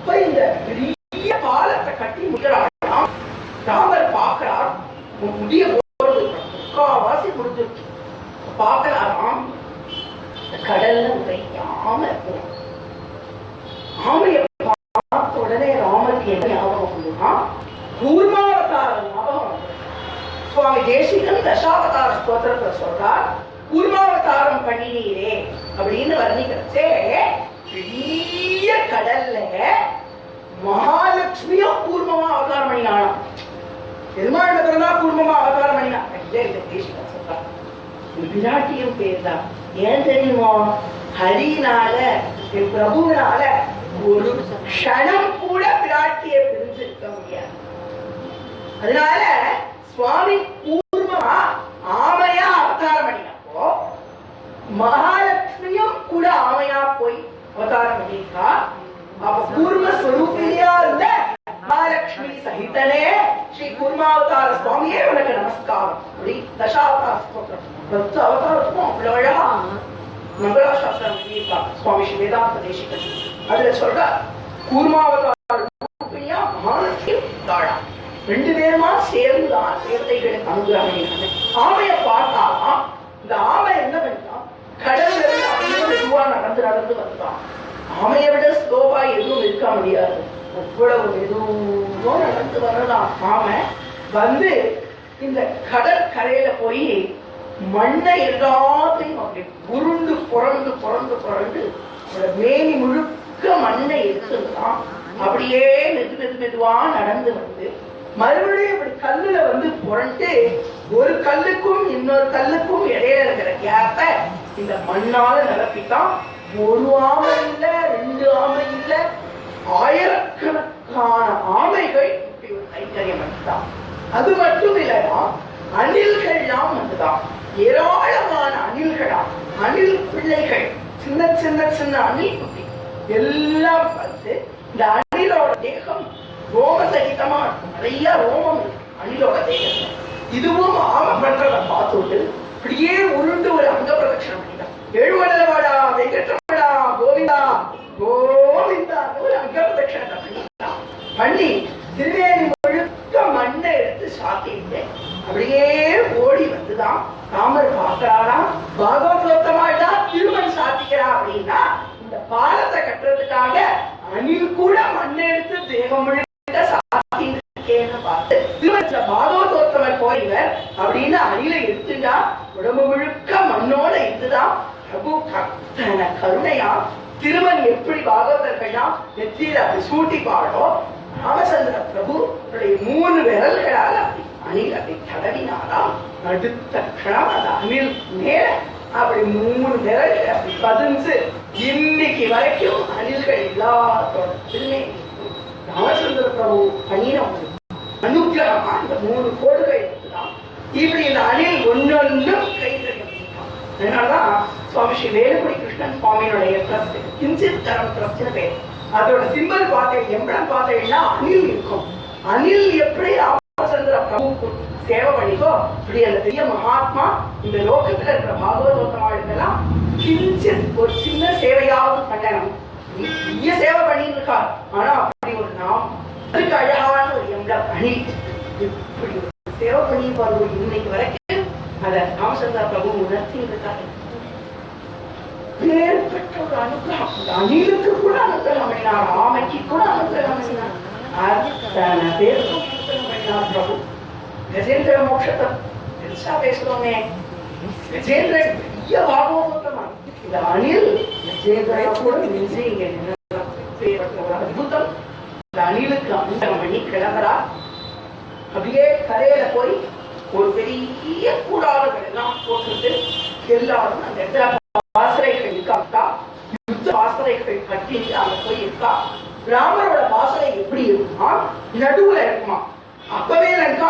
அப்ப இந்த பெரிய பாலத்தை கட்டி முடிக்கிறாராம். ராமர் பார்க்கிறார், முடிய போறது முக்காவாசி முடிஞ்சிருக்கு. பார்க்கலாராம், கடல்ல உரையாம இருக்கும். ஆமையை பார்த்த உடனே ராமருக்கு என்ன ஞாபகம் வந்துன்னா, கூர்மாவதார ஞாபகம் வந்து. சுவாமி தேசிகன் தசாவதார ஸ்தோத்திரத்தை சொல்றார், கூர்மாவதாரம் பண்ணினீரே அப்படின்னு வர்ணிக்கிறச்சே, பெரிய கடல்ல மகாலட்சுமியும் கூர்மமா அவதாரம் பண்ணினாலாம். பெருமாள் பிறந்தா கூர்மமா அவதாரம் பண்ணினா தேசிகன் சொல்றார். விராட்டியும் பேர் தான். ஏன் தெரியுமோ, ஹரினால பிரபுனால ஒரு க்ஷணம் கூட விராட்டியை பிரிஞ்சிருக்க முடியாது. அதனால சுவாமி கூர்மமா ஆமையா அவதாரம் பண்ணினப்போ மகாலட்சுமியும் கூட ஆமையா போய் அவதாரம் பண்ணிருக்கா. அப்ப கூர்ம ஸ்வரூபியா இருந்த மகாலட்சுமி சகிதனே ஸ்ரீ கூர்மாவதார சுவாமியே உனக்கு நமஸ்காரம். அப்படி தசாவதார ஸ்தோத்திரம் 10 அவதாரத்துக்கும் அவ்வளவு அழகா மங்களாசாஸ்திரம் பண்ணியிருக்காங்க சுவாமி ஸ்ரீ வேதாந்த தேசிகன். அதுல சொல்ற கூர்மாவதார மகாலட்சுமி தாழா 2 பேருமா சேர்ந்துதான் தேவதைகளுக்கு அனுகிரகம். ஆமைய பார்த்தாலாம், இந்த ஆமை என்ன பண்ணிட்டான், கடல்ல இருந்து அப்படியே மெதுவா நடந்து வந்துட்டான். ஆமையை விட ஸ்லோவா எதுவும் இருக்க முடியாது. அவ்வளவு மெதுவா நடந்து வரலாம். ஆமை வந்து இந்த கடல் கரையில போய் மண்ணை எல்லாத்தையும் அப்படி உருண்டு புரண்டு புரண்டு புரண்டு மேனி முழுக்க மண்ணை எடுத்துதான் அப்படியே மெதுவா நடந்து வந்து மறுபடியும் இப்படி கல்லுல வந்து புரண்டு ஒரு கல்லுக்கும் இன்னொரு கல்லுக்கும் இடையில இருக்கிற கேப்ப இந்த மண்ணால நிரப்பித்தான். ஒரு ஆமை இல்ல, 2 ஆமை இல்ல, ஆயிரக்கணக்கான ஆமைகள் இப்படி ஒரு கைங்கரியம் பண்ணித்தான். அது மட்டும் இல்லையா, அணில்கள்லாம் வந்துதான். ஏராளமான அணில்களா, அணில் பிள்ளைகள், சின்ன சின்ன சின்ன அணில் குட்டி எல்லாம் வந்து இந்த அணிலோட தேகம் ரோம சகிதமா இருக்கும். நிறைய ரோமம் அணிலோட தேகம். இதுவும் ஆமை பண்றத பார்த்துட்டு இப்படியே உருண்டு ஒரு அங்க பிரதட்சணம் பண்ணிட்டான். எழுவடவாடா வெங்கட்ரமடா கோவிந்தா கோவிந்தா ஒரு அங்க பிரதட்சணத்தை பண்ணிட்டான். பண்ணி திருவேணி முழுக்க மண்ணை எடுத்து சாத்திட்டு அப்படியே ஓடி வந்துதான் ராமர் பார்க்கிறாரா. பாகவதோத்தமாட்டா திருமண் சாத்திக்கிறா அப்படின்னா, இந்த பாலத்தை கட்டுறதுக்காக அணில் கூட மண்ணை எடுத்து தேகம் முழுக்க சாத்தின்னு பார்த்து திருமணத்துல பாகவதோத்தமர் போயிவர் அப்படின்னு அணிலை எடுத்துட்டா உடம்பு முழுக்க மண்ணோட இருந்துதான். பிரபு கத்தன கருணையா திருமண் எப்படி பாகவதர்கள்லாம் நெற்றியில அப்படி சூட்டி பாடோ, ராமச்சந்திர பிரபு 3 விரல்களால அப்படி அணில் அப்படி தடவினாலாம். அடுத்த க்ஷணம் அந்த அணில் மேல அப்படி 3 விரல்கள் அப்படி பதிஞ்சு இன்னைக்கு வரைக்கும் அணில்கள் எல்லாத்தோட திருமே ராமச்சந்திர பிரபு பண்ணின அனுகிரகமா இந்த 3 கோடுகள் இருக்குதான். இப்படி இந்த அணில் ஒன்னொன்னும் கைத்தறியும். அதனாலதான் சுவாமி ஸ்ரீ வேலுக்குடி கிருஷ்ணன் சுவாமியினுடைய ட்ரஸ்ட் கிஞ்சித் தரம் ட்ரஸ்ட்னு பேர். அதோட சிம்பிள் பார்த்தேன், எம்பளம் பார்த்தீங்கன்னா அணில் இருக்கும். அணில் எப்படி ராமச்சந்திர பிரபுக்கு சேவை பண்ணிக்கோ, இப்படி அந்த பெரிய மகாத்மா இந்த லோகத்துல இருக்கிற பாகவதோத்தமாளுக்கெல்லாம் கிஞ்சித் ஒரு சின்ன சேவையாவது பண்ணணும். பெரிய சேவை பண்ணிட்டு இருக்கா, ஆனா அப்படி ஒரு நாம் அதுக்கு அழகான ஒரு எம்பளம் அணில் இப்படி ஒரு சேவை பண்ணி பாருங்க. இன்னைக்கு வரைக்கும் அத ராமச்சந்திர பிரபு உணர்த்தி இருக்காரு. ஏற்பட்ட ஒரு அனுகிரகம், அணிலுக்கு கூட அனுகிரகம் பண்ணினார், ஆமைக்கு கூட அனுகிரகம் பண்ணினார், அத்தனை பேருக்கும் அனுகிரகம் பண்ணினார் பிரபு. கஜேந்திர மோட்சத்தை பெருசா பேசுறோமே, கஜேந்திரன் பெரிய பாகவதோத்தமன். இந்த அணில் கஜேந்திர கூட மிஞ்சி இங்க ஒரு அற்புதம். இந்த அணிலுக்கு அனுகிரகம் பண்ணி கிளம்புறா. அப்படியே கரையில போய் ஒரு பெரிய கூடாரங்கள் எல்லாம் போட்டு எல்லாரும் அந்த இடத்துல வாசலைகள் இருக்கா, யுத்த வாசலைகள் கட்டி அங்க போய் இருக்கா. ராமரோட வாசலை எப்படி இருக்குமா, நடுவுல இருக்குமா. அப்பவே லங்கா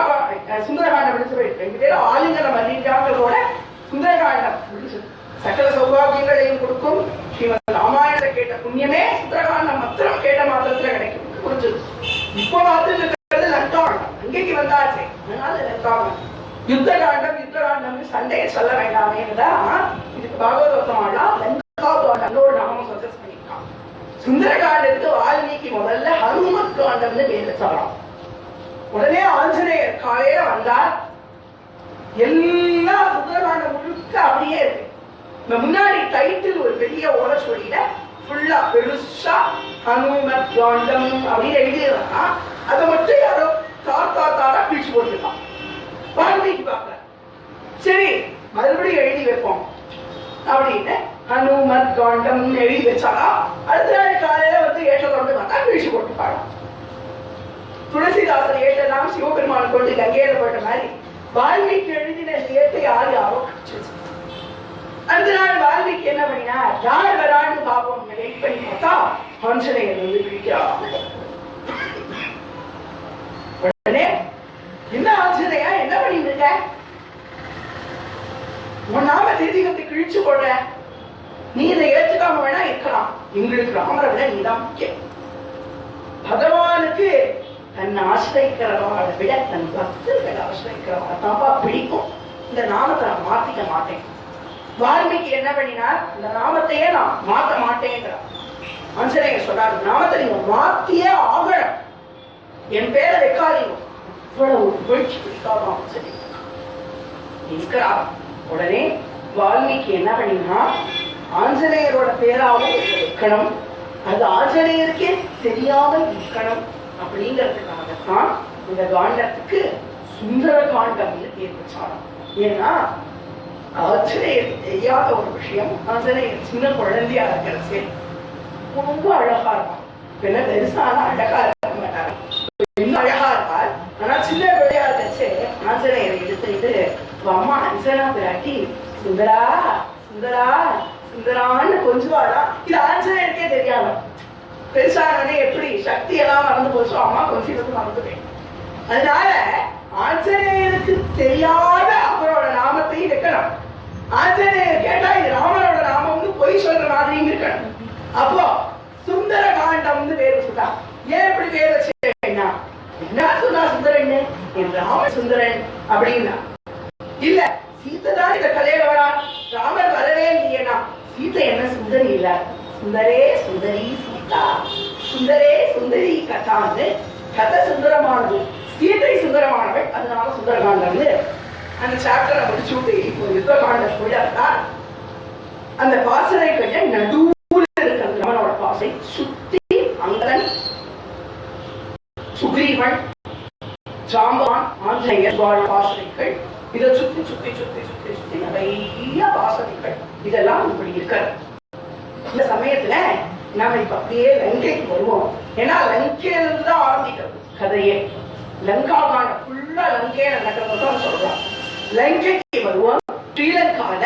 சுந்தரகாண்டம் முடிச்சு 2 பேரும் ஆலிங்கனம் பண்ணிட்டாங்களோட சுந்தரகாண்டம் முடிச்சு சகல சௌபாகியங்களையும் கொடுக்கும். ஸ்ரீமத் ராமாயணத்தை கேட்ட புண்ணியமே சுந்தரகாண்டம் மாத்திரம் கேட்ட மாத்திரத்துல கிடைக்கும் புரிஞ்சது. இப்போ பார்த்து லங்காண்டம் அங்கேக்கு வந்தாச்சு. அதனால லங்காண்டம் யுத்த காண்டம் சண்டையை சொல்ல வேண்டாமே இதுக்கு பாகவதோத்தமாலாம் லங்காதோண்டம்னு ஒரு நாமம் சஜஸ்ட் பண்ணிருக்கான். சுந்தரகாண்டத்துக்கு வால்மீகி முதல்ல ஹனுமத் காண்டம்னு பேர் வச்சாராம். உடனே ஆஞ்சநேயர் காலையில வந்தார். எல்லா சுந்தரகாண்டம் முழுக்க அப்படியே இருக்கு. முன்னாடி டைட்டில் ஒரு பெரிய ஓலைச்சுவடியில ஃபுல்லா பெருசா ஹனுமத் காண்டம் அப்படின்னு எழுதிடுறாங்க. அதை மட்டும் யாரோ தாரா பிரிச்சு போட்டுருக்கான். வால்மீகி பார்க்கல, சரி மறுபடியும் எழுதி வைப்போம் அப்படின்னு ஹனுமத் காண்டம் எழுதி வச்சாரா. அடுத்த நாள் காலையில ஏற்ற கொண்டு பார்த்தா பிரிச்சு போட்டுப்பாங்க. துளசிதாசர் ஏற்றெல்லாம் சிவபெருமான் கொண்டு கங்கையில போட்ட மாதிரி வால்மீகி எழுதின ஏற்ற யாரோ அடுத்த நாள் வால்மீகி என்ன பண்ணினா, யார் வரான்னு பாப்போம் வெயிட் பண்ணி பார்த்தா ஆஞ்சநேயர் பிடிக்கிறான். உடனே என்ன ஆஞ்சநேயா என்ன பண்ணிட்டு இருக்க, உன் நாம தேதிகத்தை கிழிச்சு போடுற, நீ இதை ஏற்றுக்காம வேணா இருக்கலாம், எங்களுக்கு ராமரை விட நீதான் முக்கியம். பகவானுக்கு தன் ஆசிரியக்கிறவாளை விட தன் பக்தர்களை ஆசிரியக்கிறவாளை தாப்பா பிடிக்கும். இந்த நாமத்தை நான் மாத்திக்க மாட்டேன். வால்மீகி என்ன பண்ணினார், இந்த நாமத்தையே நான் மாத்த மாட்டேங்கிறார். ஆஞ்சநேயர் சொல்றாரு, நாமத்தை நீங்க மாத்தியே ஆகணும், என் பேரை வைக்காதீங்க. இவ்வளவு புகழ்ச்சி பிடிக்காத இருக்கிறார். உடனே வால்மீகி என்ன பண்ணினா, ஆஞ்சநேயரோட பேராவும் வைக்கணும், அது ஆஞ்சநேயருக்கே தெரியாமல் இருக்கணும் அப்படிங்கிறதுக்காகத்தான் இந்த காண்டத்துக்கு சுந்தர காண்டம் பேர் வச்சாராம். ஏன்னா ஆஞ்சநேயர் தெரியாத ஒரு விஷயம், ஆஞ்சநேயர் சின்ன குழந்தையா இருக்கிற சரி ரொம்ப அழகா இருப்பான். பின்ன பெருசான அழகா இருக்க மாட்டாரு, இன்னும் அழகா இருப்பார். ஆனா சின்ன குழந்தையா இருந்துச்சு ஆஞ்சநேயரை எடுத்துட்டு அம்மா அஞ்சனா பிராட்டி சுந்தரா சுந்தரா சுந்தரான்னு கொஞ்சுவாடா. இது ஆஞ்சநேயருக்கே தெரியாத. பெருசானே எப்படி சக்தி எல்லாம் மறந்து போச்சோ அம்மா கொஞ்சம் மறந்துட்டேன். அதனால ஆஞ்சநேயருக்கு தெரியாத அவரோட நாமத்தையும் வைக்கணும். ஆஞ்சநேயர் கேட்டா இது ராமனோட நாமம்னு பொய் சொல்ற மாதிரியும் இருக்கணும். அப்போ சுந்தர காண்டம்னு பேர் வச்சுட்டா. ஏன் இப்படி பேர் வச்சுட்டேன்னா, என்ன சொன்னா சுந்தரன் என் ராம சுந்தரன் அப்படின்னா இல்ல, சீத்தை தான் இந்த கதையில வரா, ராமர் வரவே இல்லையேனா சீத்தை என்ன சுந்தரி இல்ல, சுந்தரே சுந்தரி சீதா சுந்தரே சுந்தரி கதான்னு கதை சுந்தரமானது, சீதை சுந்தரமானவள். அதனால சுந்தரகாண்டம்னு அந்த சாப்டரை முடிச்சு விட்டு இப்போ யுத்த காண்டம் போயிட்டா. அந்த பாசனை கொஞ்சம் நடுவுல இருக்கிறது ராமனோட பாசை சுத்தி அங்கன் சுக்ரீவன் ஜாம்பான் ஆஞ்சநேயர் பாசனைகள், இதை சுத்தி சுத்தி சுத்தி சுத்தி சுத்தி நிறைய வாசனைகள் இதெல்லாம் இப்படி இருக்கிறது. இந்த சமயத்துல நாம இப்ப அப்படியே லங்கைக்கு வருவோம். ஏன்னா லங்கையில தான் ஆரம்பிக்கிறது கதையே. லங்கா காண்டம் ஃபுல்லா லங்கையில நடக்கிறதான் சொல்றோம். லங்கைக்கு வருவோம். ஸ்ரீலங்கால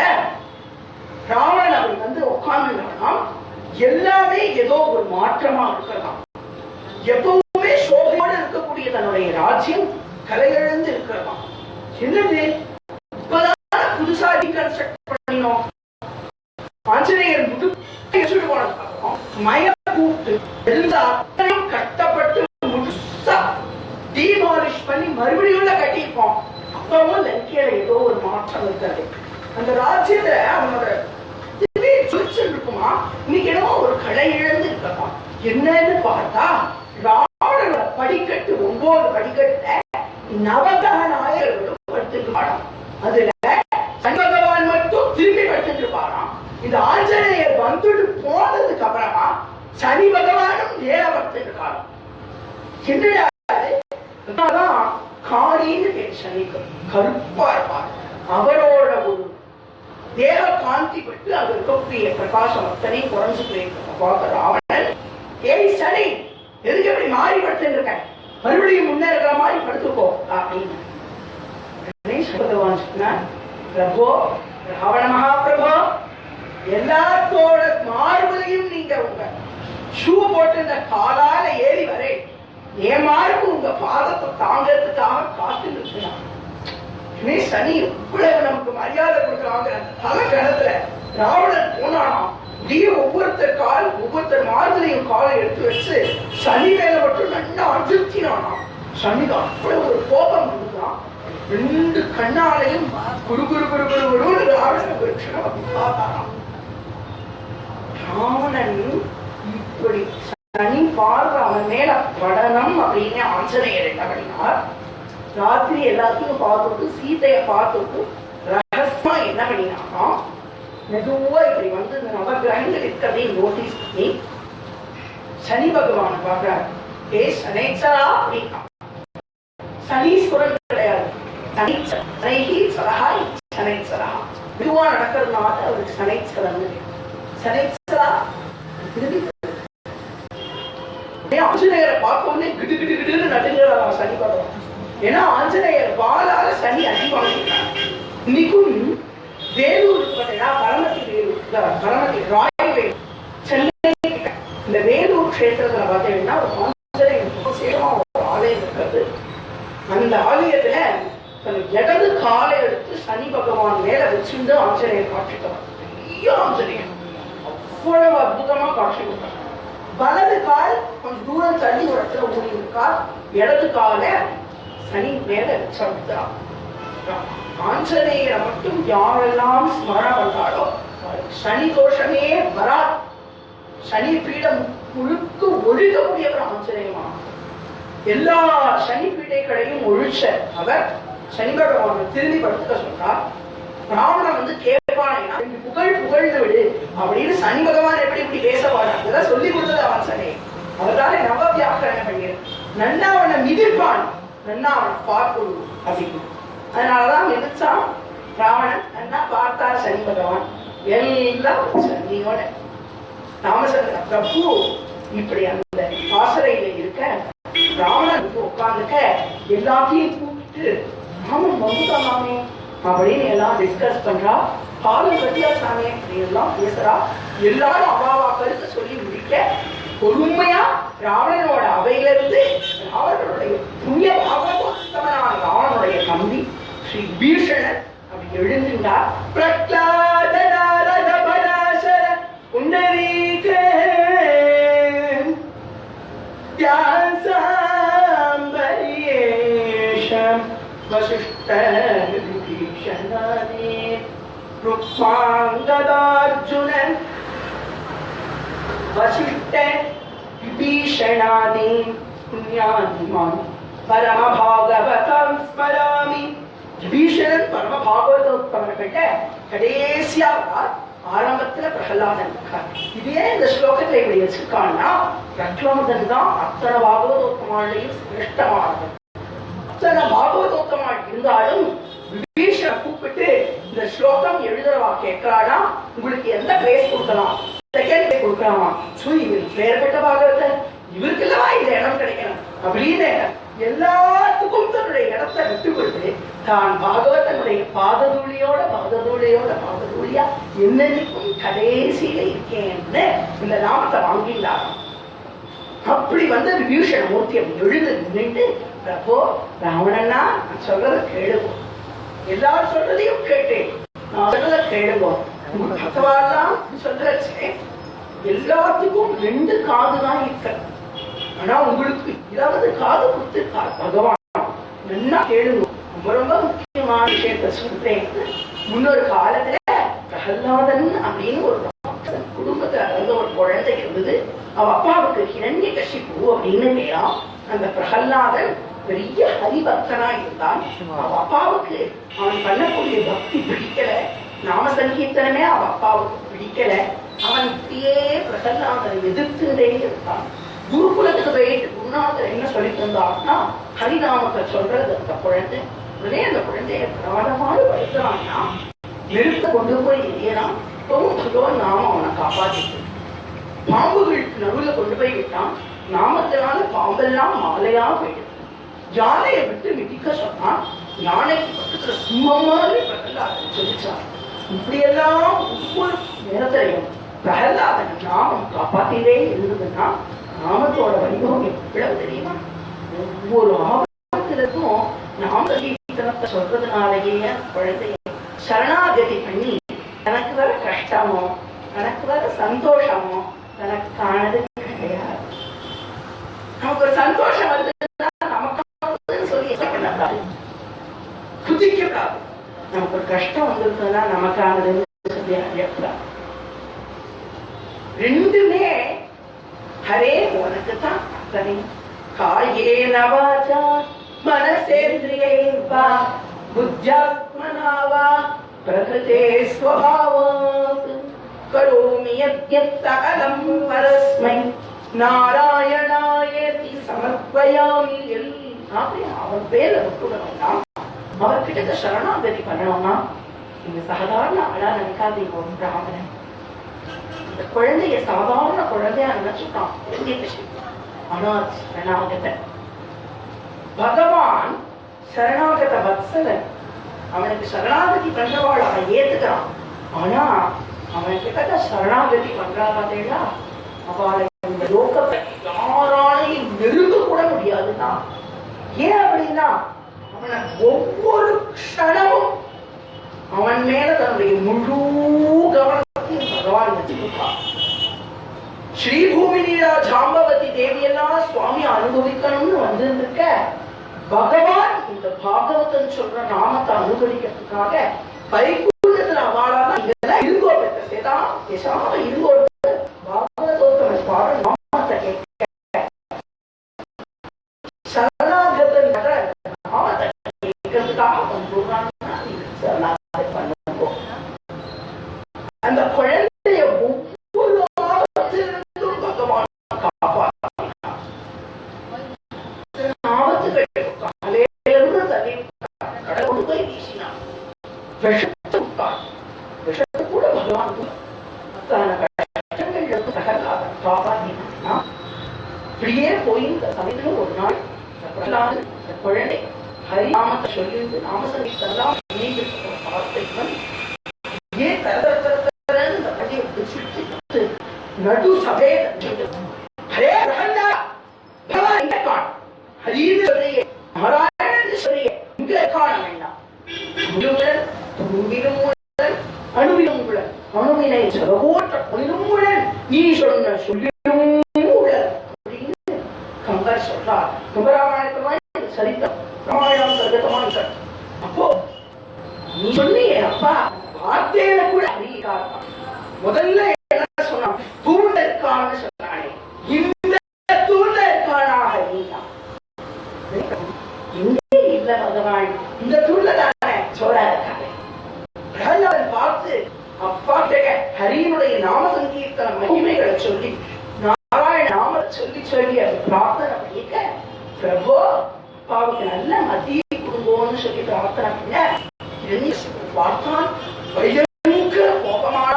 ராவணன் அப்படி உட்கார்ந்து எல்லாமே ஏதோ ஒரு மாற்றமா இருக்கலாம். எப்பவுமே சோகையோடு இருக்கக்கூடிய தன்னுடைய ராஜ்யம் கலையிழந்து இருக்கலாம். என்னது இப்பதான் புதுசா ரீகன்ஸ்ட்ரக்ட் பண்ணினோம். ஆஞ்சநேயர் முதுகு போனதுக்கப்புறம் மய கூப்பிட்டு எல்லா கட்டப்பட்டு முழுசா டிமாலிஷ் பண்ணி மறுபடியும் கட்டியிருப்போம். அப்பவும் லங்கையில ஏதோ ஒரு மாற்றம் இருக்காது. அந்த ராஜ்யத்துல அவனோட இருக்குமா, இன்னைக்கு என்னமோ ஒரு கலை இழந்து இருக்கலாம். என்னன்னு பார்த்தா ராவணனோட படிக்கட்டு 9 படிக்கட்டுல நவகிரக நாயகர்களும் படுத்துட்டு பாடாம். அதுல சனி பகவான் மட்டும் திரும்பி படுத்துட்டு இருப்பாராம். இந்த ஆஞ்சநேயர் வந்துட்டு போனதுக்கு அப்புறமா சனி பகவானும் நேர படுத்துட்டு இருக்காராம். என்னடா காணின்னு பேர் சனிக்கு, கருப்பா இருப்பார். அவரோட ஒரு தேக காந்தி பட்டு அது இருக்கக்கூடிய பிரகாசம் அத்தனை குறைஞ்சு போயிருக்க ராவணன், ஏய் சனி எதுக்கு எப்படி மாறி படுத்துட்டு இருக்க, மறுபடியும் முன்னேற மாதிரி படுத்துக்கோ அப்படின்னு பகவான் சொன்னார். பிரபோ ராவண மகாபிரபோ, எல்லாத்தோட மார்பையும் நீங்க உங்க ஷூ போட்டு இந்த காலால ஏறி வரே என் மார்பு உங்க பாதத்தை தாங்கிறதுக்காக காத்து நிற்கலாம். சனி இவ்வளவு நமக்கு மரியாதை கொடுக்குறாங்க. பல கணத்துல ராவணன் போனானா ஒவ்வொருத்தர் மார்பிலையும் காலை எடுத்து வச்சு சனி மேல மட்டும் நல்லா அழுத்தினானா. சனிக்கு அவ்வளவு ஒரு கோபம் வந்துதான் 2 கண்ணாலையும் குரு குரு குரு குரு குரு ராவணன் ஒரு க்ஷணம் பார்த்தாராம். ராவணன் இப்ப இப்படி சனி பார்வை அவன் மேல படனம் அப்படின்னு ஆஞ்சநேயர் என்ன பண்ணினார், ராத்திரி எல்லாத்தையும் பார்த்துட்டு சீதைய பார்த்துட்டு ரகசியமா என்ன பண்ணினானா, மெதுவா இப்படி வந்து இந்த நவகிரகங்கள் இருக்கிறதையும் நோட்டீஸ் பண்ணி சனி பகவான பாக்குறாரு. ஏ சனேச்சரா அப்படின்னா, சனீஸ்வரன் கிடையாது, சனேச்சரா மெதுவா நடக்கிறதுனால அவருக்கு சனேச்சரன். சனேச்சரா திரும்பி ஆஞ்சநேயரை பார்த்தோன்னே கிடு கிடு கிடுன்னு நடுங்கிறான் சனி பகவான். ஏன்னா ஆஞ்சநேயர் பாலால சனி அடி வாங்கிட்டார். இன்னைக்கும் வேலூர் பரமத்தி வேலூர், பரமத்தி ராய் வேலூர், சென்னை இந்த வேலூர் கஷேத்திரத்துல பார்த்தீங்கன்னா ஒரு ஆஞ்சநேயர் ஒரு ஆலயம் இருக்கிறது. அந்த ஆலயத்துல இடது காலை எடுத்து சனி பகவான் மேல வச்சிருந்து ஆஞ்சநேயர் காட்சிக்கிறார். பெரிய ஆஞ்சநேயர் அவ்வளவு அற்புதமா காட்சி கொடுத்தார். வலது கால் கொஞ்சம் தூரம் தள்ளி ஒரு இடத்துல ஊறி இருக்கார், இடது கால சனி மேல வச்சார். ஆஞ்சநேயரை மட்டும் யாரெல்லாம் ஸ்மரண பண்ணாலோ சனி தோஷமே வராது. சனி பீடம் முழுக்க ஒழுகக்கூடியவர் ஆஞ்சநேயமா. எல்லா சனி பீடைகளையும் ஒழிச்ச அவர் சனி பகவான் திரும்பி படுத்துக்க சொன்னார். ராவணன் வந்து கேட்பானேன்னா புகழ்ந்து விடு அப்படின்னு சனி பகவான் எப்படி இப்படி பேசவாரு அதெல்லாம் சொல்லி கொடுத்தது ஆஞ்சநேயர். அவர்தானே நவ வியாக்கரணம் பண்ணியது. நன்னா அவனை மிதிப்பான், நன்னா அவனை பார்க்கொடு அப்படின்னு. அதனாலதான் மிதிச்சான் ராவணன். நன்னா பார்த்தார் சனி பகவான். எல்லாம் சனியோட ராமச்சந்திர பிரபு இப்படி அந்த பாசறையில இருக்க ராவணன் உட்கார்ந்துக்க எல்லாத்தையும் கூப்பிட்டு ராமன் வந்துட்டாமே அப்படின்னு எல்லாம் டிஸ்கஸ் பண்றா. காலம் கட்டியா சாமி எல்லாம் பேசுறா. எல்லாரும் அவாவா கருத்து சொல்லி முடிக்க பொறுமையா ராவணனோட அவையில இருந்து ராவணனுடைய புண்ணிய பாகவத்தமனான ராவணனுடைய தம்பி ஸ்ரீ பீஷணன் அப்படி எழுந்துட்டார். பிரக்லாத நாரத பராசர புண்டரீக வியாசாம்பரியேஷம் வசிஷ்ட விபீஷணாதே ருக்மாங்கதார்ஜுனன் வசிஷ்ட விபீஷணாதே புண்ணியாதிமான் பரம பாகவதம் ஸ்மராமி. விபீஷணன் பரம பாகவதோத்தமர்கள்ல கடைசியா ஆரம்பத்துல பிரகலாதன் இருக்கார். இதே இந்த ஸ்லோகத்துல இப்படி வச்சிருக்கான்னா பிரகலாதன் தான் அத்தனை பாகவதோத்தமாலையும் சிரேஷ்டமானது. அத்தனை பாகவதோத்தமா இருந்தாலும் விபீஷண கூப்பிட்டு இந்த ஸ்லோகம் எழுதுறவா கேட்கிறானா, உங்களுக்கு எந்த பிளேஸ் கொடுக்கலாம், செகண்ட் பிளேஸ் கொடுக்கலாமா, இவர் பெயர்பட்ட பாகவதன் இவருக்கு இல்லவா இந்த இடம் கிடைக்கணும் அப்படின்னு எல்லாத்துக்கும் தன்னுடைய இடத்தை விட்டு கொடுத்து தான் பாகவதனுடைய பாததூளியா என்னைக்கும் கடைசியில இருக்கேன்னு இந்த நாமத்தை வாங்கினாராம். அப்படி வந்து விபீஷண மூர்த்தி அப்படி எழுந்து நின்று, பிரபோ ராவணன்னா நான் சொல்றத கேளுவோம், எல்லாரும் சொல்றதையும் கேட்டேன், நான் சொல்றத கேளுவோம். உங்க பகவான்லாம் சொல்றச்சே எல்லாத்துக்கும் 2 காதுதான் இருக்க. ஆனா உங்களுக்கு இதாவது காது கொடுத்திருக்கார் பகவான். நல்லா கேளுங்க, ரொம்ப ரொம்ப முக்கியமான விஷயத்த சொல்றேன். முன்னொரு காலத்துல பிரகலாதன் அப்படின்னு ஒரு குடும்பத்துல இருந்த ஒரு குழந்தை இருந்தது. அவ அப்பாவுக்கு ஹிரண்யகசிபு அப்படின்னு பேரா. அந்த பிரகலாதன் பெரிய ஹரிபக்தனா இருந்தான். அவ அப்பாவுக்கு அவன் பண்ணக்கூடிய பக்தி பிடிக்கல, நாம சங்கீர்த்தனமே அவ அப்பாவுக்கு பிடிக்கல. அவன் இப்படியே பிரகலாதனை எதிர்த்துட்டே இருந்தான். குருகுலத்துக்கு போயிட்டு குருநாதர் என்ன சொல்லிட்டு இருந்தான்னா, ஹரிநாமத்தை சொல்றது அந்த குழந்தை. உடனே அந்த குழந்தைய பிராணமான படுத்துறான்னா நெருப்ப கொண்டு போய் எரியறான். இப்பவும் பகவான் நாமம் அவனை காப்பாற்றிட்டு பாம்புகளுக்கு நடுவில் கொண்டு போய் விட்டான். நாமத்தினால பாம்பெல்லாம் மாலையா போயிடுது. யானையை விட்டு மிதிக்க சொன்னான். யானைக்கு பக்கத்துல சும்மாவே பிரகலாதன் சொல்லிச்சான். இப்படியெல்லாம் ஒவ்வொரு நேரத்திலையும் பிரகலாதன் நாமம் காப்பாத்திட்டே இருந்ததுன்னா நாமத்தோட வைபவம் எவ்வளவு தெரியுமா? ஒவ்வொரு ஆபத்திற்கும் நாம கீர்த்தனத்தை சொல்றதுனாலேயே குழந்தைய சரணாகதி பண்ணி தனக்கு வர கஷ்டமோ தனக்கு வர சந்தோஷமோ தனக்கானது கிடையாது. நமக்கு ஒரு சந்தோஷம் வருதுன்னா நமக்கு சொல்லி பண்ணக்கூடாது, குதிக்கக்கூடாது. நமக்கு ஒரு கஷ்டம் வந்திருக்குன்னா நமக்கானதுன்னு சொல்லி அழைக்கூடாது. ரெண்டுமே ஹரே உனக்கு தான் அத்தனை. காயேன வாசா மனசேந்திரியேர்வா புத்யாத்மனா வா பிரகிருதே ஸ்வபாவாத் கரோமி யத்யத் சகலம் பரஸ்மை நாராயணாயேதி சமர்ப்பயாமி. எல்லாமே அவன் பேரை விட்டுடணும்னா, அவர்கிட்ட சரணாகதி பண்ணணும்னா, நீங்க சாதாரண ஆளா நினைக்காதீங்க. ஒரு பிராமணன் இந்த குழந்தைய சாதாரண குழந்தையா நினைச்சுட்டான். ஆனா சரணாகத பகவான், சரணாகத வத்சலன். அவனுக்கு சரணாகதி பண்றவாள் அவன் ஏத்துக்கிறான். ஆனா அவன்கிட்ட சரணாகதி பண்றாதேடா, அவளை இந்த லோகத்தை யாராலையும் நெருங்க கூட முடியாதுன்னா. ஏன் அப்படின்னா, அவனை ஒவ்வொரு க்ஷணமும் அவன் மேல தன்னுடைய முழு கவனத்தையும் பகவான் வச்சிருக்கான். ஸ்ரீபூமி நீரா ஜாம்பவதி தேவியெல்லாம் சுவாமி அனுபவிக்கணும்னு வந்திருக்க, பகவான் இந்த பாகவதன் சொல்ற நாமத்தை அனுபவிக்கிறதுக்காக பைக்கூட்டத்துல அவாளாதான் இதெல்லாம் இருங்கோ பெற்ற சேதா யசாம இருங்கோ பாகவதோத்தம பாட நாமத்தை கேட்க சரணாகதன் நாமத்தை கேட்கறதுக்காக வந்துடுறாங்க. அந்த குழந்தைய ஒவ்வொரு ஆபத்திலிருந்தும் பகவான் காப்பாற்றினார். ஆபத்துகள் காலையிலிருந்து தள்ளி கடல் கொண்டு போய் வீசினார். விஷத்தை விட்டார். விஷத்தை கூட பகவான் காப்பாற்றினா. இப்படியே போய் இந்த சமயத்துல ஒரு நாள் குழந்தை ஹரிநாமத்தை சொல்லிட்டு நாமசங்கீதெல்லாம் நடு சபை ஹரே பிரகண்டா பகவான் இங்க காண், ஹரின்னு சொல்றியே, நாராயணன்னு சொல்றியே, இங்க காண வேண்டாம். முழுமுடன் தும்பிலும் முடன் அணுவிலும் உடன் அணுவினை சகோட்ட பொனிலும் உடன் நீ சொன்ன சொல்லிலும் உடன் அப்படின்னு கம்பர் சொல்றார். கம்பராமாயணத்தமாய் சரித்தம், ராமாயணம் சர்க்கதமான. அப்போ நீ சொன்னியே அப்பா, வார்த்தையில கூட அறியாதான். முதல்ல என்ன சொன்னான்? தூண்ட இருக்கான்னு சொன்னானே, இந்த தூண்ட இருக்கானாக நீதான். இங்கே இல்ல பகவான், இந்த தூண்ல தானே சோழா இருக்காங்க. பிரகலாதன் பார்த்து அப்பா கேட்க ஹரியினுடைய நாம சங்கீர்த்தன மகிமைகளை சொல்லி நாராயண நாம சொல்லி சொல்லி அது பிரார்த்தனை பண்ணிக்க, பிரபு அப்பாவுக்கு நல்ல மத்திய குடும்பம்னு சொல்லி பிரார்த்தனை பண்ண பார்த்தான். பயங்கர கோபமான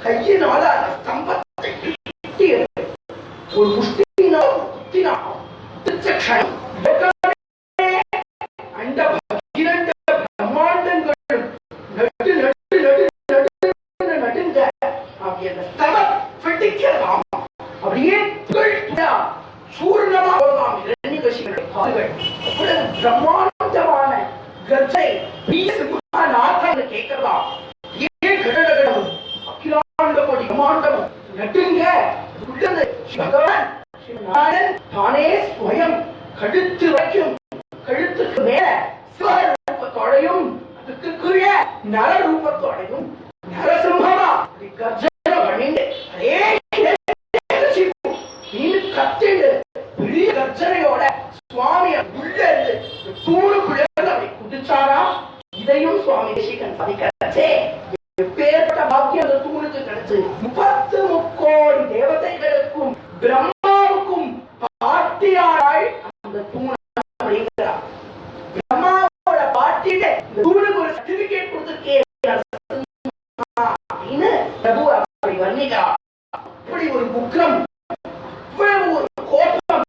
கையினால ஸ்தம்பத்தை ஒரு முஷ்டியினால் குத்தினான். அந்த பகிரண்ட பிரம்மாண்டங்களும் நட்டு நட்டு நட்டு நடுங்க. அப்படி அந்த ஸ்தம்பம் வெட்டிக்கலாம். அப்படியே சூர்ணமா போகலாம். இரண்யகசிபனுடைய கால்கள் அவ்வளவு பிரம்மாண்டமான கர்ஜனை நாத்தம் கேட்கிறதா. ஏன் கடகடமும் அகிலாண்ட கோடி பிரம்மாண்டமும் நட்டுங்க. பகவான் நாராயணன் தானே ஸ்வயம் கழுத்து வரைக்கும், கழுத்துக்கு மேல சிவரூபத்தோடையும் அதுக்கு கீழே நர ரூபத்தோடையும் நரசிம்மமா கர்ஜனை பண்ணிட்டு அதே கத்திட்டு பெரிய கர்ஜனையோட சுவாமிய உள்ள இருந்து தூணுக்குள்ள அப்படி குதிச்சாரா. இதையும் சுவாமி தேசிகன் பதிக்கிறச்சே, எப்பேற்பட்ட பாக்கியம் அந்த தூணுக்கு கிடைச்சு. 30 கோடி தேவதைகளுக்கும் பிரம்மாவுக்கும் பாட்டியாய் அந்த தூண் அப்படிங்கிறார். பிரம்மாவோட பாட்டியில இந்த தூணுக்கு ஒரு சர்டிபிகேட் கொடுத்திருக்கேன் அப்படின்னு பிரபு அப்படி வர்ணிக்கிறார். அப்படி ஒரு உக்ரம், ஒரு கோபம்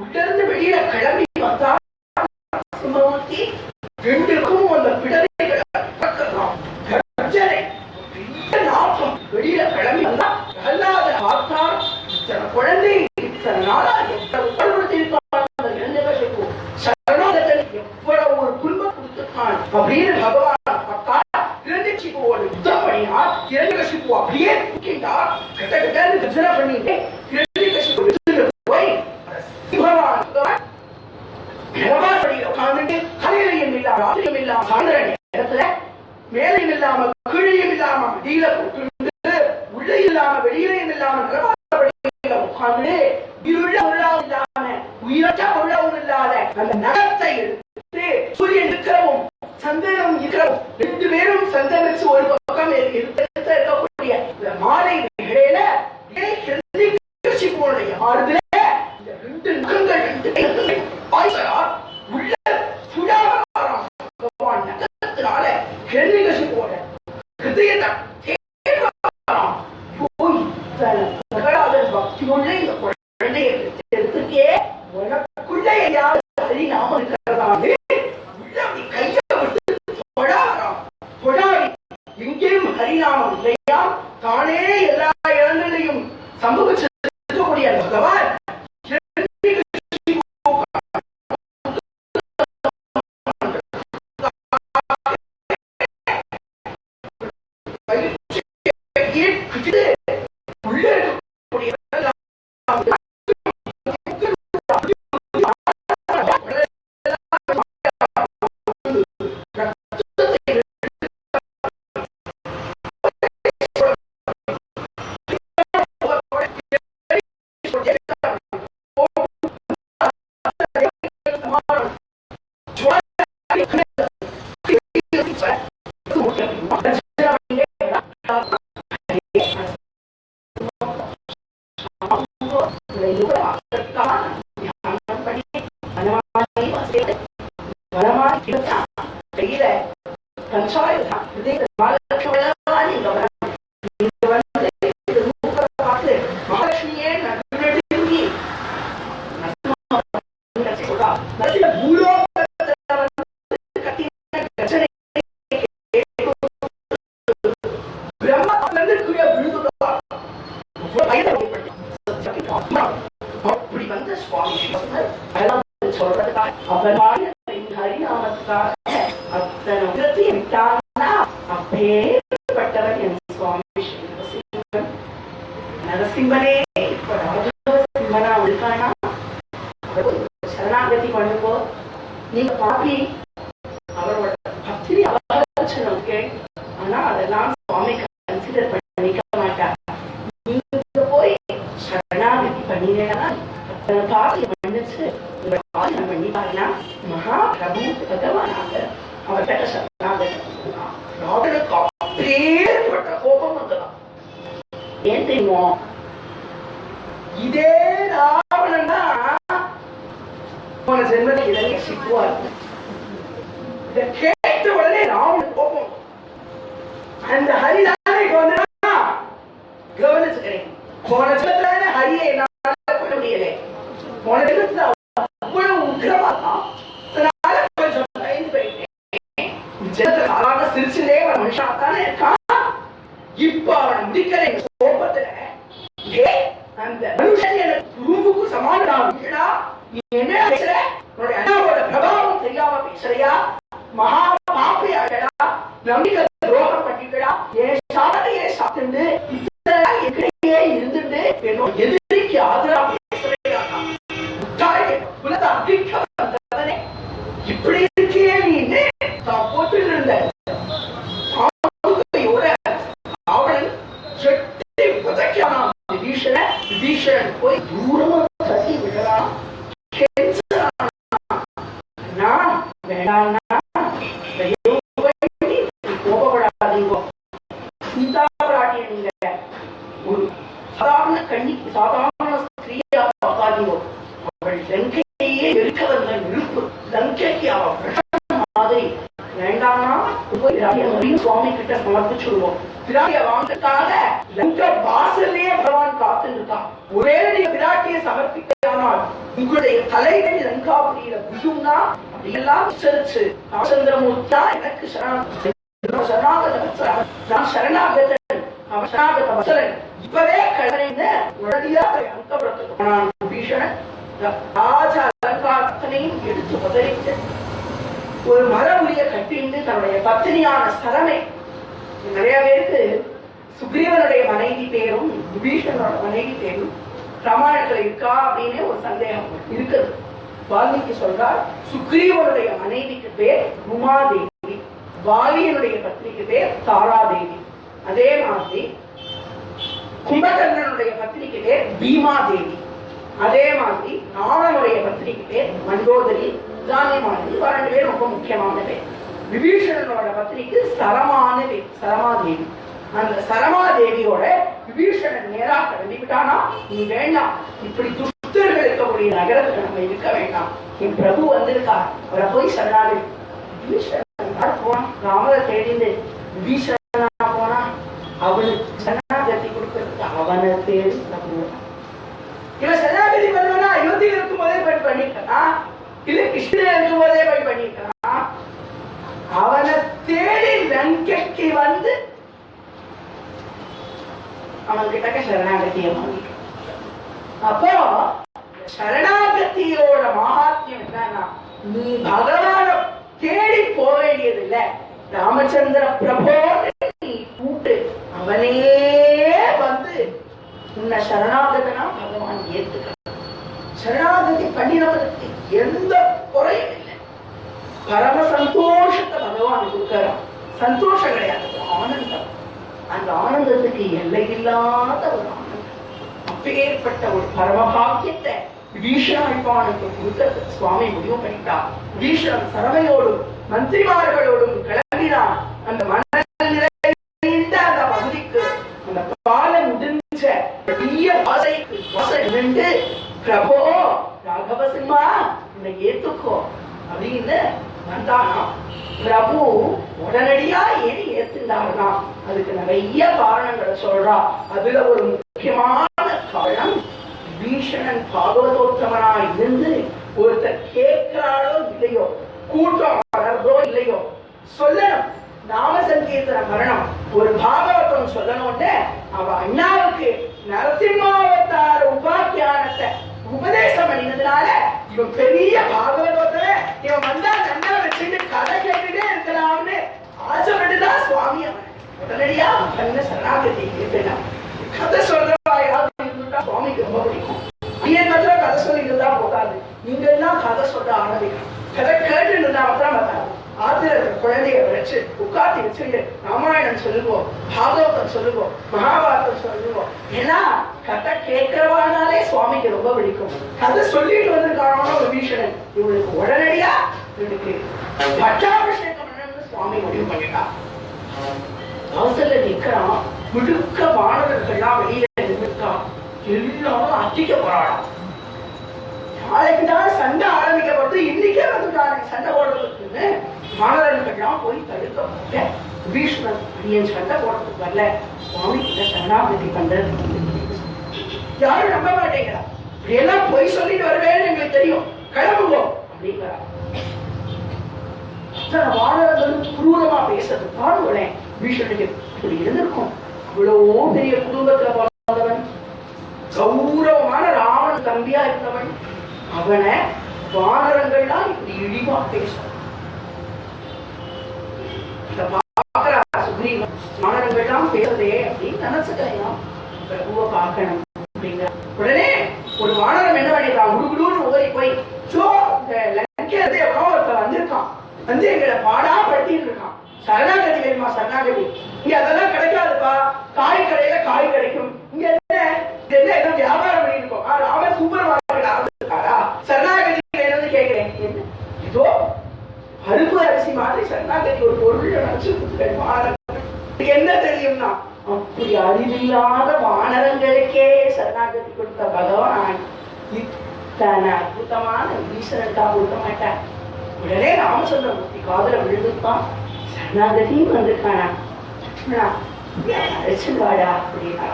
உடர்ந்து வெளியில கிளம்பி வந்தா சிம்மமூர்த்தி ரெண்டுக்கும் அந்த பிடரைகளை நாசம் வெளியில கிளம்பி வந்தா அல்லாத பார்த்தார். இத்தனை குழந்தை இத்தனை நாளா எவ்வளவு ஒரு துன்பம் கொடுத்துருக்கான் அப்படின்னு பகவான் பார்த்தா இரண்யகசிபுவோடு யுத்தம் பண்ணினார். இரண்யகசிபு அப்படியே தூக்கிட்டார். கிட்ட கிட்ட கர்ஜனை பண்ணிட்டு இரண்யகசிபு போய் பகவான் இடத்துல மேலையும் இல்லாம கீழையும் இல்லாம அடியில போட்டு உள்ளே இல்லாம வெளியிலையும் இல்லாம உட்கார்ந்து இருள உள்ளாவும் இல்லாம உயிரற்ற உள்ளவும் இல்லாத அந்த நகத்தை எடுத்து சூரியன் இருக்கிறவும் சந்திரனும் இருக்கிறவும் ரெண்டு பேரும் சந்திரனுக்கு ஒரு பக்கம் இருக்கக்கூடிய மாலை வேளையில ஆறுதல இந்த ரெண்டு முகங்கள் ரெண்டு உள்ள சுடாதாரம் பகவான் நகத்தினால கிருதிகசி போல ஹிருதயத்தை பக்தியுள்ள இந்த குழந்தைய எடுத்துக்கே உனக்குள்ள யாரும் சரி நாம இருக்கிறதாவே உள்ள அப்படி கைய விட்டு தொடாடி எங்கேயும் ஹரிநாமம் இல்லையா தானே எல்லா இடங்களிலையும் சம்பவிச்சிருக்கக்கூடிய பகவான் அப்படி வந்த சுவாமி ஹரிநாமத்துக்காக அத்தனை உலகத்தையும் விட்டானா அப்பேற்பட்டவன் என் சுவாமி நரசிம்மனே இப்ப ராஜசிம்மனா இருக்கானா சரணாகதி பண்ணும்போ நீங்க பாப்பி அவரோட பக்தி அவகாசம் ஆனா அதெல்லாம் சுவாமி கன்சிடர் பண்ணிக்க மாட்டார். நீங்க போய் சரணாகதி பண்ணினேன்னா பாக்கி மன்னிச்சு பண்ணிப்பாருன்னா மகா பிரபு பகவானாக அவர்கிட்ட சரணாகதி ராவனுக்கு அப்பேற்பட்ட கோபம் வந்துதான். ஏன் தெரியுமோ, இதே ராவணன் தான் போன ஜென்மத்தில் இளைஞ சிக்குவா இருக்கு. இதை கேட்ட உடனே ராவனுக்கு கோபம். அந்த ஹரிதானை கவனிச்சுக்கிறேன். போன ஜென்மத்துல ஹரியை என்னால கொள்ள முடியல. போன ஜென்மத்துல அவ்வளவு உக்கிரமா தான் கொஞ்சம் பயந்து போயிட்டேன். ஜென்மத்துல சிரிச்சுட்டே மனுஷாத்தானே இருக்கான். இப்ப அவன் முடிக்கிற கோபத்துல அந்த மனுஷன் எனக்கு ரூமுக்கு சமாளிடா. நீ என்ன பேசுற? உன்னுடைய அண்ணாவோட பிரபாவம் தெரியாம பேசுறியா? மகா பாப்பையாடா, நம்பிக்கை துரோகம் பண்ணிக்கடா, என் சாதனையே சாப்பிட்டு எங்களையே இருந்துட்டு என்னோட எதிரிக்கு ஆதரவா பேசுறியா? இப்படி இருக்கே நீ தான் போட்டு இருந்த விபீஷணன் போய் தூரமா தட்டி விடலாம். கோபப்படாதீங்க. சீதா பிராட்டிய நீங்க ஒரு சாதாரண கண்ணிக்கு சாதாரண ஸ்திரீயா பார்க்காதீங்க. அவள் லங்கையே இருக்க வந்த நெருப்பு. லங்கைக்கு அவள் மாதிரி வேண்டாம்னா சுவாமி கிட்ட சமர்ப்பிச்சுடுவோம். பிராட்டிய வாங்கறதுக்காக லங்கா வாசல்லையே பகவான் காத்து இருக்கான். ஒரே பிராட்டியை சமர்ப்பிக்கலாம் உங்களுடைய தலைகள் லங்காபுரியில விழும்னா அப்படியெல்லாம் உச்சரிச்சு ராமச்சந்திரமூர்த்தி எனக்கு சரணாகதன் அவன் சரணாகத வசலன் இப்பவே கழனைன்னு உடனடியாக அங்கபுரத்துக்கு போனான் விபீஷணன். ராஜ அலங்காரத்தனையும் எடுத்து உதறிட்டு ஒரு மர உரிய கட்டிண்டு தன்னுடைய பத்தினியான சரமை, நிறைய பேருக்கு சுக்ரீவனுடைய மனைவி பேரும் விபீஷணனோட மனைவி பேரும் ராமாயணத்துல இருக்கா அப்படின்னு ஒரு சந்தேகம் இருக்குது. வால்மீகி சொல்றார் சுக்ரீவனுடைய மனைவிக்கு பேர் உமாதேவி, வாலியனுடைய பத்னிக்கு பேர் தாராதேவி. அதே மாதிரி கும்பகர்ணனுடைய பத்னிக்கு பேர் பீமாதேவி. அதே மாதிரி நாரனுடைய பத்னிக்கு பேர் மண்டோதரி. மாதிரி ரெண்டு பேர் ரொம்ப முக்கியமான பேர். விபீஷணனோட பத்னிக்கு சரமாதேவி. அந்த சரமாதேவியோட விபீஷணன் நேரா கிளம்பிவிட்டானா, நீ வேண்டாம், இப்படி துஷ்டர்கள் இருக்கக்கூடிய நகரத்துக்கு நம்ம இருக்க வேண்டாம், என் பிரபு வந்திருக்கா, அவரை போய் சரணாகி. விபீஷணன் போனா, ராமரை தேடிந்து விபீஷணனா போனா, அவனுக்கு சரணாகதி கொடுக்கறதுக்கு அவனை தேடி இவன் சரணாகதி பண்ணுவனா அயோத்தியில் இருக்கும் போதே போய் பண்ணிருக்கான், இல்ல கிருஷ்ணன் இருக்கும் போதே போய் பண்ணிருக்கான். அவனை தேடி லங்கைக்கு வந்து அவன் கிட்ட சரணாகதியை வாங்கிட்டான். அப்போ சரணாகதியோட மகாத்மியம் என்னன்னா, நீ பகவான தேடி போக வேண்டியது இல்ல, ராமச்சந்திர பிரபோ நீ கூட்டு அவனே வந்து உன்னை சரணாகதனா பகவான் ஏத்துக்க. சரணாகதி பண்ணினவனுக்கு எந்த குறையும் இல்லை, பரம சந்தோஷத்தை பகவான் கொடுக்கிறான். சந்தோஷம் கிடையாது, ஆனந்தம். அந்த ஆனந்தத்துக்கு எல்லை இல்லாத ஒரு ஆனந்தம். அப்பேற்பட்ட ஒரு பரமபாக்கியத்தை விபீஷணனுக்கு கொடுக்கறதுக்கு சுவாமி முடிவு பண்ணிட்டார். விபீஷணன் சரவையோடும் மந்திரிமார்களோடும் கிளம்பினான். அந்த மணல் நிறைந்த அந்த பகுதிக்கு, அந்த பாலம் முடிஞ்ச பெரிய வாசைக்கு பிரபோ ராகவ சிம்மா என்னை ஏத்துக்கோ அப்படின்னு வந்தானா. பிரபு உடனடியா ஏன் ஏத்துண்டாருனா, அதுக்கு நிறைய காரணங்களை சொல்றா. அதுல ஒரு முக்கியமான காரணம், விபீஷணன் பாகவதோத்தமனா இருந்து ஒருத்தர் கேட்கிறாளோ இல்லையோ, கூட்டம் வளர்றதோ இல்லையோ, சொல்லணும். நாம சங்கீர்த்தன மரணம் ஒரு பாகவதம் சொல்லணும்னு அவ அண்ணாவுக்கு நரசிம்மாவதார உபாக்கியானத்தை உபதேசம் பண்ணினதுனால இவன் பெரிய பாகவதோத்தர, இவன் வந்தா நன்னா வச்சுட்டு கதை கேட்டுட்டே இருக்கலாம்னு ஆசைப்பட்டுதான் சுவாமி அவன் உடனடியா கண்ண சரணாகதி கேட்கலாம். கதை சொல்றவா யாராவது இருந்துட்டா சுவாமிக்கு ரொம்ப பிடிக்கும். கதை சொல்லிட்டு தான் போகாது, நீங்க எல்லாம் கதை சொல்ல ஆரம்பிக்கணும். கதை கேட்டு இருந்தா மாத்திரம் பார்த்தாது. ஆத்திர குழந்தைகளை வச்சு உட்காத்தி வச்சுட்டு ராமாயணம் சொல்லுவோம், பாகவதம் சொல்லுவோம், மகாபாரதம் சொல்லுவோம். ஏன்னா கதை கேட்கிறவானாலே சுவாமிக்கு ரொம்ப பிடிக்கும். கதை சொல்லிட்டு வந்திருக்கான விபீஷணன் இவனுக்கு உடனடியா இவனுக்கு பட்டாபிஷேகம் பண்ணணும்னு சுவாமி முடிவு பண்ணிட்டான். அவசர நிக்கிறான், முழுக்க மாணவர்கள்லாம் வெளியில இருந்திருக்கான். எல்லாரும் அட்டிக்க போறாளாம். நாளைக்குதான் சண்டை ஆரம்பிக்கப்பட்டு இன்னைக்கே வந்துட்டாங்க சண்டை போடுறதுக்குன்னு. மாணவர்கள்லாம் போய் தடுக்க விபீஷணன் அடியன் சண்டை போடுறதுக்கு வரல, சுவாமி கிட்ட சரணாகதி பண்றது. யாரும் நம்ப மாட்டேங்கிறா. இப்படியெல்லாம் போய் சொல்லிட்டு வருவேன்னு எங்களுக்கு தெரியும், கிளம்புவோம் அப்படிங்கிறா. மாணவர்களும் குரூரமா பேசுறது பாடுங்களேன். விபீஷணனுக்கு இப்படி இருந்திருக்கும். இவ்வளவோ பெரிய குடும்பத்துல வாழ்ந்தவன், கௌரவமான ராவணன் தம்பியா இருந்தவன், அவனை வானரங்கள்லாம் இப்படி இழிவா பேசும். வானரங்கள்லாம் பேசுறதே அப்படின்னு நினைச்சுக்கலாம். பிரபுவை பார்க்கணும் அப்படிங்கிற உடனே ஒரு வானரம் என்ன பண்ணிருக்கான், குடுகுடுன்னு ஓடி போய் எவ்வளோ ஒருத்தர் வந்திருக்கான், வந்து எங்களை பாடா படுத்திட்டு இருக்கான். சரணாகதி வேணுமா, சரணாகதி இங்க அதெல்லாம் கிடைக்காதுப்பா, காய் கடையில காய் கிடைக்கும், இங்க என்ன வியாபாரம் பண்ணிருக்கோம், ராமன் சூப்பர் மார்க்கெட் ஆரம்பிச்சிருக்காரா, சரணாகதி வேணும்னு கேட்கிறேன். இதோ பருப்பு அரிசி மாதிரி சரணாகதி ஒரு பொருள் நினைச்சு என்ன தெரியும்னா, அப்படி அறிவில்லாத வானரங்களுக்கே சரணாகதி கொடுத்த பகவான் இத்தனை அற்புதமான ஈஸ்வரனுக்கா கொடுக்க மாட்டார். உடனே ராமச்சந்திரமூர்த்தி காதல விழுந்துட்டான். சரணாகதியும் வந்திருக்கானா, அழைச்சுவாடா அப்படின்னா.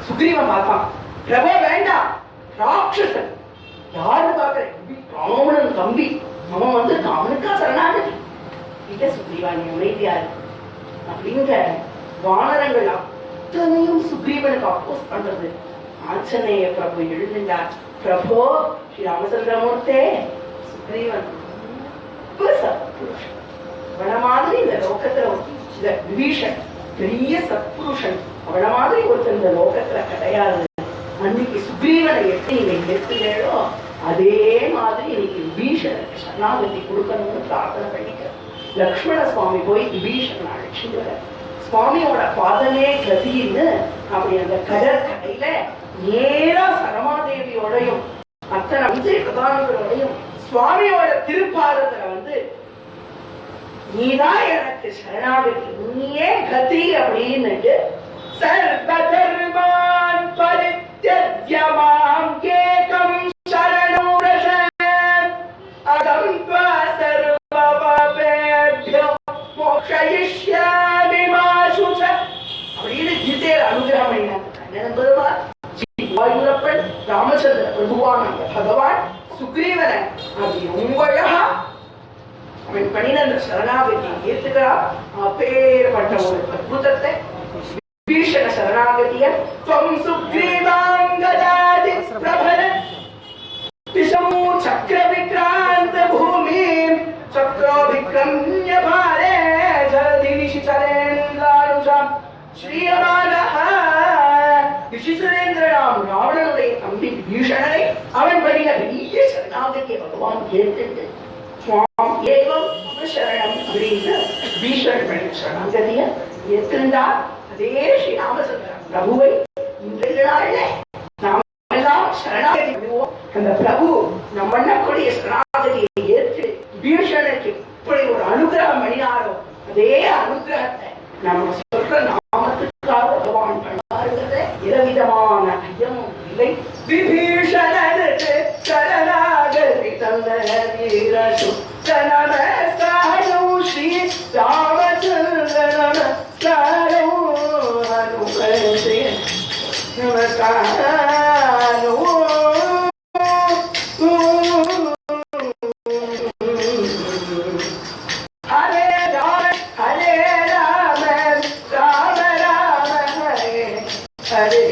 சுக்ரீவன் பார்த்தான், பிரபோ வேண்டாம், ராட்சசன் யாரு பாக்குறேன், ராவணன் தம்பி அவன் வந்திருக்கான், அவனுக்கா சரணாகதி இல்ல. சுக்ரீவா நீ அமைதியாரு அப்படிங்கிற வானரங்கள் அத்தனையும் சுக்ரீவனுக்கு அப்போஸ் பண்றது. ஆஞ்சநேய பிரபு எழுந்தார். பிரபோ ஸ்ரீ ராமச்சந்திரமூர்த்தே, சுக்ரீவன் அவன மாதிரி இந்த லோகத்துல விபீஷன் பெரிய சத்புருஷன், அவன மாதிரி ஒருத்தர் இந்த லோகத்துல கிடையாது. அன்னைக்கு சுக்ரீவனை எப்படி நீங்க ஏற்றுங்களோ அதே மாதிரி இன்னைக்கு விபீஷனுக்கு சரணாகதி கொடுக்கணும்னு பிரார்த்தனை பண்ணிக்கிறேன். லக்ஷ்மண சுவாமி போய் விபீஷணன் அழைச்சிட்டு வர சுவாமியோட பாதமே கதின்னு அப்படி அந்த கடற்கரையில நேரா சரமாதேவியோடையும் அத்தனை விஜய் பிரதானங்களோடையும் சுவாமியோட திருப்பாதத்துல வந்து நீதான் எனக்கு சரணாகதி நீயே கதி அப்படின்னுட்டு சர்வதர்மான் பரித்யஜ்யமாம் ஏகம் சரணம் ரஜ அகம் த்வா சர்வபாபேப்யோ மோக்ஷயிஷ்யாமி மா சுச அப்படின்னு கீதையில அனுகிரகம் பண்ணினாங்க. கண்ணன் பெருமாள் வாயுரப்பன் ராமச்சந்திர பிரபுவான பகவான் சுக்ரீவனை அப்படி ரொம்ப அழகா அவன் பண்ணின அந்த சரணாகதியை ஏத்துக்கிறான். அப்பேற்பட்ட ஒரு அற்புதத்தை விபீஷண சரணாகதிய துவம் சுக்ரீவாங்கதாதி பிரபல திசமூ சக்கர விக்ராந்த பூமி சக்கரோபிக்ரம்ய பாரே ஜலதி நிஷிசரேந்திரானுஜம் ஸ்ரீயமானஹ நிஷிசரேந்திரனாம் ராவணனுடைய தம்பி விபீஷணனை அவன் பண்ணின பெரிய சரணாகதியை பகவான் ஏற்றுட்டு ஏகம் சரணம் அப்படின்னு பீஷன் பண்ணின சரணாகதிய ஏற்றிருந்தா அதே ஸ்ரீ ராமச்சந்திரன் பிரபுவை இன்றைய நாள்ல நாம் எல்லாம் சரணாகதி பண்ணுவோம். அந்த பிரபு நம் பண்ணக்கூடிய சரணாகதியை ஏற்று பீஷனுக்கு இப்படி ஒரு அனுகிரகம் பண்ணினாரோ அதே அனுகிரகத்தை நம்ம சொல்ற நாமத்துக்காக பகவான் பண்ணாருங்கிறத எதவிதமான ஐயமும் இல்லை. விபீஷணனுக்கு சரணாகதி தந்த வீரசு நமஸ்காரம் ஸ்ரீ ராமச்சந்திர நமஸ்காரம் அனுபவே நமஸ்காரம் ஹரே ராம ஹரே ராம ராம ராம ஹரே ஹரே